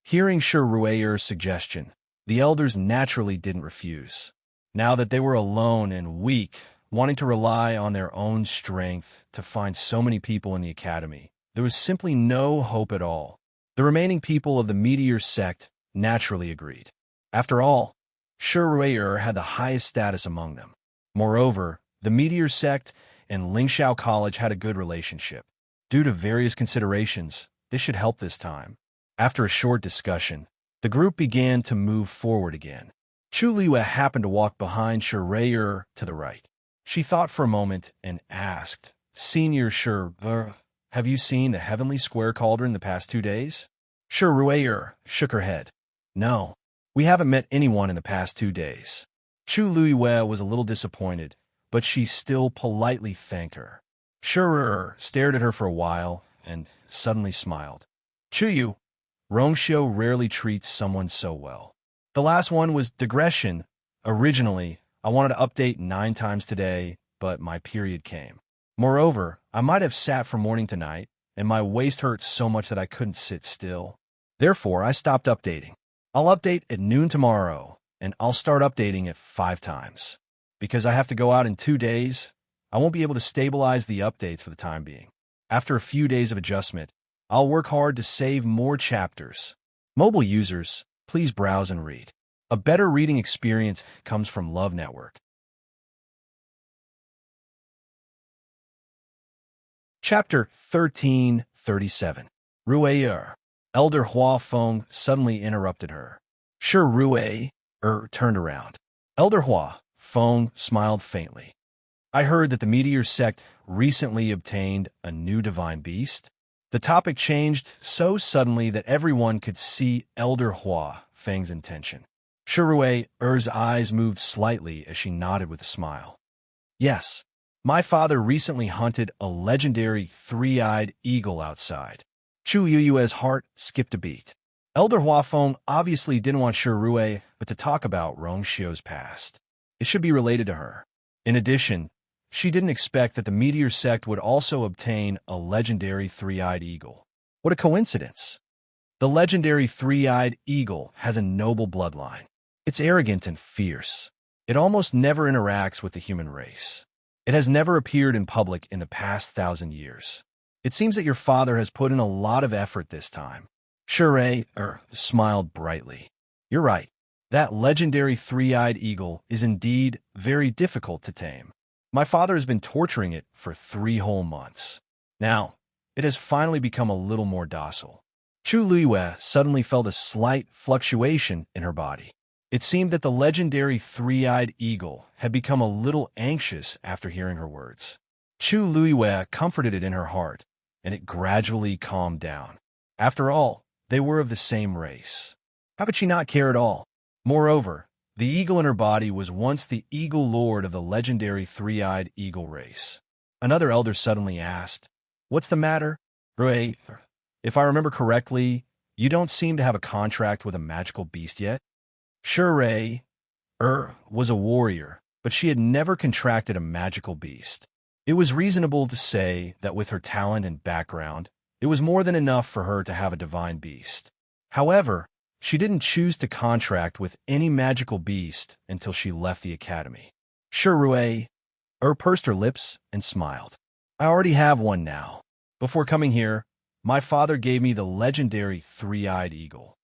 Hearing Shiruer's suggestion, the elders naturally didn't refuse. Now that they were alone and weak, wanting to rely on their own strength to find so many people in the academy, there was simply no hope at all. The remaining people of the Meteor Sect naturally agreed. After all, Shiruer had the highest status among them. Moreover, the Meteor Sect and Lingxiao College had a good relationship. Due to various considerations, this should help this time. After a short discussion, the group began to move forward again. Chu Liu happened to walk behind Shiruer to the right. She thought for a moment and asked, "Senior Shiruer, have you seen the Heavenly Square Cauldron the past 2 days?" Shiruer shook her head. "No, we haven't met anyone in the past 2 days." Chu Liu was a little disappointed, but she still politely thanked her. Shiruer stared at her for a while and suddenly smiled. "Chu Yu, Rong Xiao rarely treats someone so well." The last one was digression. Originally, I wanted to update 9 times today, but my period came. Moreover, I might have sat from morning to night, and my waist hurt so much that I couldn't sit still. Therefore, I stopped updating. I'll update at noon tomorrow, and I'll start updating at 5 times. Because I have to go out in 2 days, I won't be able to stabilize the updates for the time being. After a few days of adjustment, I'll work hard to save more chapters. Mobile users, please browse and read. A better reading experience comes from Love Network. Chapter 1337. Ruer. Elder Hua Feng suddenly interrupted her. Shiruer turned around. Elder Hua Feng smiled faintly. "I heard that the Meteor Sect recently obtained a new divine beast." The topic changed so suddenly that everyone could see Elder Hua Feng's intention. Shiruer's eyes moved slightly as she nodded with a smile. "Yes, my father recently hunted a legendary 3-eyed eagle outside." Chu Yu's heart skipped a beat. Elder Hua Feng obviously didn't want Shiruer but to talk about Rong Xiao's past. It should be related to her. In addition, she didn't expect that the Meteor Sect would also obtain a legendary 3-eyed eagle. What a coincidence! The legendary 3-eyed eagle has a noble bloodline. It's arrogant and fierce. It almost never interacts with the human race. It has never appeared in public in the past 1,000 years. It seems that your father has put in a lot of effort this time. Shiruer smiled brightly. "You're right. That legendary three-eyed eagle is indeed very difficult to tame. My father has been torturing it for 3 whole months. Now, it has finally become a little more docile. Chu Luiyue suddenly felt a slight fluctuation in her body. It seemed that the legendary three-eyed eagle had become a little anxious after hearing her words. Chu Luiyue comforted it in her heart, and it gradually calmed down. After all, they were of the same race. How could she not care at all? Moreover, the eagle in her body was once the eagle lord of the legendary three-eyed eagle race. Another elder suddenly asked, "What's the matter, Rui? If I remember correctly, you don't seem to have a contract with a magical beast yet?" Shure was a warrior, but she had never contracted a magical beast. It was reasonable to say that with her talent and background, it was more than enough for her to have a divine beast. However, she didn't choose to contract with any magical beast until she left the academy. Shure pursed her lips and smiled. "I already have one now. Before coming here, my father gave me the legendary three-eyed eagle."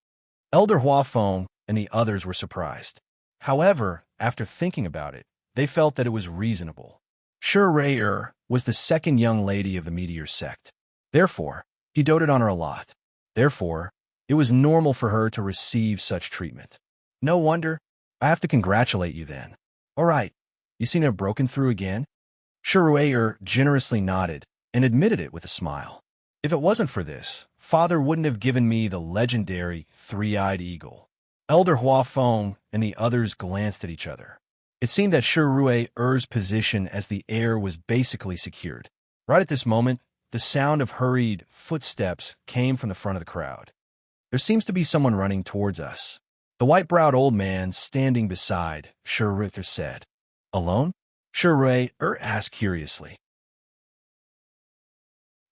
Elder Huafeng and the others were surprised. However, after thinking about it, they felt that it was reasonable. Shure was the second young lady of the meteor sect. Therefore, he doted on her a lot. Therefore, it was normal for her to receive such treatment. No wonder. I have to congratulate you then. All right, you seem to have broken through again? Shure generously nodded and admitted it with a smile. If it wasn't for this, father wouldn't have given me the legendary three-eyed eagle. Elder Huafeng and the others glanced at each other. It seemed that Shurue's position as the heir was basically secured. Right at this moment, the sound of hurried footsteps came from the front of the crowd. "There seems to be someone running towards us." The white-browed old man standing beside Shure said. "Alone?" Shure asked curiously.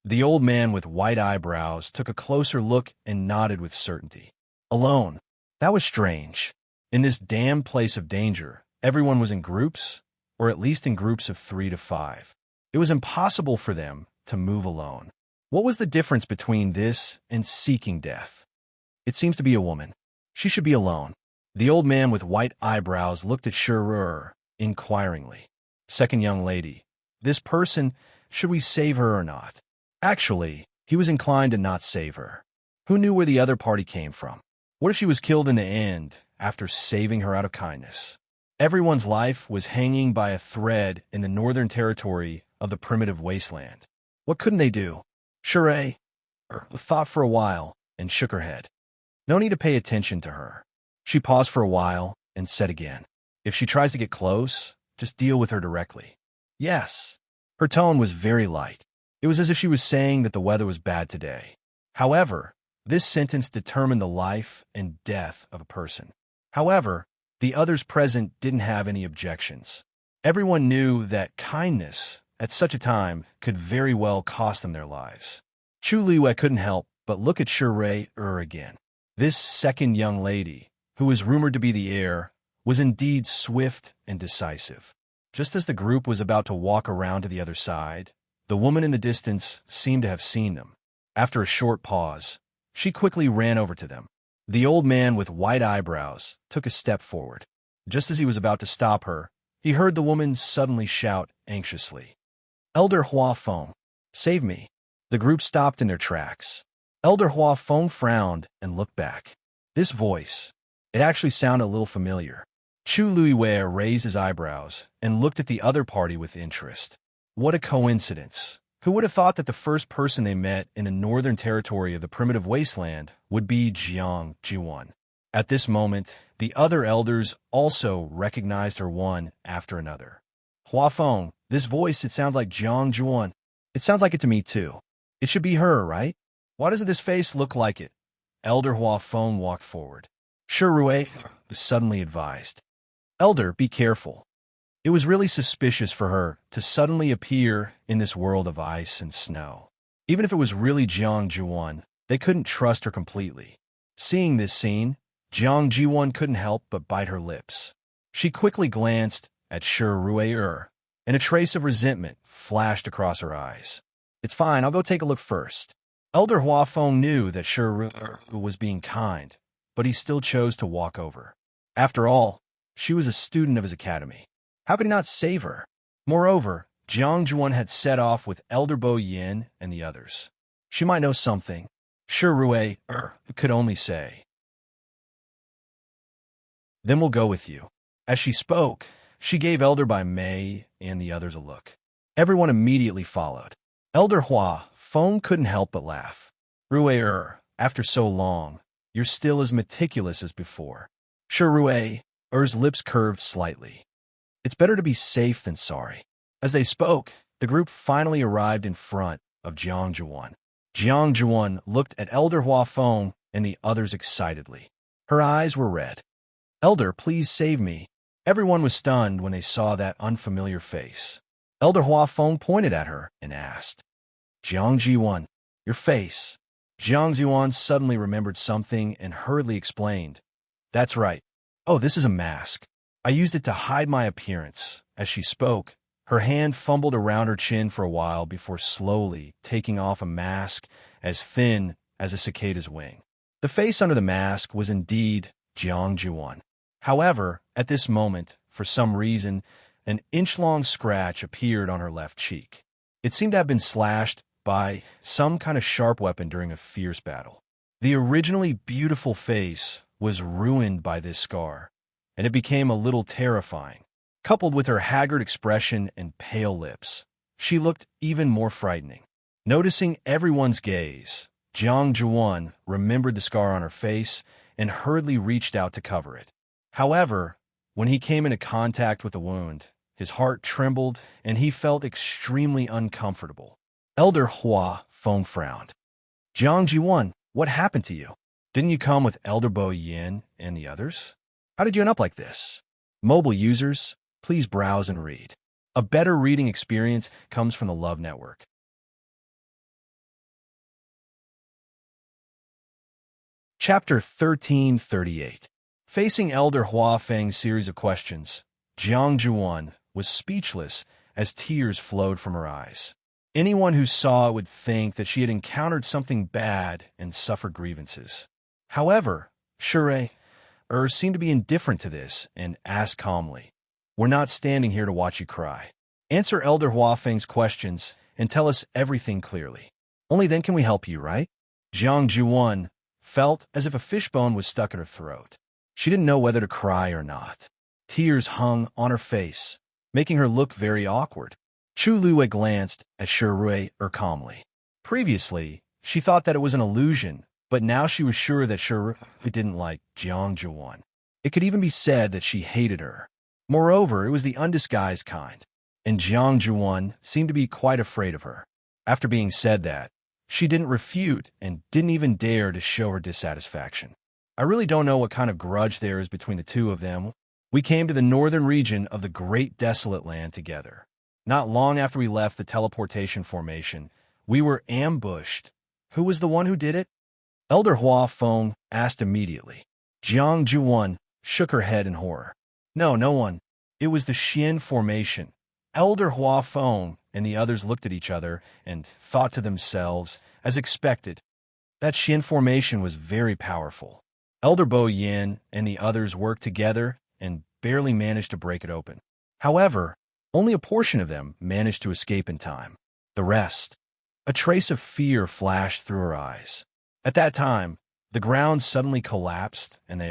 The old man with white eyebrows took a closer look and nodded with certainty. "Alone. That was strange. In this damned place of danger, everyone was in groups, or at least in groups of 3 to 5. It was impossible for them to move alone. What was the difference between this and seeking death? It seems to be a woman. She should be alone." The old man with white eyebrows looked at Shure inquiringly. "Second young lady, this person, should we save her or not?" Actually, he was inclined to not save her. Who knew where the other party came from? What if she was killed in the end after saving her out of kindness? Everyone's life was hanging by a thread in the northern territory of the primitive wasteland. What couldn't they do? Shure thought for a while and shook her head. No need to pay attention to her. She paused for a while and said again, "If she tries to get close, just deal with her directly." Yes. Her tone was very light. It was as if she was saying that the weather was bad today. However, this sentence determined the life and death of a person. However, the others present didn't have any objections. Everyone knew that kindness at such a time could very well cost them their lives. Chu Luiyue couldn't help but look at Shure again. This second young lady, who was rumored to be the heir, was indeed swift and decisive. Just as the group was about to walk around to the other side, the woman in the distance seemed to have seen them. After a short pause, she quickly ran over to them. The old man with white eyebrows took a step forward. Just as he was about to stop her, he heard the woman suddenly shout anxiously, "Elder Huafeng, save me." The group stopped in their tracks. Elder Huafeng frowned and looked back. This voice, it actually sounded a little familiar. Chu Luiyue raised his eyebrows and looked at the other party with interest. What a coincidence. Who would have thought that the first person they met in the northern territory of the primitive wasteland would be Jiang Jiwan? At this moment, the other elders also recognized her one after another. "Huafeng, this voice, it sounds like Jiang Jiwan. It sounds like it to me too. It should be her, right? Why doesn't this face look like it?" Elder Huafeng walked forward. Shure suddenly advised, "Elder, be careful." It was really suspicious for her to suddenly appear in this world of ice and snow. Even if it was really Jiang Jiwan, they couldn't trust her completely. Seeing this scene, Jiang Jiwan couldn't help but bite her lips. She quickly glanced at Shure, and a trace of resentment flashed across her eyes. "It's fine, I'll go take a look first." Elder Huafeng knew that Shure was being kind, but he still chose to walk over. After all, she was a student of his academy. How could he not save her? Moreover, Jiang Juan had set off with Elder Bo Yin and the others. She might know something. Sure, Rue could only say. Then we'll go with you. As she spoke, she gave Elder Bai Mei and the others a look. Everyone immediately followed. Elder Hua Feng couldn't help but laugh. Rue, after so long, you're still as meticulous as before. Sure, Rue, lips curved slightly. It's better to be safe than sorry. As they spoke, the group finally arrived in front of Jiang Juan. Jiang Juan looked at Elder Hua Feng and the others excitedly. Her eyes were red. Elder, please save me. Everyone was stunned when they saw that unfamiliar face. Elder Hua Feng pointed at her and asked, Jiang Jiwan, your face. Jiang Ziwan suddenly remembered something and hurriedly explained. That's right. Oh, this is a mask. I used it to hide my appearance. As she spoke, her hand fumbled around her chin for a while before slowly taking off a mask as thin as a cicada's wing. The face under the mask was indeed Jiang Jiwan. However, at this moment, for some reason, an inch-long scratch appeared on her left cheek. It seemed to have been slashed by some kind of sharp weapon during a fierce battle. The originally beautiful face was ruined by this scar, and it became a little terrifying. Coupled with her haggard expression and pale lips, she looked even more frightening. Noticing everyone's gaze, Jiang Juan remembered the scar on her face and hurriedly reached out to cover it. However, when he came into contact with the wound, his heart trembled and he felt extremely uncomfortable. Elder Hua Feng frowned. Jiang Jiwan, what happened to you? Didn't you come with Elder Bo Yin and the others? How did you end up like this? Mobile users, please browse and read. A better reading experience comes from the Love Network. Chapter 1338. Facing Elder Hua Feng's series of questions, Jiang Juan was speechless as tears flowed from her eyes. Anyone who saw it would think that she had encountered something bad and suffered grievances. However, Shure seemed to be indifferent to this and asked calmly, We're not standing here to watch you cry. Answer Elder Hua Feng's questions and tell us everything clearly. Only then can we help you, right? Jiang Juan felt as if a fishbone was stuck in her throat. She didn't know whether to cry or not. Tears hung on her face, making her look very awkward. Chu Lue glanced at Shure calmly. Previously, she thought that it was an illusion, but now she was sure that Shure didn't like Jiang Juan. It could even be said that she hated her. Moreover, it was the undisguised kind, and Jiang Juan seemed to be quite afraid of her. After being said that, she didn't refute and didn't even dare to show her dissatisfaction. I really don't know what kind of grudge there is between the two of them. We came to the northern region of the Great Desolate Land together. Not long after we left the teleportation formation, we were ambushed. Who was the one who did it? Elder Hua Feng asked immediately. Jiang Juan shook her head in horror. No, no one. It was the Xian formation. Elder Hua Feng and the others looked at each other and thought to themselves, as expected, that Xian formation was very powerful. Elder Bo Yin and the others worked together and barely managed to break it open. However, only a portion of them managed to escape in time. The rest, a trace of fear flashed through her eyes. At that time, the ground suddenly collapsed and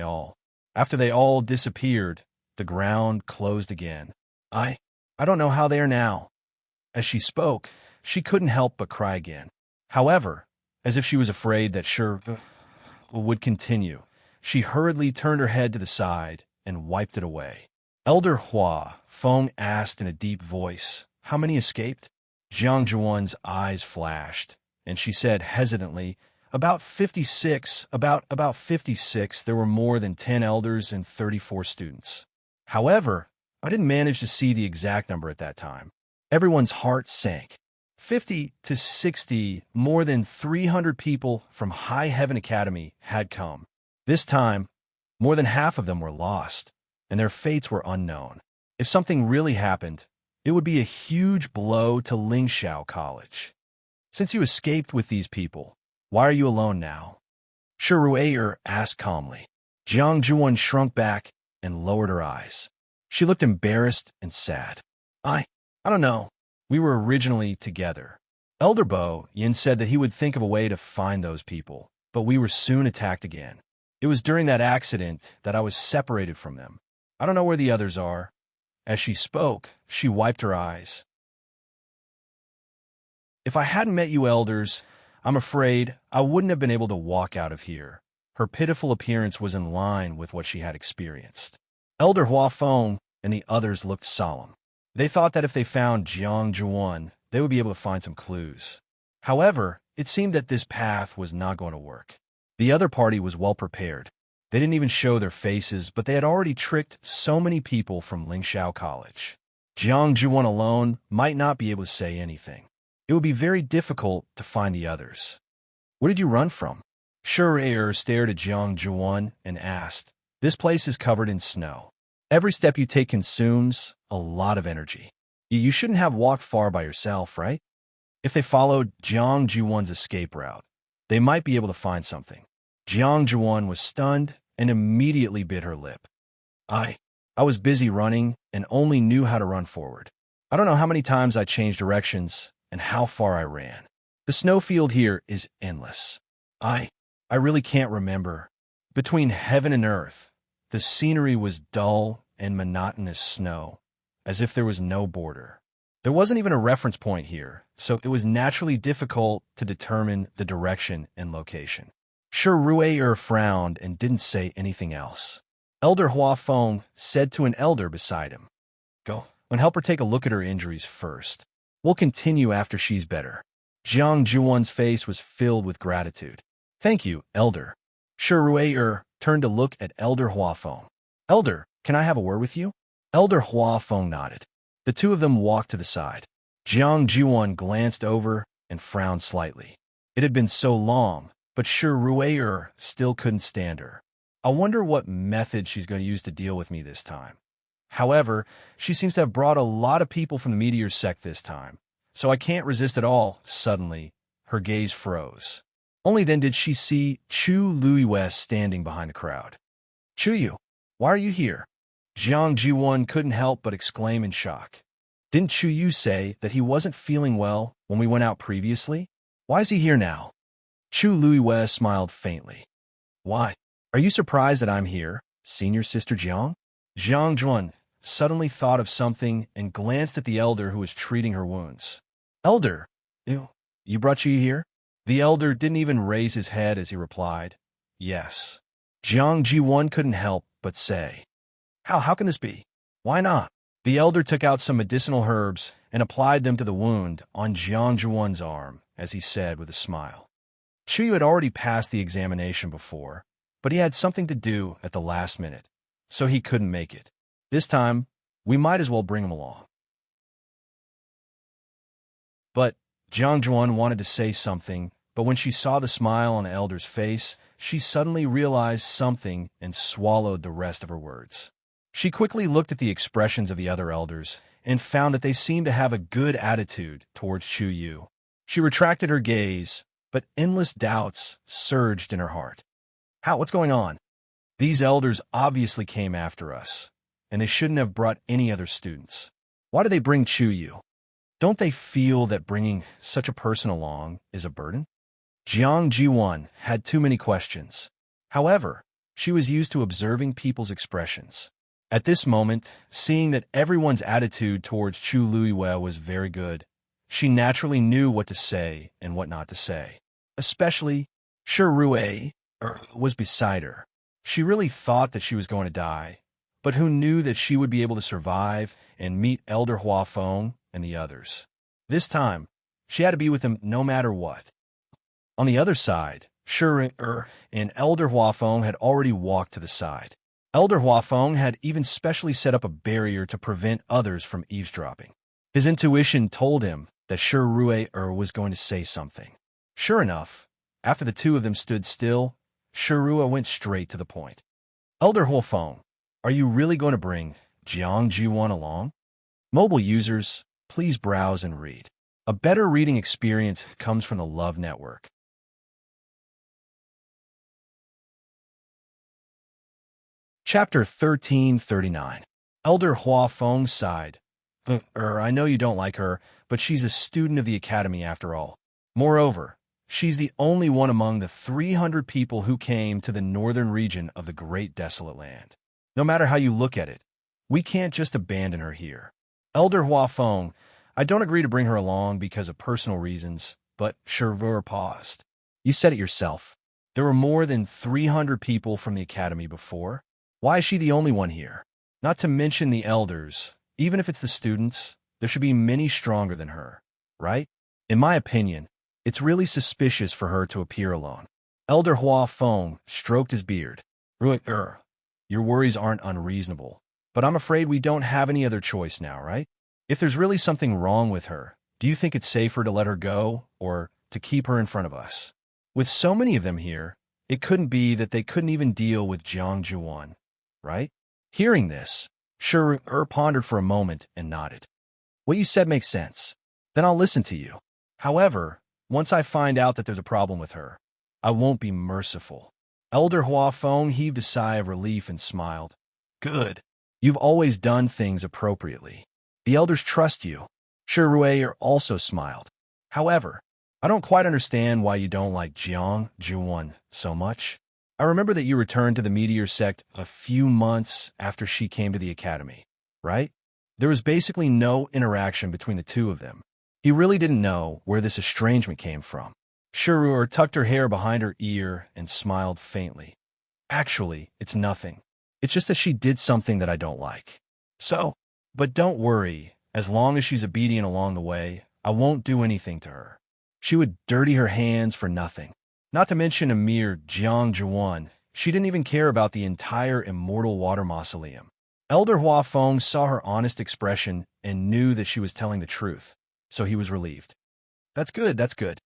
after they all disappeared, the ground closed again. I don't know how they are now. As she spoke, she couldn't help but cry again. However, as if she was afraid that Shure would continue, she hurriedly turned her head to the side and wiped it away. Elder Hua Feng asked in a deep voice, How many escaped? Jiang Juan's eyes flashed, and she said hesitantly, About 56. About 56. There were more than 10 elders and 34 students. However, I didn't manage to see the exact number at that time. Everyone's heart sank. 50 to 60, more than 300 people from High Heaven Academy had come. This time, more than half of them were lost, and their fates were unknown. If something really happened, it would be a huge blow to Lingxiao College. Since you escaped with these people, why are you alone now? Shure asked calmly. Jiang Juan shrunk back and lowered her eyes. She looked embarrassed and sad. I don't know. We were originally together. Elder Bo Yin said that he would think of a way to find those people, but we were soon attacked again. It was during that accident that I was separated from them. I don't know where the others are. As she spoke, she wiped her eyes. If I hadn't met you elders, I'm afraid I wouldn't have been able to walk out of here. Her pitiful appearance was in line with what she had experienced. Elder Hua Feng and the others looked solemn. They thought that if they found Jiang Zhuan, they would be able to find some clues. However, it seemed that this path was not going to work. The other party was well prepared. They didn't even show their faces, but they had already tricked so many people from Lingxiao College. Jiang Zhuan alone might not be able to say anything. It would be very difficult to find the others. Where did you run from? Shi stared at Jiang Zhuan and asked, This place is covered in snow. Every step you take consumes a lot of energy. You shouldn't have walked far by yourself, right? If they followed Jiang Zhuan's escape route, they might be able to find something. Jiang Zhuan was stunned and immediately bit her lip. I was busy running and only knew how to run forward. I don't know how many times I changed directions and how far I ran. The snowfield here is endless. I really can't remember. Between heaven and earth, the scenery was dull and monotonous snow, as if there was no border. There wasn't even a reference point here, so it was naturally difficult to determine the direction and location. Shi frowned and didn't say anything else. Elder Hua Feng said to an elder beside him, Go and help her take a look at her injuries first. We'll continue after she's better. Jiang Zhuan's face was filled with gratitude. Thank you, elder. Shi turned to look at Elder Hua Feng. Elder, can I have a word with you? Elder Hua Feng nodded. The two of them walked to the side. Jiang Zhuan glanced over and frowned slightly. It had been so long, but Shi still couldn't stand her. I wonder what method she's going to use to deal with me this time. However, she seems to have brought a lot of people from the meteor sect this time, so I can't resist at all. Suddenly, her gaze froze. Only then did she see Chu Luiwei standing behind the crowd. Chuyu, why are you here? Jiang Zhuan couldn't help but exclaim in shock. Didn't Chuyu say that he wasn't feeling well when we went out previously? Why is he here now? Chu Luiwei smiled faintly. Why? Are you surprised that I'm here, senior sister Jiang? Jiang Zhuan suddenly thought of something and glanced at the elder who was treating her wounds. Elder, you brought Chuyu here? The elder didn't even raise his head as he replied, Yes. Jiang Zhuan couldn't help but say, How can this be? Why not? The elder took out some medicinal herbs and applied them to the wound on Jiang Zhuan's arm, as he said with a smile. Chuyu had already passed the examination before, but he had something to do at the last minute, so he couldn't make it. This time, we might as well bring him along. But Jiang Zhuan wanted to say something, but when she saw the smile on the elder's face, she suddenly realized something and swallowed the rest of her words. She quickly looked at the expressions of the other elders and found that they seemed to have a good attitude towards Chuyu. She retracted her gaze, but endless doubts surged in her heart. What's going on? These elders obviously came after us, and they shouldn't have brought any other students. Why did they bring Chuyu? Don't they feel that bringing such a person along is a burden? Jiang Zhuan had too many questions. However, she was used to observing people's expressions. At this moment, seeing that everyone's attitude towards Chu Luiwei was very good, she naturally knew what to say and what not to say. Especially, Shi was beside her. She really thought that she was going to die, but who knew that she would be able to survive and meet Elder Hua Feng and the others. This time, she had to be with them no matter what. On the other side, Shi and Elder Hua Feng had already walked to the side. Elder Hua Feng had even specially set up a barrier to prevent others from eavesdropping. His intuition told him that Shi was going to say something. Sure enough, after the two of them stood still, Shi went straight to the point. Elder Hua Feng, are you really going to bring Jiang Zhuan along? Mobile users, please browse and read. A better reading experience comes from the Love Network. Chapter 1339. Elder Hua Feng sighed. I know you don't like her, but she's a student of the academy after all. Moreover, she's the only one among the 300 people who came to the northern region of the Great Desolate Land. No matter how you look at it, we can't just abandon her here. Elder Hua Feng, I don't agree to bring her along because of personal reasons, but Shervur paused. You said it yourself. There were more than 300 people from the academy before. Why is she the only one here? Not to mention the elders. Even if it's the students, there should be many stronger than her, right? In my opinion, it's really suspicious for her to appear alone. Elder Hua Feng stroked his beard. Your worries aren't unreasonable, but I'm afraid we don't have any other choice now, right? If there's really something wrong with her, do you think it's safer to let her go or to keep her in front of us? With so many of them here, it couldn't be that they couldn't even deal with Jiang Juan, right? Hearing this, Shervur pondered for a moment and nodded. What you said makes sense. Then I'll listen to you. However, once I find out that there's a problem with her, I won't be merciful. Elder Hua Feng heaved a sigh of relief and smiled. Good. You've always done things appropriately. The elders trust you. Shervur also smiled. However, I don't quite understand why you don't like Jiang Juan so much. I remember that you returned to the meteor sect a few months after she came to the academy, right? There was basically no interaction between the two of them. He really didn't know where this estrangement came from. Shervur tucked her hair behind her ear and smiled faintly. Actually, it's nothing. It's just that she did something that I don't like. But don't worry, as long as she's obedient along the way, I won't do anything to her. She would dirty her hands for nothing. Not to mention a mere Jiang Juan, she didn't even care about the entire immortal water mausoleum. Elder Hua Feng saw her honest expression and knew that she was telling the truth, so he was relieved. That's good, that's good.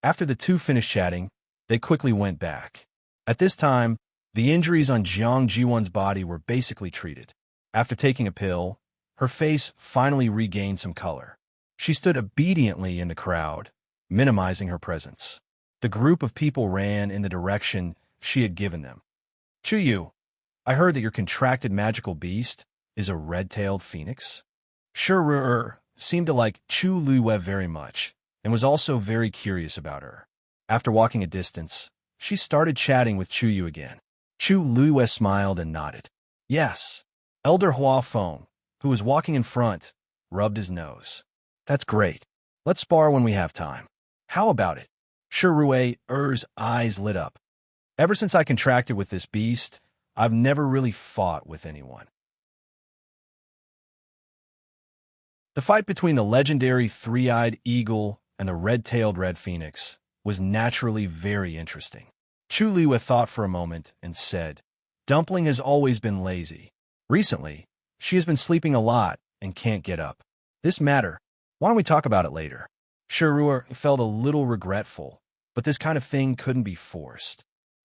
After the two finished chatting, they quickly went back. At this time, the injuries on Jiang Jiwan's body were basically treated. After taking a pill, her face finally regained some color. She stood obediently in the crowd, minimizing her presence. The group of people ran in the direction she had given them. Chuyu, I heard that your contracted magical beast is a red-tailed phoenix. Shervur seemed to like Chu Luwe very much, and was also very curious about her. After walking a distance, she started chatting with Chuyu again. Chu Luwe smiled and nodded. Yes. Elder Hua Feng, who was walking in front, rubbed his nose. That's great. Let's spar when we have time. How about it? Shervur's eyes lit up. Ever since I contracted with this beast, I've never really fought with anyone. The fight between the legendary three-eyed eagle and the red-tailed red phoenix was naturally very interesting. Chu Liwe thought for a moment and said, Dumpling has always been lazy. Recently, she has been sleeping a lot and can't get up. This matter, why don't we talk about it later? Shervur felt a little regretful, but this kind of thing couldn't be forced.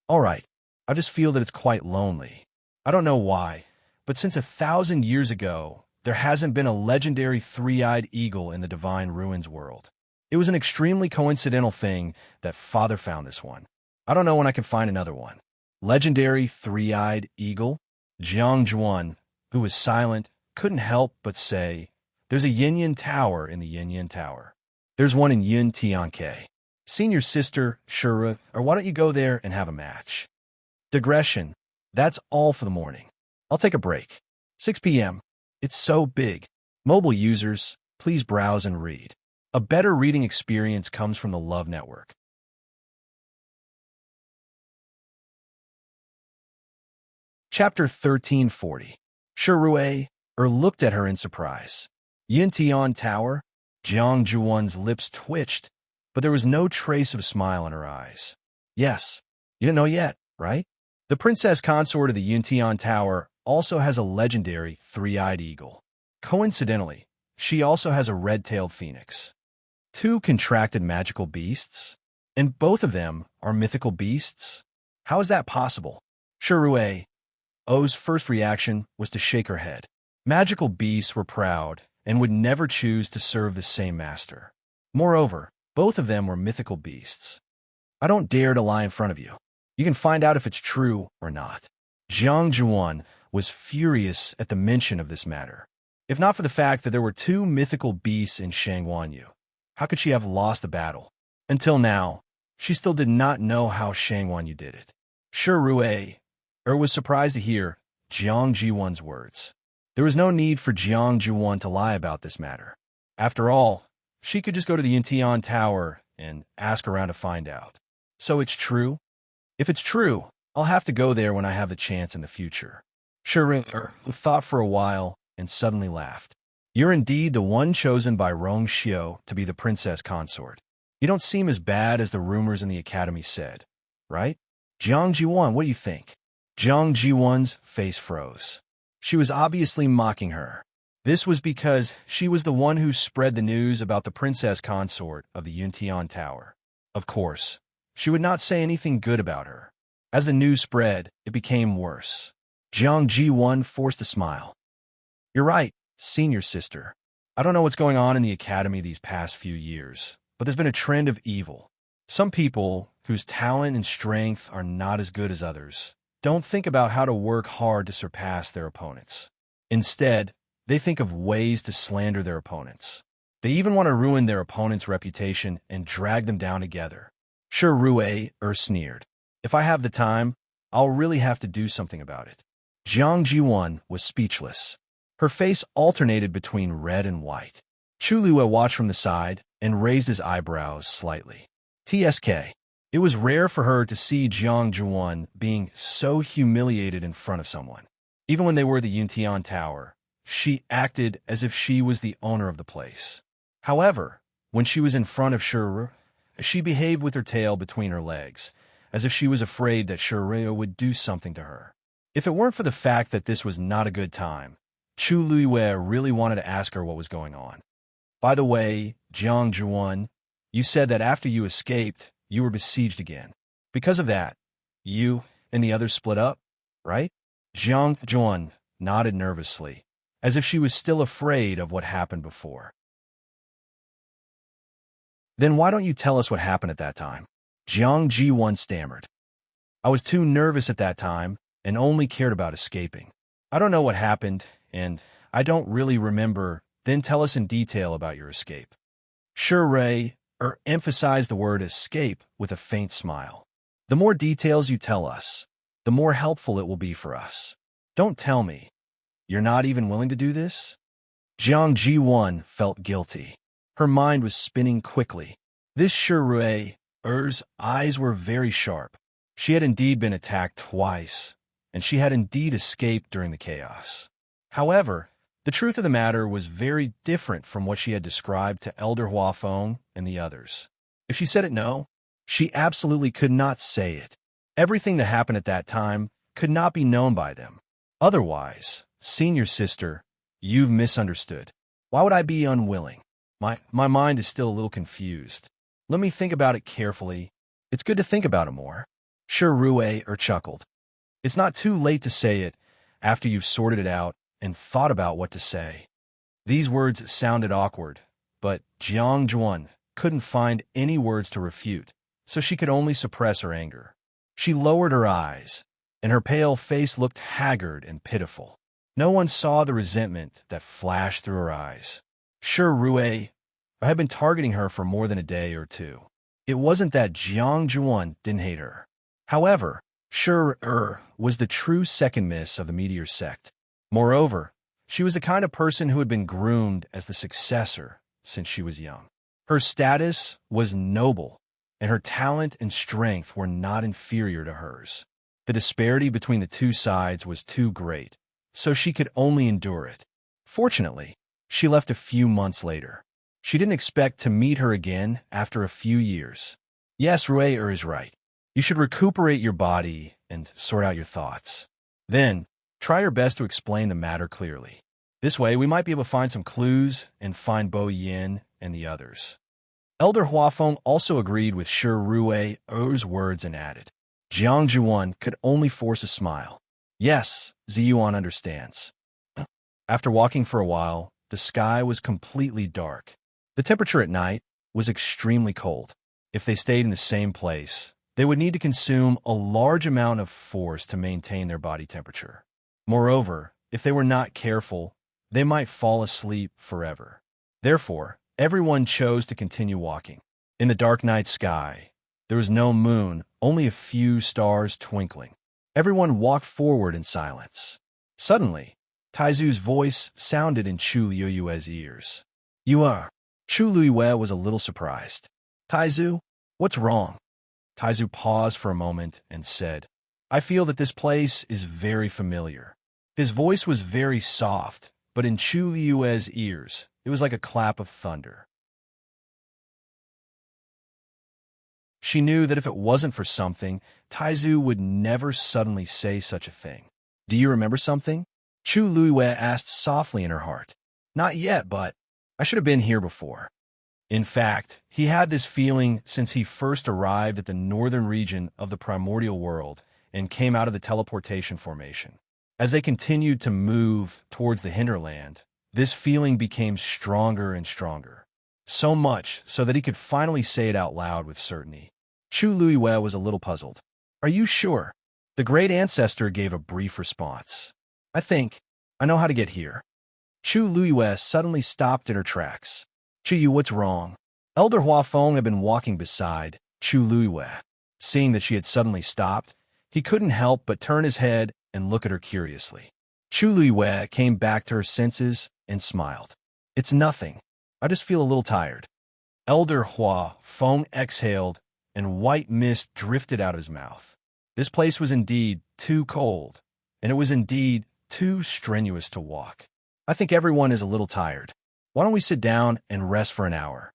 All right, I just feel that it's quite lonely. I don't know why, but since 1,000 years ago, there hasn't been a legendary three-eyed eagle in the Divine Ruins world. It was an extremely coincidental thing that Father found this one. I don't know when I can find another one. Legendary three-eyed eagle? Jiang Juan, who was silent, couldn't help but say, There's a Yin-Yin Tower in the Yin-Yin Tower. There's one in Yun Tianke. Senior sister, Shura, or why don't you go there and have a match? Digression. That's all for the morning. I'll take a break. 6 p.m. It's so big. Mobile users, please browse and read. A better reading experience comes from the Love Network. Chapter 1340. Shervur looked at her in surprise. Yintian Tower? Jiang Juwan's lips twitched, but there was no trace of smile in her eyes. Yes, you didn't know yet, right? The princess consort of the Yintian Tower also has a legendary three-eyed eagle. Coincidentally, she also has a red-tailed phoenix. 2 contracted magical beasts? And both of them are mythical beasts? How is that possible? Shervur's first reaction was to shake her head. Magical beasts were proud and would never choose to serve the same master. Moreover, both of them were mythical beasts. I don't dare to lie in front of you. You can find out if it's true or not. Jiang Juan was furious at the mention of this matter. If not for the fact that there were two mythical beasts in Shangguanyu, how could she have lost the battle? Until now, she still did not know how Shangguanyu did it. Sure, Rui was surprised to hear Jiang Jiwan's words. There was no need for Jiang Jiwan to lie about this matter. After all, she could just go to the Yuntian Tower and ask around to find out. So it's true? If it's true, I'll have to go there when I have the chance in the future. Sure thought for a while and suddenly laughed. You're indeed the one chosen by Rong Xiu to be the princess consort. You don't seem as bad as the rumors in the academy said, right? Jiang Jiwan, what do you think? Jiang Jiwan's face froze. She was obviously mocking her. This was because she was the one who spread the news about the princess consort of the Yuntian Tower. Of course, she would not say anything good about her. As the news spread, it became worse. Jiang Jiwan forced a smile. You're right, senior sister. I don't know what's going on in the academy these past few years, but there's been a trend of evil. Some people, whose talent and strength are not as good as others, don't think about how to work hard to surpass their opponents. Instead, they think of ways to slander their opponents. They even want to ruin their opponent's reputation and drag them down together. Sure, Rui sneered. If I have the time, I'll really have to do something about it. Jiang Jiwan was speechless. Her face alternated between red and white. Chu Lue watched from the side and raised his eyebrows slightly. TSK. It was rare for her to see Jiang Jiwan being so humiliated in front of someone. Even when they were at the Yuntian Tower, she acted as if she was the owner of the place. However, when she was in front of Shuru, she behaved with her tail between her legs, as if she was afraid that Shuru would do something to her. If it weren't for the fact that this was not a good time, Chu Lue really wanted to ask her what was going on. By the way, Jiang Jiwan, you said that after you escaped, you were besieged again. Because of that, you and the others split up, right? Jiang Jiwan nodded nervously, as if she was still afraid of what happened before. Then why don't you tell us what happened at that time? Jiang Jiwan stammered. I was too nervous at that time and only cared about escaping. I don't know what happened, and I don't really remember. Then tell us in detail about your escape. Sure, Ray emphasized the word escape with a faint smile. The more details you tell us, the more helpful it will be for us. Don't tell me. You're not even willing to do this? Jiang Jiwan felt guilty. Her mind was spinning quickly. This Shurui's eyes were very sharp. She had indeed been attacked twice, and she had indeed escaped during the chaos. However, the truth of the matter was very different from what she had described to Elder Huafeng and the others. If she said it no, she absolutely could not say it. Everything that happened at that time could not be known by them. Otherwise, senior sister, you've misunderstood. Why would I be unwilling? My mind is still a little confused. Let me think about it carefully. It's good to think about it more. Sure, Rui chuckled. It's not too late to say it after you've sorted it out and thought about what to say. These words sounded awkward, but Jiang Jiwan couldn't find any words to refute, so she could only suppress her anger. She lowered her eyes, and her pale face looked haggard and pitiful. No one saw the resentment that flashed through her eyes. Sure, Rui had been targeting her for more than a day or two. It wasn't that Jiang Jiwan didn't hate her. However, Sure was the true second miss of the Meteor sect. Moreover, she was the kind of person who had been groomed as the successor since she was young. Her status was noble, and her talent and strength were not inferior to hers. The disparity between the two sides was too great, so she could only endure it. Fortunately, she left a few months later. She didn't expect to meet her again after a few years. Yes, Rui is right. You should recuperate your body and sort out your thoughts. Then, try your best to explain the matter clearly. This way, we might be able to find some clues and find Bo Yin and the others. Elder Huafeng also agreed with Sure Rui's words and added. Jiang Jiwan could only force a smile. Yes, Ziyuan understands. After walking for a while, the sky was completely dark. The temperature at night was extremely cold. If they stayed in the same place, They would need to consume a large amount of force to maintain their body temperature. Moreover, if they were not careful, they might fall asleep forever. Therefore, everyone chose to continue walking. In the dark night sky, there was no moon, only a few stars twinkling. Everyone walked forward in silence. Suddenly, Taizu's voice sounded in Chu Liyue's ears. "You are." Chu Liyue was a little surprised. "Taizu, what's wrong?" Taizu paused for a moment and said, "I feel that this place is very familiar." His voice was very soft, but in Chu Liyue's ears, it was like a clap of thunder. She knew that if it wasn't for something, Taizu would never suddenly say such a thing. "Do you remember something?" Chu Liyue asked softly in her heart. "Not yet, but I should have been here before." In fact, he had this feeling since he first arrived at the northern region of the primordial world and came out of the teleportation formation. As they continued to move towards the hinterland, this feeling became stronger and stronger. So much so that he could finally say it out loud with certainty. Chu Liyue was a little puzzled. "Are you sure?" The great ancestor gave a brief response. "I think I know how to get here." Chu Liyue suddenly stopped in her tracks. "Chu, what's wrong?" Elder Huafeng had been walking beside Chu Liyue. Seeing that she had suddenly stopped, he couldn't help but turn his head and look at her curiously. Chu Liyue came back to her senses and smiled. "It's nothing. I just feel a little tired." Elder Huafeng exhaled, and white mist drifted out of his mouth. This place was indeed too cold, and it was indeed too strenuous to walk. "I think everyone is a little tired. Why don't we sit down and rest for an hour?"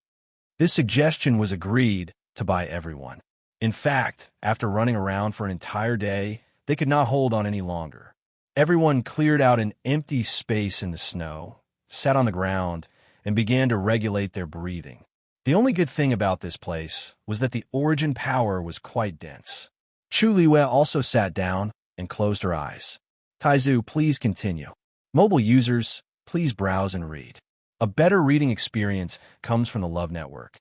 This suggestion was agreed to by everyone. In fact, after running around for an entire day, they could not hold on any longer. Everyone cleared out an empty space in the snow, sat on the ground, and began to regulate their breathing. The only good thing about this place was that the origin power was quite dense. Chu Liyue also sat down and closed her eyes. "Taizu, please continue. Mobile users, please browse and read. A better reading experience comes from the Love Network."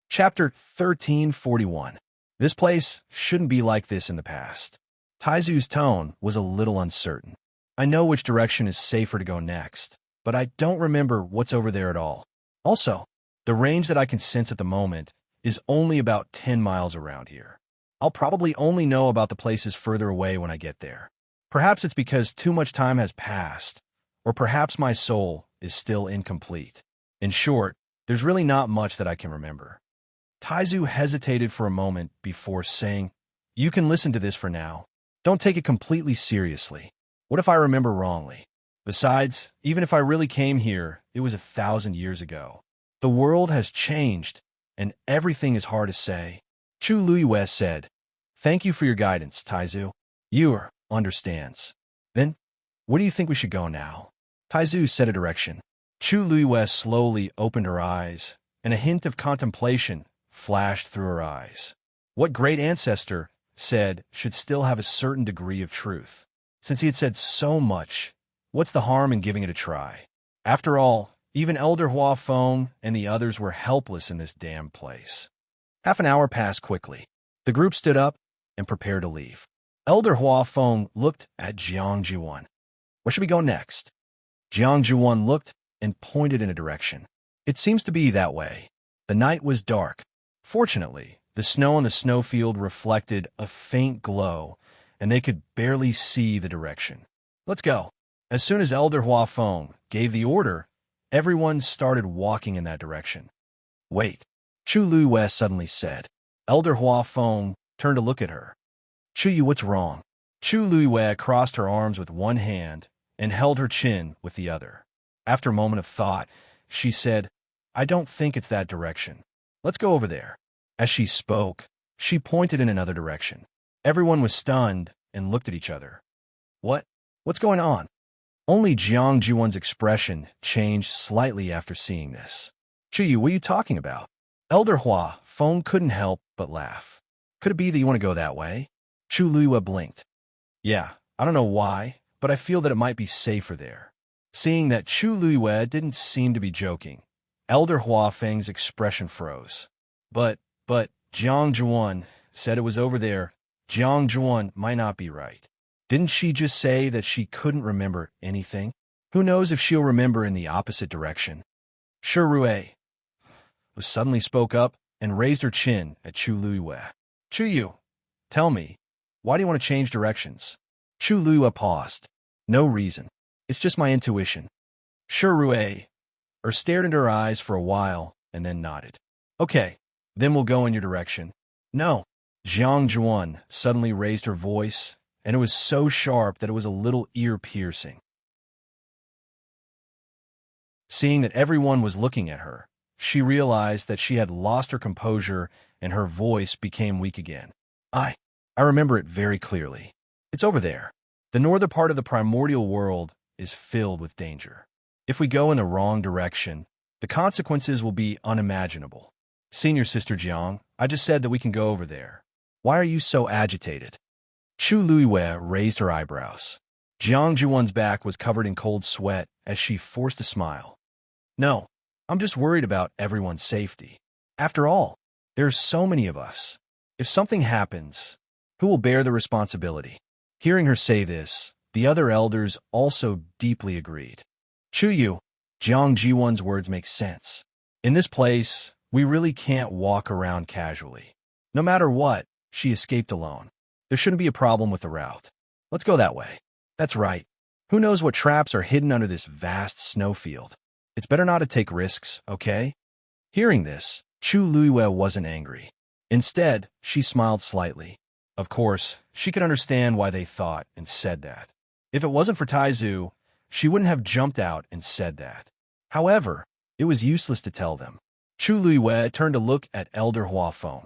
Chapter 1341. This place shouldn't be like this in the past. Taizu's tone was a little uncertain. "I know which direction is safer to go next, but I don't remember what's over there at all. Also, the range that I can sense at the moment is only about 10 miles around here. I'll probably only know about the places further away when I get there. Perhaps it's because too much time has passed, or perhaps my soul is still incomplete. In short, there's really not much that I can remember." Taizu hesitated for a moment before saying, "You can listen to this for now. Don't take it completely seriously. What if I remember wrongly? Besides, even if I really came here, it was 1,000 years ago. The world has changed, and everything is hard to say." Chu Liyue said, "Thank you for your guidance, Taizu. You understands. Then, where do you think we should go now?" Taizu set a direction. Chu Liyue slowly opened her eyes, and a hint of contemplation flashed through her eyes. What great ancestor said should still have a certain degree of truth. Since he had said so much, what's the harm in giving it a try? After all, even Elder Huafeng and the others were helpless in this damned place. Half an hour passed quickly. The group stood up and prepared to leave. Elder Huafeng looked at Jiang Jiwan. "Where should we go next?" Jiang Jiwan looked and pointed in a direction. "It seems to be that way." The night was dark. Fortunately, the snow on the snowfield reflected a faint glow, and they could barely see the direction. "Let's go." As soon as Elder Huafeng gave the order, everyone started walking in that direction. "Wait," Chu Liyue suddenly said. Elder Huafeng turned to look at her. "Chu, what's wrong?" Chu Liyue crossed her arms with one hand and held her chin with the other. After a moment of thought, she said, "I don't think it's that direction. Let's go over there." As she spoke, she pointed in another direction. Everyone was stunned and looked at each other. What's going on?" Only Jiang Jiwan's expression changed slightly after seeing this. "Chu, what are you talking about?" Elder Huafeng couldn't help but laugh. "Could it be that you want to go that way?" Chu Liyue blinked. "Yeah, I don't know why, but I feel that it might be safer there." Seeing that Chu Liyue didn't seem to be joking, Elder Huafeng's expression froze. But, Jiang Zhuan said it was over there. Jiang Zhuan might not be right. Didn't she just say that she couldn't remember anything? Who knows if she'll remember in the opposite direction? Shirue suddenly spoke up and raised her chin at Chu Luiyue. Chu Yu, tell me, why do you want to change directions? Chu Luiyue paused. No reason. It's just my intuition. Shirue stared into her eyes for a while and then nodded. Okay, then we'll go in your direction. No. Jiang Zhuan suddenly raised her voice, and it was so sharp that it was a little ear-piercing. Seeing that everyone was looking at her, she realized that she had lost her composure and her voice became weak again. I remember it very clearly. It's over there. The northern part of the primordial world is filled with danger. If we go in the wrong direction, the consequences will be unimaginable. Senior Sister Jiang, I just said that we can go over there. Why are you so agitated? Chu Luiyue raised her eyebrows. Jiang Zhuan's back was covered in cold sweat as she forced a smile. No, I'm just worried about everyone's safety. After all, there are so many of us. If something happens, who will bear the responsibility? Hearing her say this, the other elders also deeply agreed. Chu Yu, Jiang Zhuan's words make sense. In this place, we really can't walk around casually. No matter what, she escaped alone. There shouldn't be a problem with the route. Let's go that way. That's right. Who knows what traps are hidden under this vast snowfield? It's better not to take risks, okay? Hearing this, Chu Luiyue wasn't angry. Instead, she smiled slightly. Of course, she could understand why they thought and said that. If it wasn't for Taizu, she wouldn't have jumped out and said that. However, it was useless to tell them. Chu Luiyue turned to look at Elder Huafeng.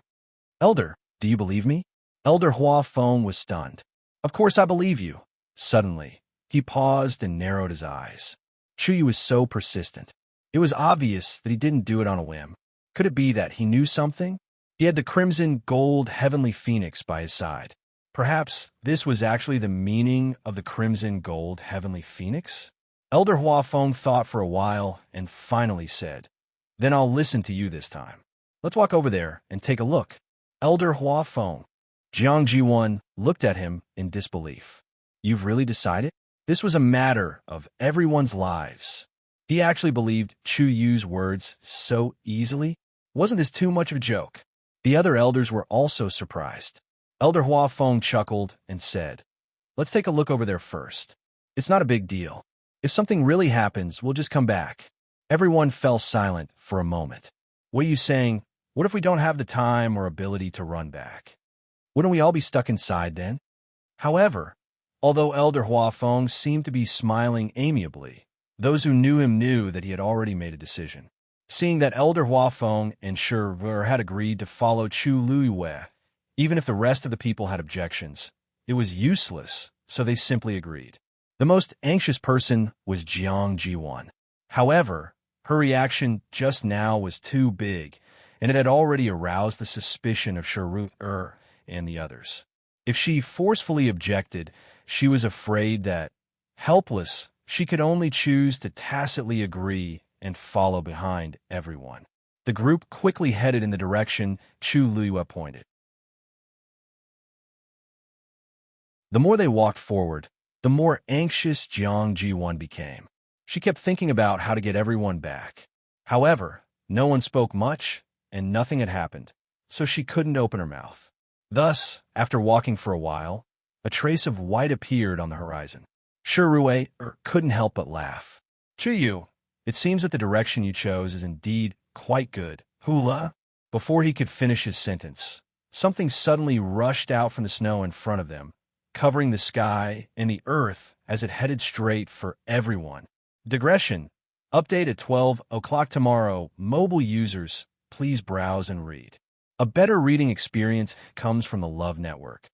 Elder, do you believe me? Elder Huafeng was stunned. Of course I believe you. Suddenly, he paused and narrowed his eyes. Chu Yu was so persistent. It was obvious that he didn't do it on a whim. Could it be that he knew something? He had the crimson gold heavenly phoenix by his side. Perhaps this was actually the meaning of the crimson gold heavenly phoenix? Elder Huafeng thought for a while and finally said, Then I'll listen to you this time. Let's walk over there and take a look. Elder Huafeng. Jiang Zhuan looked at him in disbelief. You've really decided? This was a matter of everyone's lives. He actually believed Chu Yu's words so easily. Wasn't this too much of a joke? The other elders were also surprised. Elder Huafeng chuckled and said, Let's take a look over there first. It's not a big deal. If something really happens, we'll just come back. Everyone fell silent for a moment. What are you saying? What if we don't have the time or ability to run back? Wouldn't we all be stuck inside then? However, although Elder Huafeng seemed to be smiling amiably, those who knew him knew that he had already made a decision. Seeing that Elder Huafeng and Shirue had agreed to follow Chu Luiyue, even if the rest of the people had objections, it was useless, so they simply agreed. The most anxious person was Jiang Zhuan. However, her reaction just now was too big, and it had already aroused the suspicion of Shirue and the others. If she forcefully objected, she was afraid that, helpless, she could only choose to tacitly agree and follow behind everyone. The group quickly headed in the direction Chu Luiyue pointed. The more they walked forward, the more anxious Jiang Zhuan became. She kept thinking about how to get everyone back. However, no one spoke much, and nothing had happened, so she couldn't open her mouth. Thus, after walking for a while, a trace of white appeared on the horizon. Shirue couldn't help but laugh. Chu Yu, it seems that the direction you chose is indeed quite good. Hula? Before he could finish his sentence, something suddenly rushed out from the snow in front of them, covering the sky and the earth as it headed straight for everyone. Digression. Update at 12 o'clock tomorrow. Mobile users, please browse and read. A better reading experience comes from the Love Network.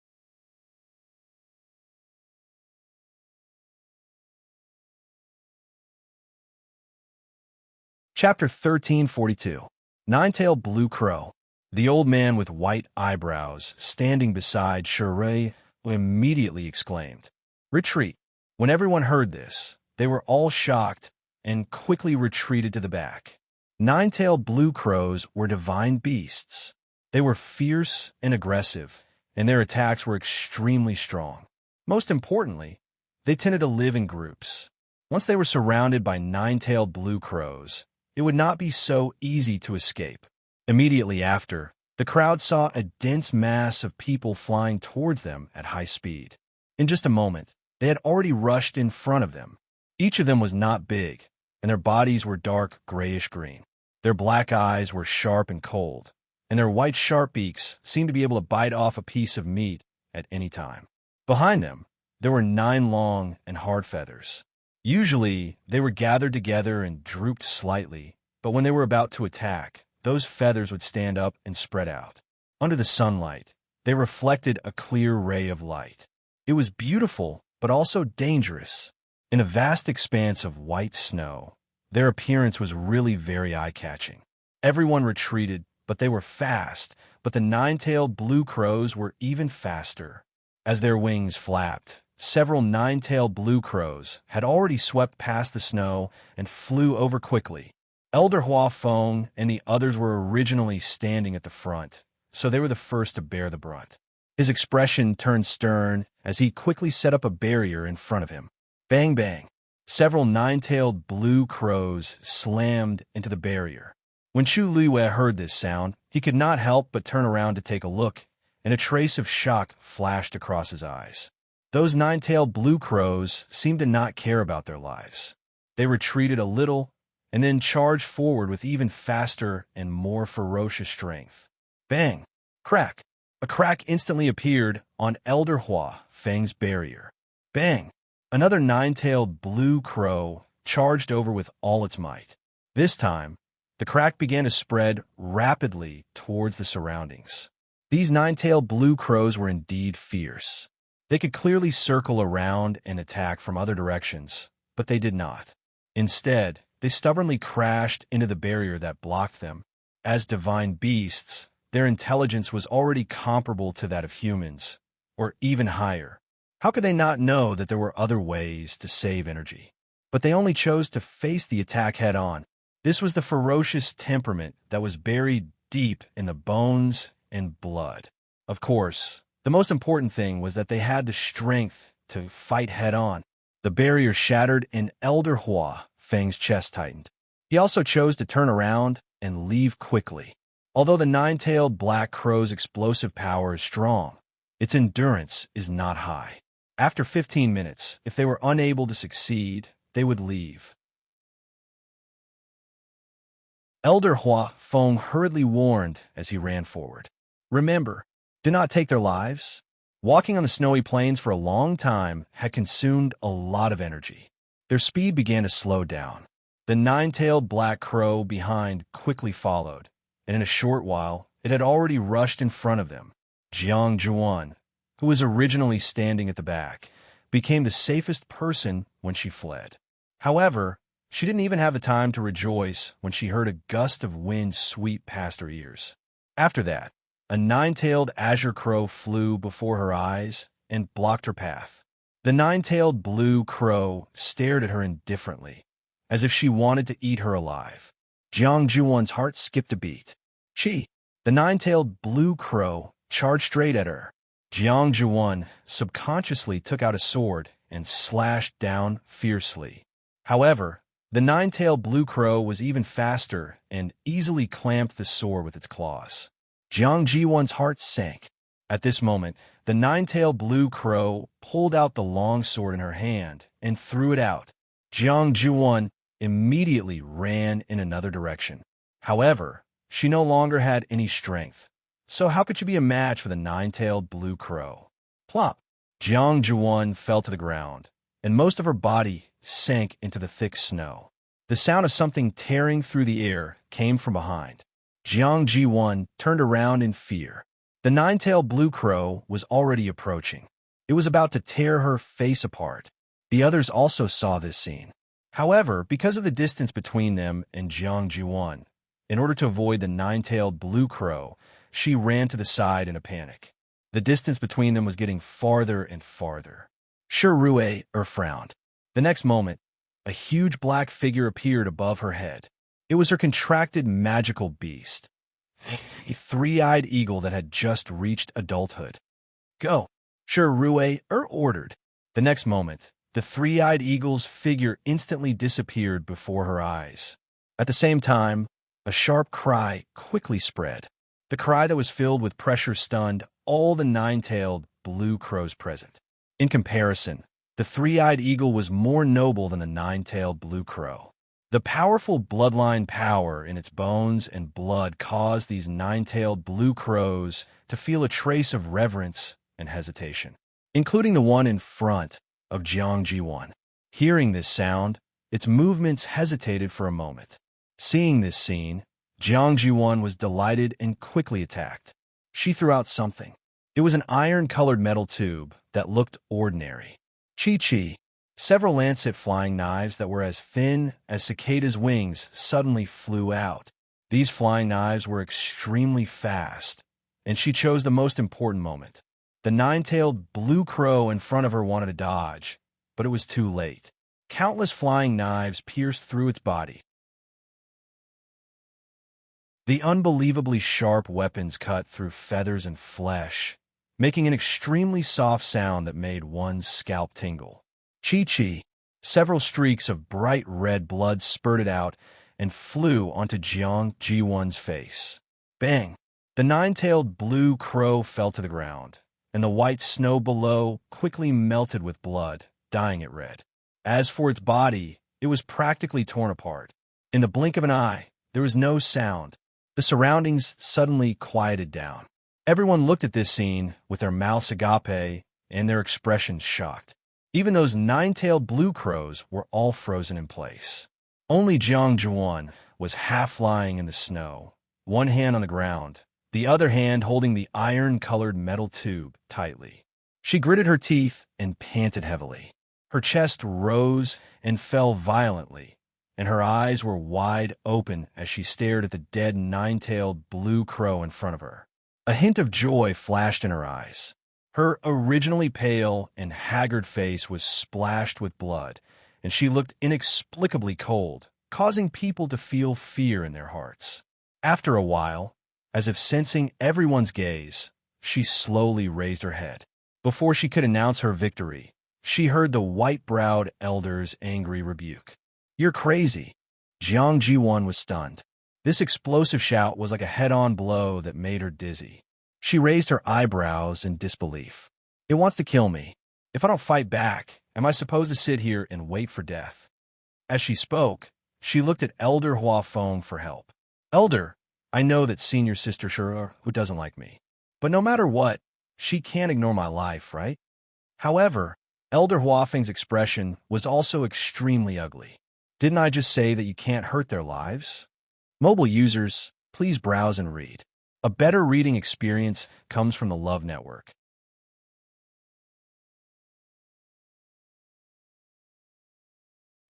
Chapter 1342. Nine-tailed Blue Crow. The old man with white eyebrows, standing beside Shirue, immediately exclaimed, Retreat! When everyone heard this, they were all shocked and quickly retreated to the back. Nine-tailed blue crows were divine beasts. They were fierce and aggressive, and their attacks were extremely strong. Most importantly, they tended to live in groups. Once they were surrounded by nine-tailed blue crows, it would not be so easy to escape. Immediately after, the crowd saw a dense mass of people flying towards them at high speed. In just a moment, they had already rushed in front of them. Each of them was not big, and their bodies were dark grayish-green. Their black eyes were sharp and cold, and their white sharp beaks seemed to be able to bite off a piece of meat at any time. Behind them, there were 9 long and hard feathers. Usually, they were gathered together and drooped slightly, but when they were about to attack, those feathers would stand up and spread out. Under the sunlight, they reflected a clear ray of light. It was beautiful, but also dangerous. In a vast expanse of white snow, their appearance was really very eye-catching. Everyone retreated, but they were fast, but the nine-tailed blue crows were even faster. As their wings flapped, several nine-tailed blue crows had already swept past the snow and flew over quickly. Elder Hua Feng and the others were originally standing at the front, so they were the first to bear the brunt. His expression turned stern as he quickly set up a barrier in front of him. Bang, bang. Several nine-tailed blue crows slammed into the barrier. When Chu Liwei heard this sound, he could not help but turn around to take a look, and a trace of shock flashed across his eyes. Those nine-tailed blue crows seemed to not care about their lives. They retreated a little, and then charged forward with even faster and more ferocious strength. Bang! Crack! A crack instantly appeared on Elder Hua Feng's barrier. Bang! Another nine-tailed blue crow charged over with all its might. This time, the crack began to spread rapidly towards the surroundings. These nine-tailed blue crows were indeed fierce. They could clearly circle around and attack from other directions, but they did not. Instead, they stubbornly crashed into the barrier that blocked them. As divine beasts, their intelligence was already comparable to that of humans, or even higher. How could they not know that there were other ways to save energy? But they only chose to face the attack head-on. This was the ferocious temperament that was buried deep in the bones and blood. Of course, the most important thing was that they had the strength to fight head-on. The barrier shattered and Elder Hua Feng's chest tightened. He also chose to turn around and leave quickly. Although the nine-tailed black crow's explosive power is strong, its endurance is not high. After 15 minutes, if they were unable to succeed, they would leave. Elder Hua Feng hurriedly warned as he ran forward. Remember, do not take their lives. Walking on the snowy plains for a long time had consumed a lot of energy. Their speed began to slow down. The nine-tailed black crow behind quickly followed, and in a short while, it had already rushed in front of them. Jiang Zhuan, who was originally standing at the back, became the safest person when she fled. However, she didn't even have the time to rejoice when she heard a gust of wind sweep past her ears. After that, a nine-tailed azure crow flew before her eyes and blocked her path. The nine-tailed blue crow stared at her indifferently, as if she wanted to eat her alive. Jiang Zhuan's heart skipped a beat. The nine-tailed blue crow, charged straight at her. Jiang Zhuan subconsciously took out a sword and slashed down fiercely. However, the nine-tailed blue crow was even faster and easily clamped the sword with its claws. Jiang Zhuan's heart sank. At this moment, the nine-tailed blue crow pulled out the long sword in her hand and threw it out. Jiang Zhuan immediately ran in another direction. However, she no longer had any strength. So how could she be a match for the nine-tailed blue crow? Plop! Jiang Zhuan fell to the ground, and most of her body sank into the thick snow. The sound of something tearing through the air came from behind. Jiang Zhuan turned around in fear. The nine-tailed blue crow was already approaching. It was about to tear her face apart. The others also saw this scene. However, because of the distance between them and Jiang Zhuan, in order to avoid the nine-tailed blue crow, she ran to the side in a panic. The distance between them was getting farther and farther. Shi Rui frowned. The next moment, a huge black figure appeared above her head. It was her contracted magical beast, a three-eyed eagle that had just reached adulthood. Go, Rue ordered. The next moment, the three-eyed eagle's figure instantly disappeared before her eyes. At the same time, a sharp cry quickly spread. The cry that was filled with pressure stunned all the nine-tailed blue crows present. In comparison, the three-eyed eagle was more noble than the nine-tailed blue crow. The powerful bloodline power in its bones and blood caused these nine-tailed blue crows to feel a trace of reverence and hesitation, including the one in front of Jiang Ji1. Hearing this sound, its movements hesitated for a moment. Seeing this scene, Jiang Ji1 was delighted and quickly attacked. She threw out something. It was an iron-colored metal tube that looked ordinary. Chi-Chi. Several lancet flying knives that were as thin as cicada's wings suddenly flew out. These flying knives were extremely fast, and she chose the most important moment. The nine-tailed blue crow in front of her wanted to dodge, but it was too late. Countless flying knives pierced through its body. The unbelievably sharp weapons cut through feathers and flesh, making an extremely soft sound that made one's scalp tingle. Chi-Chi. Several streaks of bright red blood spurted out and flew onto Jiang Ji1's face. Bang! The nine-tailed blue crow fell to the ground, and the white snow below quickly melted with blood, dyeing it red. As for its body, it was practically torn apart. In the blink of an eye, there was no sound. The surroundings suddenly quieted down. Everyone looked at this scene with their mouths agape and their expressions shocked. Even those nine-tailed blue crows were all frozen in place. Only Jiang Ji1 was half lying in the snow, one hand on the ground, the other hand holding the iron-colored metal tube tightly. She gritted her teeth and panted heavily. Her chest rose and fell violently, and her eyes were wide open as she stared at the dead nine-tailed blue crow in front of her. A hint of joy flashed in her eyes. Her originally pale and haggard face was splashed with blood, and she looked inexplicably cold, causing people to feel fear in their hearts. After a while, as if sensing everyone's gaze, she slowly raised her head. Before she could announce her victory, she heard the white-browed elder's angry rebuke. "You're crazy." Jiang Ji1 was stunned. This explosive shout was like a head-on blow that made her dizzy. She raised her eyebrows in disbelief. "It wants to kill me. If I don't fight back, am I supposed to sit here and wait for death?" As she spoke, she looked at Elder Huafeng for help. "Elder, I know that senior sister Shura who doesn't like me. But no matter what, she can't ignore my life, right?" However, Elder Huafeng's expression was also extremely ugly. "Didn't I just say that you can't hurt their lives?" Mobile users, please browse and read. A better reading experience comes from the Love Network.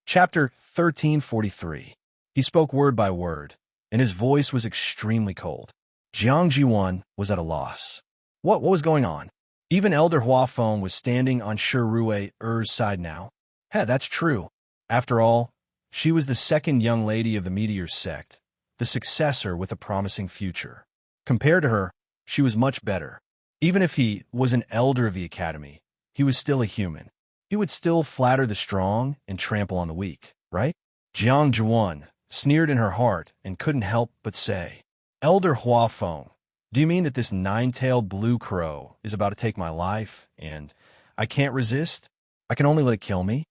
Chapter 1343. He spoke word by word, and his voice was extremely cold. Jiang Ji1 was at a loss. What was going on? Even Elder Huafeng was standing on Rue-er's side now. Hey, that's true. After all, she was the second young lady of the Meteor sect, the successor with a promising future. Compared to her, she was much better. Even if he was an elder of the academy, he was still a human. He would still flatter the strong and trample on the weak, right? Jiang Ji1 sneered in her heart and couldn't help but say, "Elder Huafeng, do you mean that this nine-tailed blue crow is about to take my life, and I can't resist? I can only let it kill me?"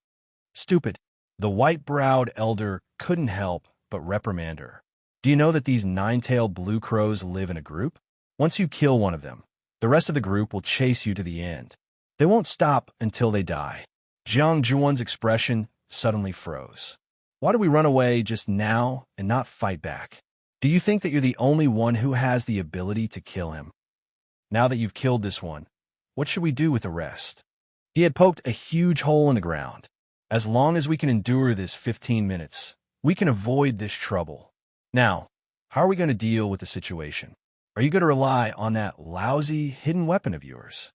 Stupid. The white-browed elder couldn't help but reprimand her. "Do you know that these nine-tailed blue crows live in a group? Once you kill one of them, the rest of the group will chase you to the end. They won't stop until they die." Jiang Ji1's expression suddenly froze. "Why do we run away just now and not fight back? Do you think that you're the only one who has the ability to kill him? Now that you've killed this one, what should we do with the rest?" He had poked a huge hole in the ground. "As long as we can endure this 15 minutes, we can avoid this trouble. Now, how are we going to deal with the situation? Are you going to rely on that lousy hidden weapon of yours?"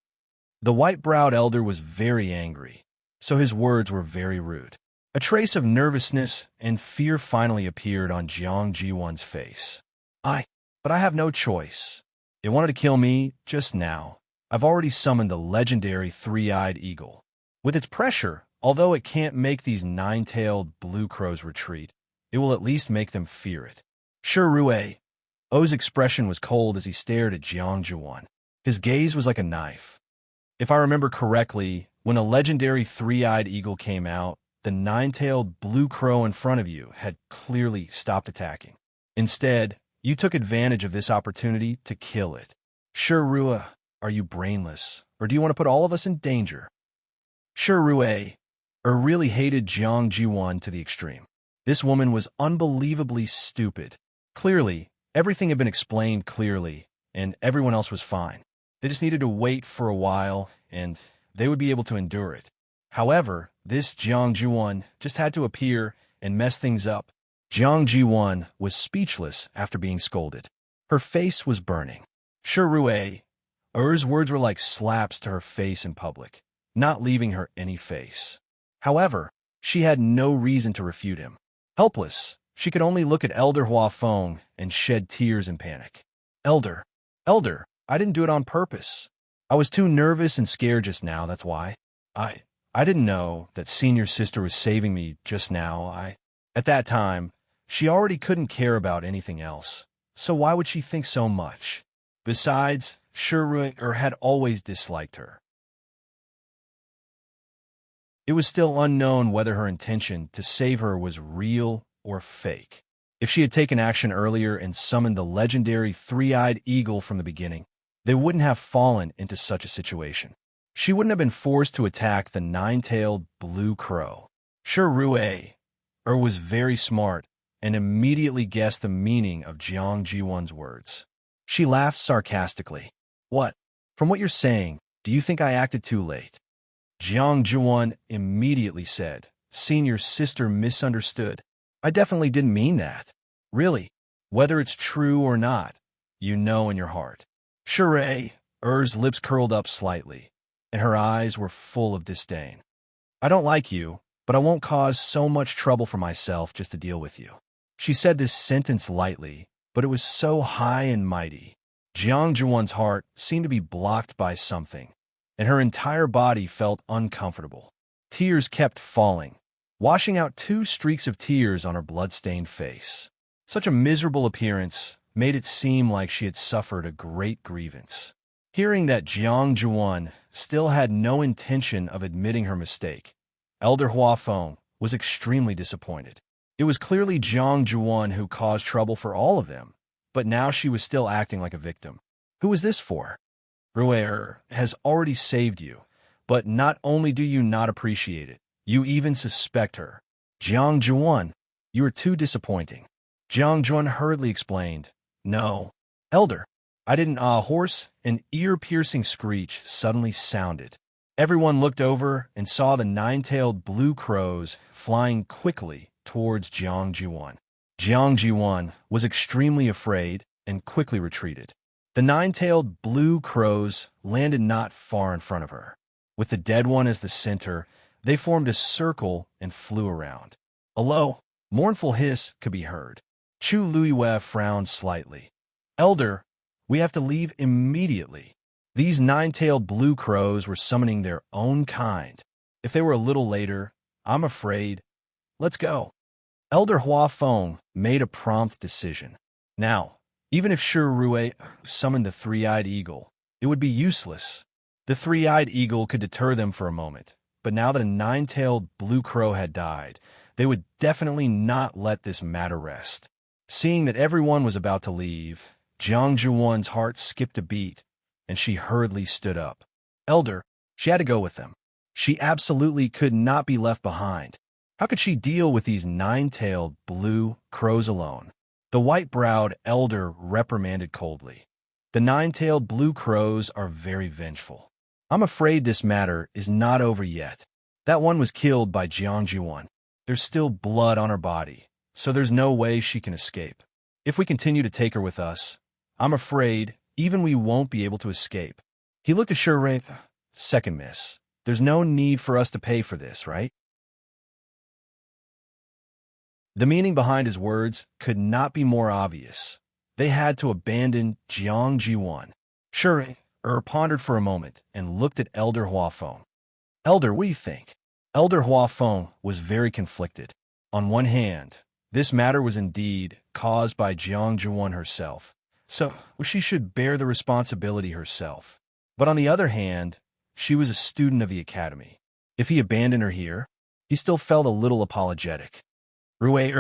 The white-browed elder was very angry, so his words were very rude. A trace of nervousness and fear finally appeared on Jiang Jiwon's face. But I have no choice. It wanted to kill me just now. I've already summoned the legendary three-eyed eagle. With its pressure, although it can't make these nine-tailed blue crows retreat, it will at least make them fear it. Sure, Rue. O's expression was cold as he stared at Jiang Jiwon. His gaze was like a knife. If I remember correctly, when a legendary three-eyed eagle came out, the nine-tailed blue crow in front of you had clearly stopped attacking. Instead, you took advantage of this opportunity to kill it. Sure, Rue, are you brainless, or do you want to put all of us in danger? Sure, Rue really hated Jiang Jiwon to the extreme. This woman was unbelievably stupid. Clearly, everything had been explained clearly, and everyone else was fine. They just needed to wait for a while, and they would be able to endure it. However, this Jiang Jiwon just had to appear and mess things up. Jiang Jiwon was speechless after being scolded. Her face was burning. Sure, Rue, Er's words were like slaps to her face in public, not leaving her any face. However, she had no reason to refute him. Helpless, she could only look at Elder Huafeng and shed tears in panic. Elder, I didn't do it on purpose. I was too nervous and scared just now, that's why. I didn't know that senior sister was saving me just now. At that time, she already couldn't care about anything else, so why would she think so much? Besides, Shuru had always disliked her. It was still unknown whether her intention to save her was real or fake. If she had taken action earlier and summoned the legendary three-eyed eagle from the beginning, they wouldn't have fallen into such a situation. She wouldn't have been forced to attack the nine-tailed blue crow. Sure, Rue was very smart and immediately guessed the meaning of Jiang Jiwon's words. She laughed sarcastically. What? From what you're saying, do you think I acted too late? Jiang Jiwon immediately said, Senior sister misunderstood. I definitely didn't mean that. Really, whether it's true or not, you know in your heart. Sure, Er's lips curled up slightly, and her eyes were full of disdain. I don't like you, but I won't cause so much trouble for myself just to deal with you. She said this sentence lightly, but it was so high and mighty. Jiang Jiwon's heart seemed to be blocked by something, and her entire body felt uncomfortable. Tears kept falling, washing out 2 streaks of tears on her blood-stained face. Such a miserable appearance made it seem like she had suffered a great grievance. Hearing that Jiang Jiwon still had no intention of admitting her mistake, Elder Huafeng was extremely disappointed. It was clearly Jiang Jiwon who caused trouble for all of them, but now she was still acting like a victim. Who was this for? Rue has already saved you, but not only do you not appreciate it, you even suspect her. Jiang Jiwon, you are too disappointing. Jiang Jiwon hurriedly explained, No, Elder, I didn't. Hoarse, an ear-piercing screech suddenly sounded. Everyone looked over and saw the nine-tailed blue crows flying quickly towards Jiang Jiwon. Jiang Jiwon was extremely afraid and quickly retreated. The nine-tailed blue crows landed not far in front of her. With the dead one as the center, they formed a circle and flew around. A low, mournful hiss could be heard. Chu Luiyue frowned slightly. Elder, we have to leave immediately. These nine-tailed blue crows were summoning their own kind. If they were a little later, I'm afraid. Let's go. Elder Huafeng made a prompt decision. Now, even if Shirue summoned the three-eyed eagle, it would be useless. The three-eyed eagle could deter them for a moment, but now that a nine-tailed blue crow had died, they would definitely not let this matter rest. Seeing that everyone was about to leave, Jiang Jiwon's heart skipped a beat, and she hurriedly stood up. Elder, she had to go with them. She absolutely could not be left behind. How could she deal with these nine-tailed blue crows alone? The white-browed elder reprimanded coldly. The nine-tailed blue crows are very vengeful. I'm afraid this matter is not over yet. That one was killed by Jiang Jiwon. There's still blood on her body, so there's no way she can escape. If we continue to take her with us, I'm afraid even we won't be able to escape. He looked at Shure. Second miss. There's no need for us to pay for this, right? The meaning behind his words could not be more obvious. They had to abandon Jiang Ji-won. Sure, pondered for a moment and looked at Elder Huafeng. Elder, what do you think? Elder Huafeng was very conflicted. On one hand, this matter was indeed caused by Jiang Ji-won herself, so she should bear the responsibility herself. But on the other hand, she was a student of the academy. If he abandoned her here, he still felt a little apologetic. Rui,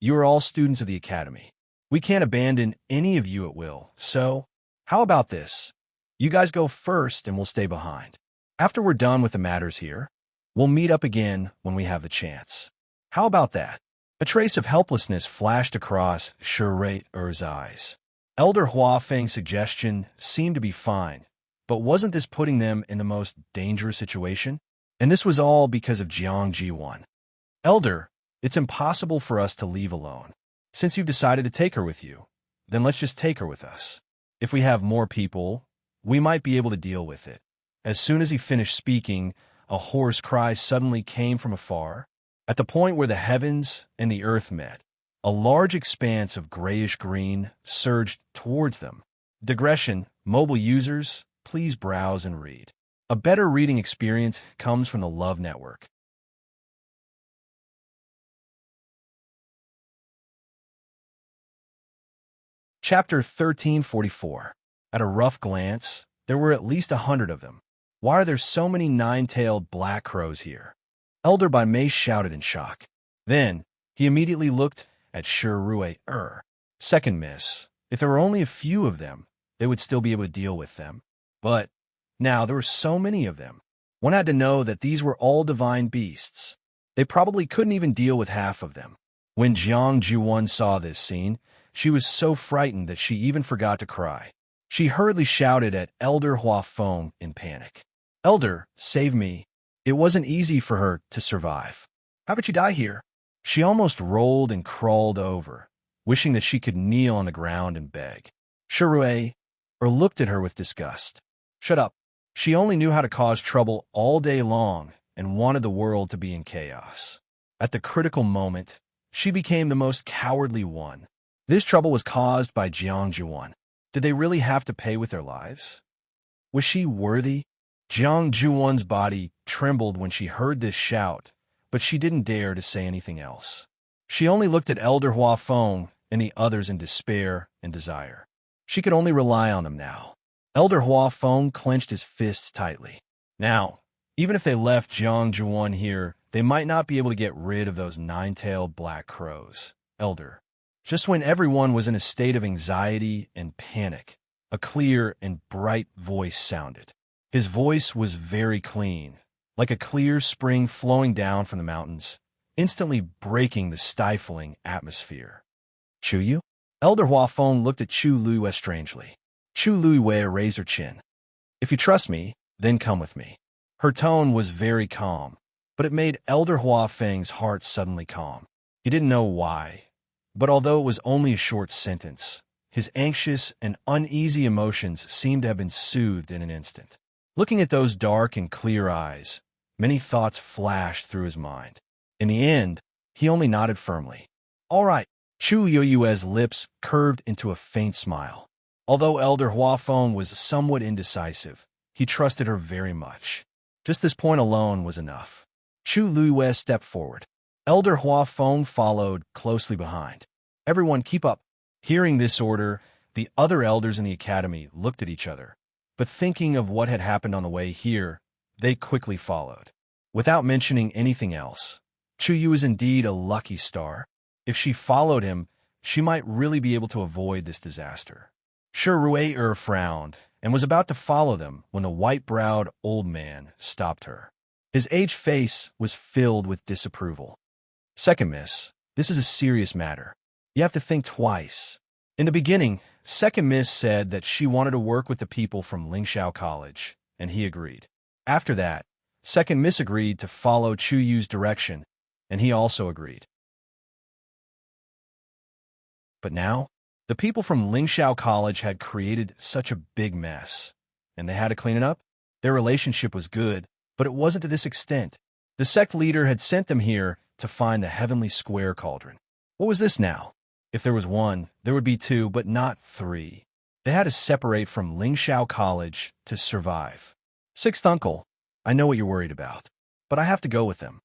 you are all students of the academy. We can't abandon any of you at will, so how about this? You guys go first and we'll stay behind. After we're done with the matters here, we'll meet up again when we have the chance. How about that? A trace of helplessness flashed across Rui-er's eyes. Elder Huafeng's suggestion seemed to be fine, but wasn't this putting them in the most dangerous situation? And this was all because of Jiang Ji-won. Elder, it's impossible for us to leave alone. Since you've decided to take her with you, then let's just take her with us. If we have more people, we might be able to deal with it. As soon as he finished speaking, a hoarse cry suddenly came from afar. At the point where the heavens and the earth met, a large expanse of grayish-green surged towards them. Digression, mobile users, please browse and read. A better reading experience comes from the Love Network. Chapter 1344. At a rough glance, there were at least 100 of them. Why are there so many nine-tailed black crows here? Elder by Mei shouted in shock. Then, he immediately looked at Rui-er. Second miss. If there were only a few of them, they would still be able to deal with them. But now there were so many of them. One had to know that these were all divine beasts. They probably couldn't even deal with half of them. When Jiang Ji-won saw this scene, she was so frightened that she even forgot to cry. She hurriedly shouted at Elder Huafeng in panic. Elder, save me. It wasn't easy for her to survive. How could you die here? She almost rolled and crawled over, wishing that she could kneel on the ground and beg. Rui looked at her with disgust. Shut up. She only knew how to cause trouble all day long and wanted the world to be in chaos. At the critical moment, she became the most cowardly one. This trouble was caused by Jiang Ji-won. Did they really have to pay with their lives? Was she worthy? Jiang Ji-won's body trembled when she heard this shout, but she didn't dare to say anything else. She only looked at Elder Huafeng and the others in despair and desire. She could only rely on them now. Elder Huafeng clenched his fists tightly. Now, even if they left Jiang Ji-won here, they might not be able to get rid of those nine-tailed black crows. Elder. Just when everyone was in a state of anxiety and panic, a clear and bright voice sounded. His voice was very clean, like a clear spring flowing down from the mountains, instantly breaking the stifling atmosphere. Chuyu? Elder Huafeng looked at Chu Lui strangely. Chu Lui raised her chin. If you trust me, then come with me. Her tone was very calm, but it made Elder Huafeng's heart suddenly calm. He didn't know why, but although it was only a short sentence, his anxious and uneasy emotions seemed to have been soothed in an instant. Looking at those dark and clear eyes, many thoughts flashed through his mind. In the end, he only nodded firmly. All right. Chu Yue's lips curved into a faint smile. Although Elder Huafeng was somewhat indecisive, he trusted her very much. Just this point alone was enough. Chu Lui stepped forward. Elder Huafeng followed closely behind. Everyone keep up. Hearing this order, the other elders in the academy looked at each other, but thinking of what had happened on the way here, they quickly followed. Without mentioning anything else, Chu Yu is indeed a lucky star. If she followed him, she might really be able to avoid this disaster. Rui frowned and was about to follow them when the white-browed old man stopped her. His aged face was filled with disapproval. Second Miss, this is a serious matter. You have to think twice. In the beginning, Second Miss said that she wanted to work with the people from Lingxiao College, and he agreed. After that, Second Miss agreed to follow Chu Yu's direction, and he also agreed. But now, the people from Lingxiao College had created such a big mess, and they had to clean it up. Their relationship was good, but it wasn't to this extent. The sect leader had sent them here to find the heavenly square cauldron. What was this now? If there was one, there would be two, but not three. They had to separate from Lingxiao College to survive. Sixth uncle, I know what you're worried about, but I have to go with them.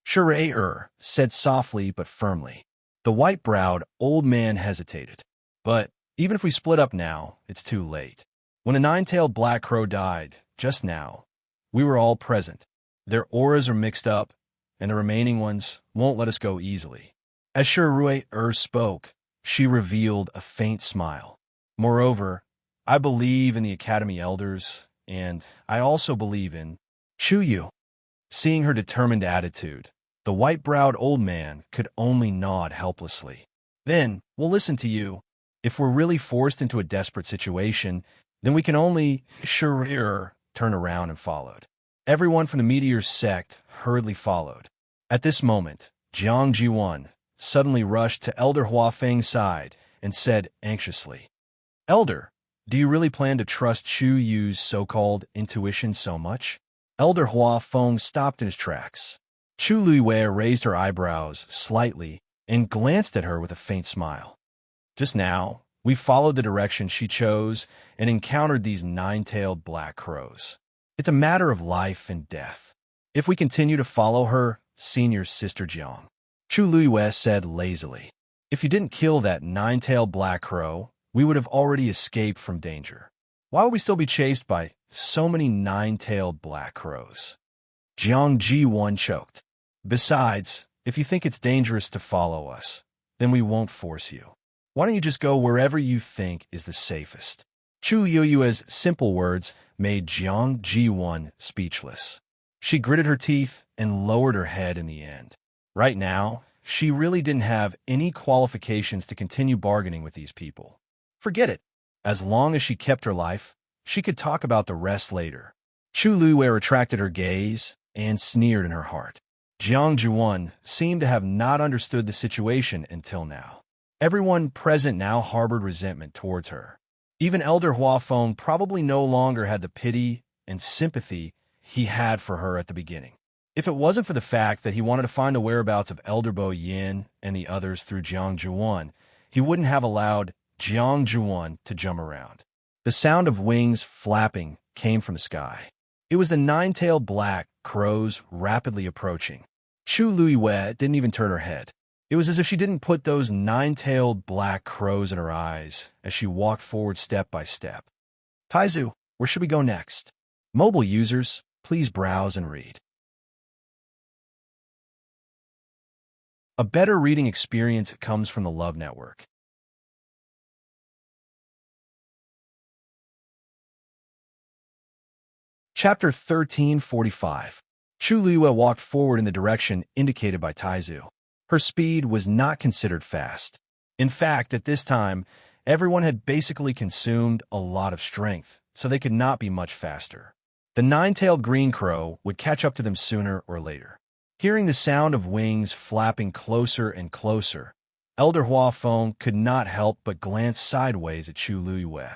Sure, said softly but firmly. The white-browed old man hesitated. But even if we split up now, it's too late. When a nine-tailed black crow died, just now, we were all present. Their auras are mixed up, and the remaining ones won't let us go easily. As Sure spoke, she revealed a faint smile. Moreover, I believe in the Academy Elders, and I also believe in Chuyu. Seeing her determined attitude, the white-browed old man could only nod helplessly. Then, we'll listen to you. If we're really forced into a desperate situation, then we can only, Sure, turn around and followed. Everyone from the Meteor sect hurriedly followed. At this moment, Jiang Jiwan suddenly rushed to Elder Hua Feng's side and said anxiously, Elder, do you really plan to trust Chu Yu's so-called intuition so much? Elder Hua Feng stopped in his tracks. Chu Luiwei raised her eyebrows slightly and glanced at her with a faint smile. Just now, we followed the direction she chose and encountered these nine-tailed black crows. It's a matter of life and death. If we continue to follow her, senior sister Jiang, Chu Luiwei said lazily, if you didn't kill that nine-tailed black crow, we would have already escaped from danger. Why would we still be chased by so many nine-tailed black crows? Jiang Ji1 choked. Besides, if you think it's dangerous to follow us, then we won't force you. Why don't you just go wherever you think is the safest? Chu Yu's simple words made Jiang Ji1 speechless. She gritted her teeth and lowered her head in the end. Right now, she really didn't have any qualifications to continue bargaining with these people. Forget it. As long as she kept her life, she could talk about the rest later. Chu Luiwei retracted her gaze and sneered in her heart. Jiang Jiwan seemed to have not understood the situation until now. Everyone present now harbored resentment towards her. Even Elder Hua Feng probably no longer had the pity and sympathy he had for her at the beginning. If it wasn't for the fact that he wanted to find the whereabouts of Elder Bo Yin and the others through Jiang Jiwan, he wouldn't have allowed Jiang Jiwan to jump around. The sound of wings flapping came from the sky. It was the nine-tailed black crows rapidly approaching. Chu Luiwei didn't even turn her head. It was as if she didn't put those nine-tailed black crows in her eyes as she walked forward step by step. Taizu, where should we go next? Mobile users, please browse and read. A better reading experience comes from the Love Network. Chapter 1345. Chu Luiwei walked forward in the direction indicated by Taizu. Her speed was not considered fast. In fact, at this time, everyone had basically consumed a lot of strength, so they could not be much faster. The nine-tailed green crow would catch up to them sooner or later. Hearing the sound of wings flapping closer and closer, Elder Hua Feng could not help but glance sideways at Chu Luiwei,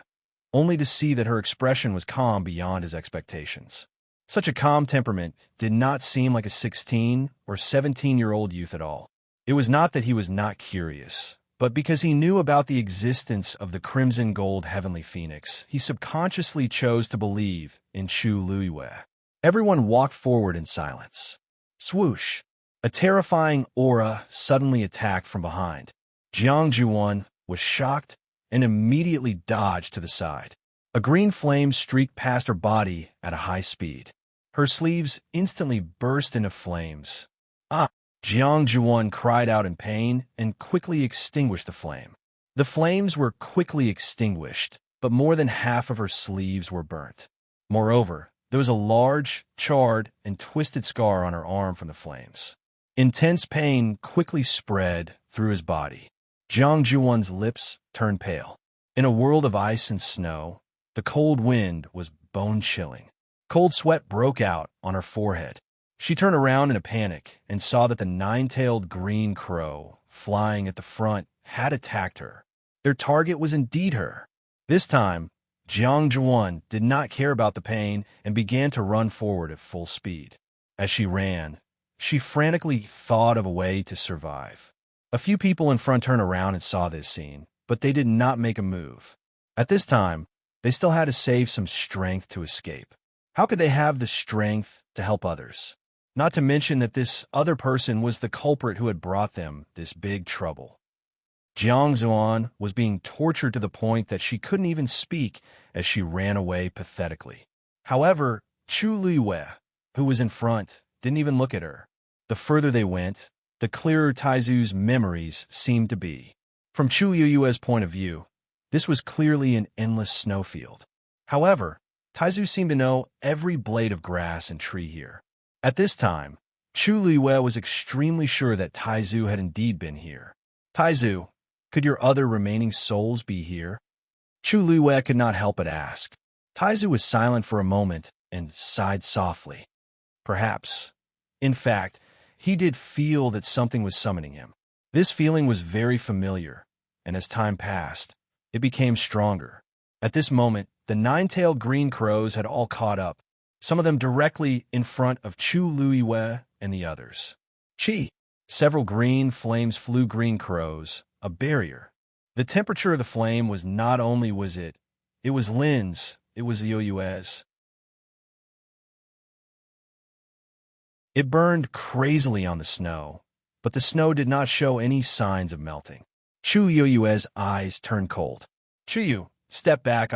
only to see that her expression was calm beyond his expectations. Such a calm temperament did not seem like a 16 or 17-year-old youth at all. It was not that he was not curious, but because he knew about the existence of the crimson gold heavenly phoenix, he subconsciously chose to believe in Chu Luiwei. Everyone walked forward in silence. Swoosh! A terrifying aura suddenly attacked from behind. Jiang Jiwan was shocked and immediately dodged to the side. A green flame streaked past her body at a high speed. Her sleeves instantly burst into flames. Ah! Jiang Jiwan cried out in pain and quickly extinguished the flame. The flames were quickly extinguished, but more than half of her sleeves were burnt. Moreover, there was a large, charred, and twisted scar on her arm from the flames. Intense pain quickly spread through his body. Jiang Jiwan's lips turned pale. In a world of ice and snow, the cold wind was bone-chilling. Cold sweat broke out on her forehead. She turned around in a panic and saw that the nine-tailed green crow, flying at the front, had attacked her. Their target was indeed her. This time, Jiang Jiwan did not care about the pain and began to run forward at full speed. As she ran, she frantically thought of a way to survive. A few people in front turned around and saw this scene, but they did not make a move. At this time, they still had to save some strength to escape. How could they have the strength to help others? Not to mention that this other person was the culprit who had brought them this big trouble. Jiang Zuan was being tortured to the point that she couldn't even speak as she ran away pathetically. However, Chu Luiyue, who was in front, didn't even look at her. The further they went, the clearer Taizu's memories seemed to be. From Chu Luiyue's point of view, this was clearly an endless snowfield. However, Taizu seemed to know every blade of grass and tree here. At this time, Chu Luiyue was extremely sure that Taizu had indeed been here. Taizu, could your other remaining souls be here? Chu Luiyue could not help but ask. Taizu was silent for a moment and sighed softly. Perhaps. In fact, he did feel that something was summoning him. This feeling was very familiar, and as time passed, it became stronger. At this moment, the nine-tailed green crows had all caught up, some of them directly in front of Chu Luiyue and the others. Chi! Several green flames flew green crows, a barrier. The temperature of the flame was not only it was Lin's, it was Yoyue's. It burned crazily on the snow, but the snow did not show any signs of melting. Chu Yoyue's eyes turned cold. Chuyu, step back,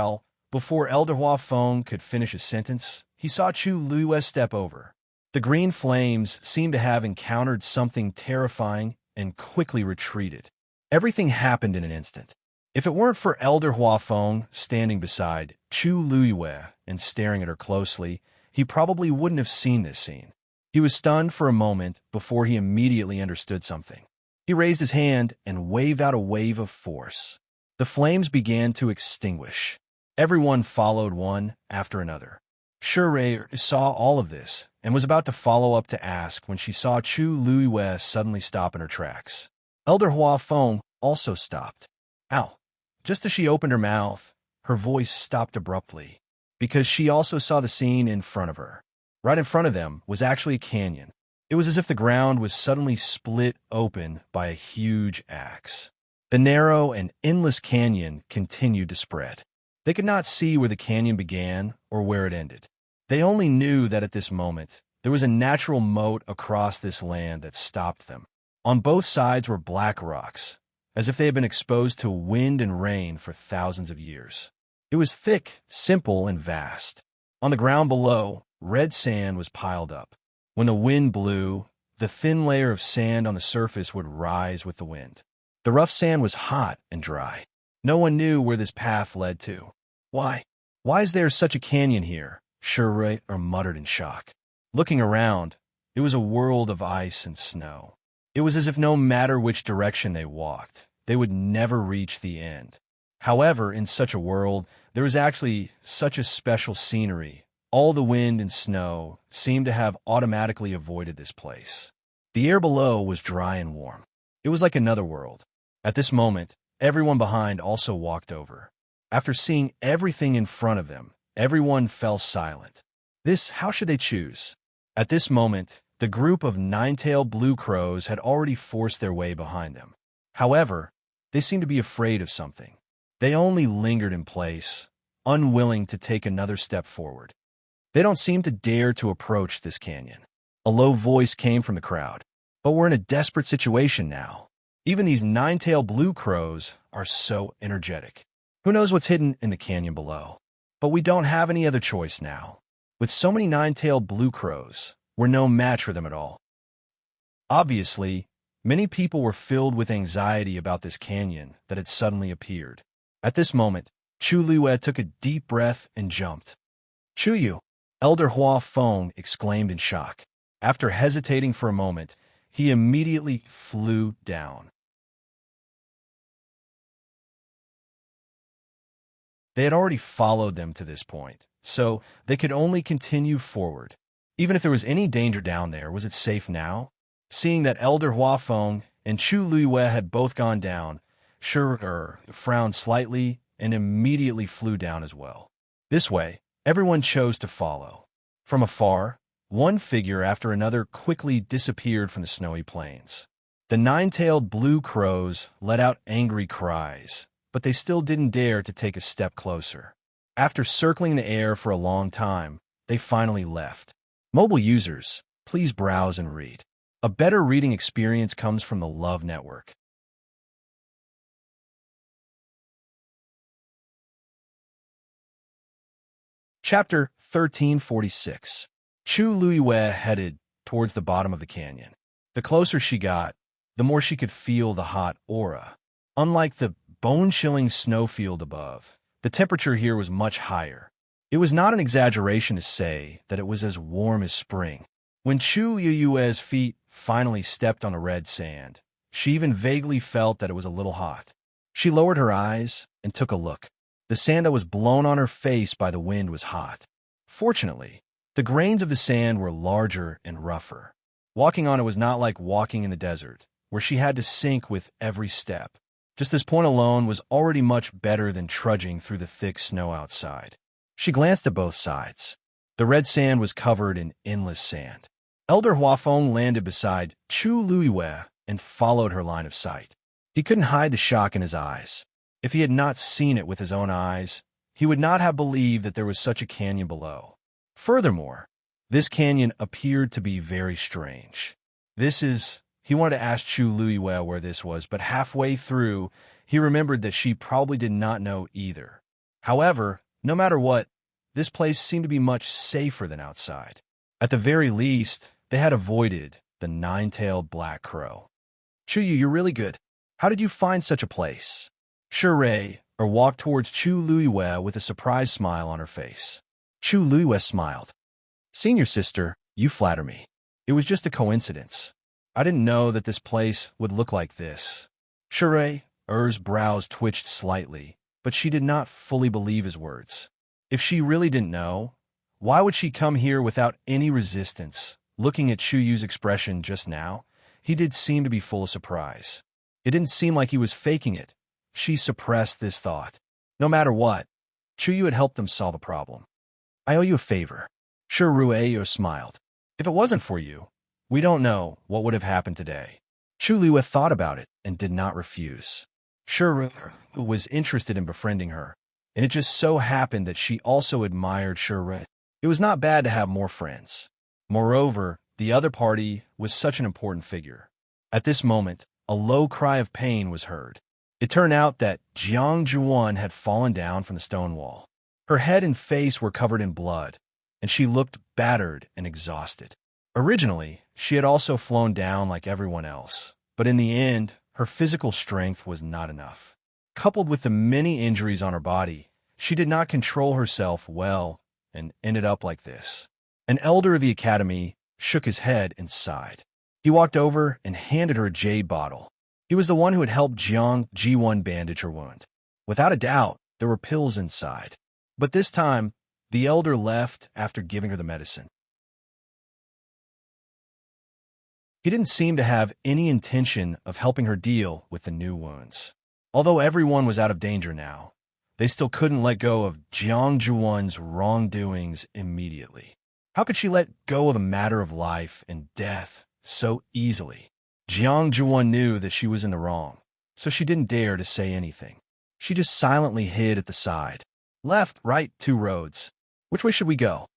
Before Elder Hua Feng could finish his sentence, he saw Chu Luiyue step over. The green flames seemed to have encountered something terrifying and quickly retreated. Everything happened in an instant. If it weren't for Elder Hua Feng standing beside Chu Luiyue and staring at her closely, he probably wouldn't have seen this scene. He was stunned for a moment before he immediately understood something. He raised his hand and waved out a wave of force. The flames began to extinguish. Everyone followed one after another. Shure saw all of this and was about to follow up to ask when she saw Chu Luiyue suddenly stop in her tracks. Elder Hua Feng also stopped. Ow! Just as she opened her mouth, her voice stopped abruptly, because she also saw the scene in front of her. Right in front of them was actually a canyon. It was as if the ground was suddenly split open by a huge axe. The narrow and endless canyon continued to spread. They could not see where the canyon began or where it ended. They only knew that at this moment, there was a natural moat across this land that stopped them. On both sides were black rocks, as if they had been exposed to wind and rain for thousands of years. It was thick, simple, and vast. On the ground below, red sand was piled up. When the wind blew, the thin layer of sand on the surface would rise with the wind. The rough sand was hot and dry. No one knew where this path led to. Why is there such a canyon here? Shure muttered in shock. Looking around, it was a world of ice and snow. It was as if no matter which direction they walked, they would never reach the end. However, in such a world, there was actually such a special scenery. All the wind and snow seemed to have automatically avoided this place. The air below was dry and warm. It was like another world. At this moment, everyone behind also walked over. After seeing everything in front of them, everyone fell silent. How should they choose? At this moment, the group of nine-tailed blue crows had already forced their way behind them. However, they seemed to be afraid of something. They only lingered in place, unwilling to take another step forward. They don't seem to dare to approach this canyon. A low voice came from the crowd. But we're in a desperate situation now. Even these nine-tailed blue crows are so energetic. Who knows what's hidden in the canyon below? But we don't have any other choice now. With so many nine-tailed blue crows, we're no match for them at all. Obviously, many people were filled with anxiety about this canyon that had suddenly appeared. At this moment, Chu Luiyue took a deep breath and jumped. Chuyu! Elder Hua Feng exclaimed in shock. After hesitating for a moment, he immediately flew down. They had already followed them to this point, so they could only continue forward. Even if there was any danger down there, was it safe now? Seeing that Elder Hua Feng and Chu Luiyue had both gone down, Shure frowned slightly and immediately flew down as well. This way, everyone chose to follow. From afar, One figure after another quickly disappeared from the snowy plains. The nine-tailed blue crows let out angry cries, but they still didn't dare to take a step closer. After circling the air for a long time, they finally left. Mobile users, please browse and read. A better reading experience comes from the Love Network. Chapter 1346. Chu Luiyue headed towards the bottom of the canyon. The closer she got, the more she could feel the hot aura. Unlike the bone-chilling snowfield above, the temperature here was much higher. It was not an exaggeration to say that it was as warm as spring. When Chu Luiyue's feet finally stepped on the red sand, she even vaguely felt that it was a little hot. She lowered her eyes and took a look. The sand that was blown on her face by the wind was hot. Fortunately, the grains of the sand were larger and rougher. Walking on it was not like walking in the desert, where she had to sink with every step. Just this point alone was already much better than trudging through the thick snow outside. She glanced at both sides. The red sand was covered in endless sand. Elder Huafeng landed beside Chu Luiyue and followed her line of sight. He couldn't hide the shock in his eyes. If he had not seen it with his own eyes, he would not have believed that there was such a canyon below. Furthermore, this canyon appeared to be very strange. He wanted to ask Chu Luiyue where this was, but halfway through, he remembered that she probably did not know either. However, no matter what, this place seemed to be much safer than outside. At the very least, they had avoided the nine-tailed black crow. Chu Yu, you're really good. How did you find such a place? Shure walked towards Chu Luiyue with a surprised smile on her face. Chu Luiyue smiled. Senior sister, you flatter me. It was just a coincidence. I didn't know that this place would look like this. Shure's brows twitched slightly, but she did not fully believe his words. If she really didn't know, why would she come here without any resistance? Looking at Chu Yu's expression just now, he did seem to be full of surprise. It didn't seem like he was faking it. She suppressed this thought. No matter what, Chu Yu had helped them solve a problem. I owe you a favor. Shure smiled. If it wasn't for you, we don't know what would have happened today. Chu Luiyue thought about it and did not refuse. Shure was interested in befriending her, and it just so happened that she also admired Shure. It was not bad to have more friends. Moreover, the other party was such an important figure. At this moment, a low cry of pain was heard. It turned out that Jiang Zhuan had fallen down from the stone wall. Her head and face were covered in blood, and she looked battered and exhausted. Originally, she had also flown down like everyone else, but in the end, her physical strength was not enough. Coupled with the many injuries on her body, she did not control herself well and ended up like this. An elder of the academy shook his head and sighed. He walked over and handed her a jade bottle. He was the one who had helped Jiang Ji1 bandage her wound. Without a doubt, there were pills inside. But this time, the elder left after giving her the medicine. He didn't seem to have any intention of helping her deal with the new wounds. Although everyone was out of danger now, they still couldn't let go of Jiang Zhuan's wrongdoings immediately. How could she let go of a matter of life and death so easily? Jiang Zhuan knew that she was in the wrong, so she didn't dare to say anything. She just silently hid at the side. Left, right, 2 roads. Which way should we go?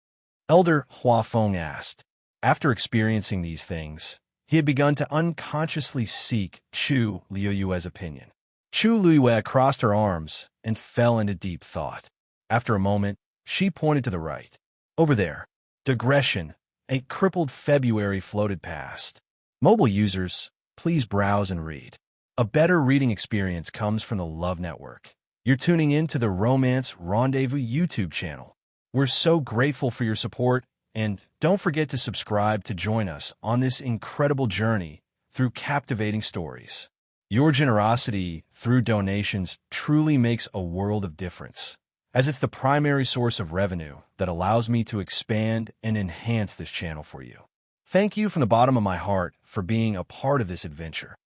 Elder Huafeng asked. After experiencing these things, he had begun to unconsciously seek Chu Luiyue's opinion. Chu Luiyue crossed her arms and fell into deep thought. After a moment, she pointed to the right. Over there, digression, a crippled February floated past. Mobile users, please browse and read. A better reading experience comes from the Love Network. You're tuning in to the Romance Rendezvous YouTube channel. We're so grateful for your support, and don't forget to subscribe to join us on this incredible journey through captivating stories. Your generosity through donations truly makes a world of difference, as it's the primary source of revenue that allows me to expand and enhance this channel for you. Thank you from the bottom of my heart for being a part of this adventure.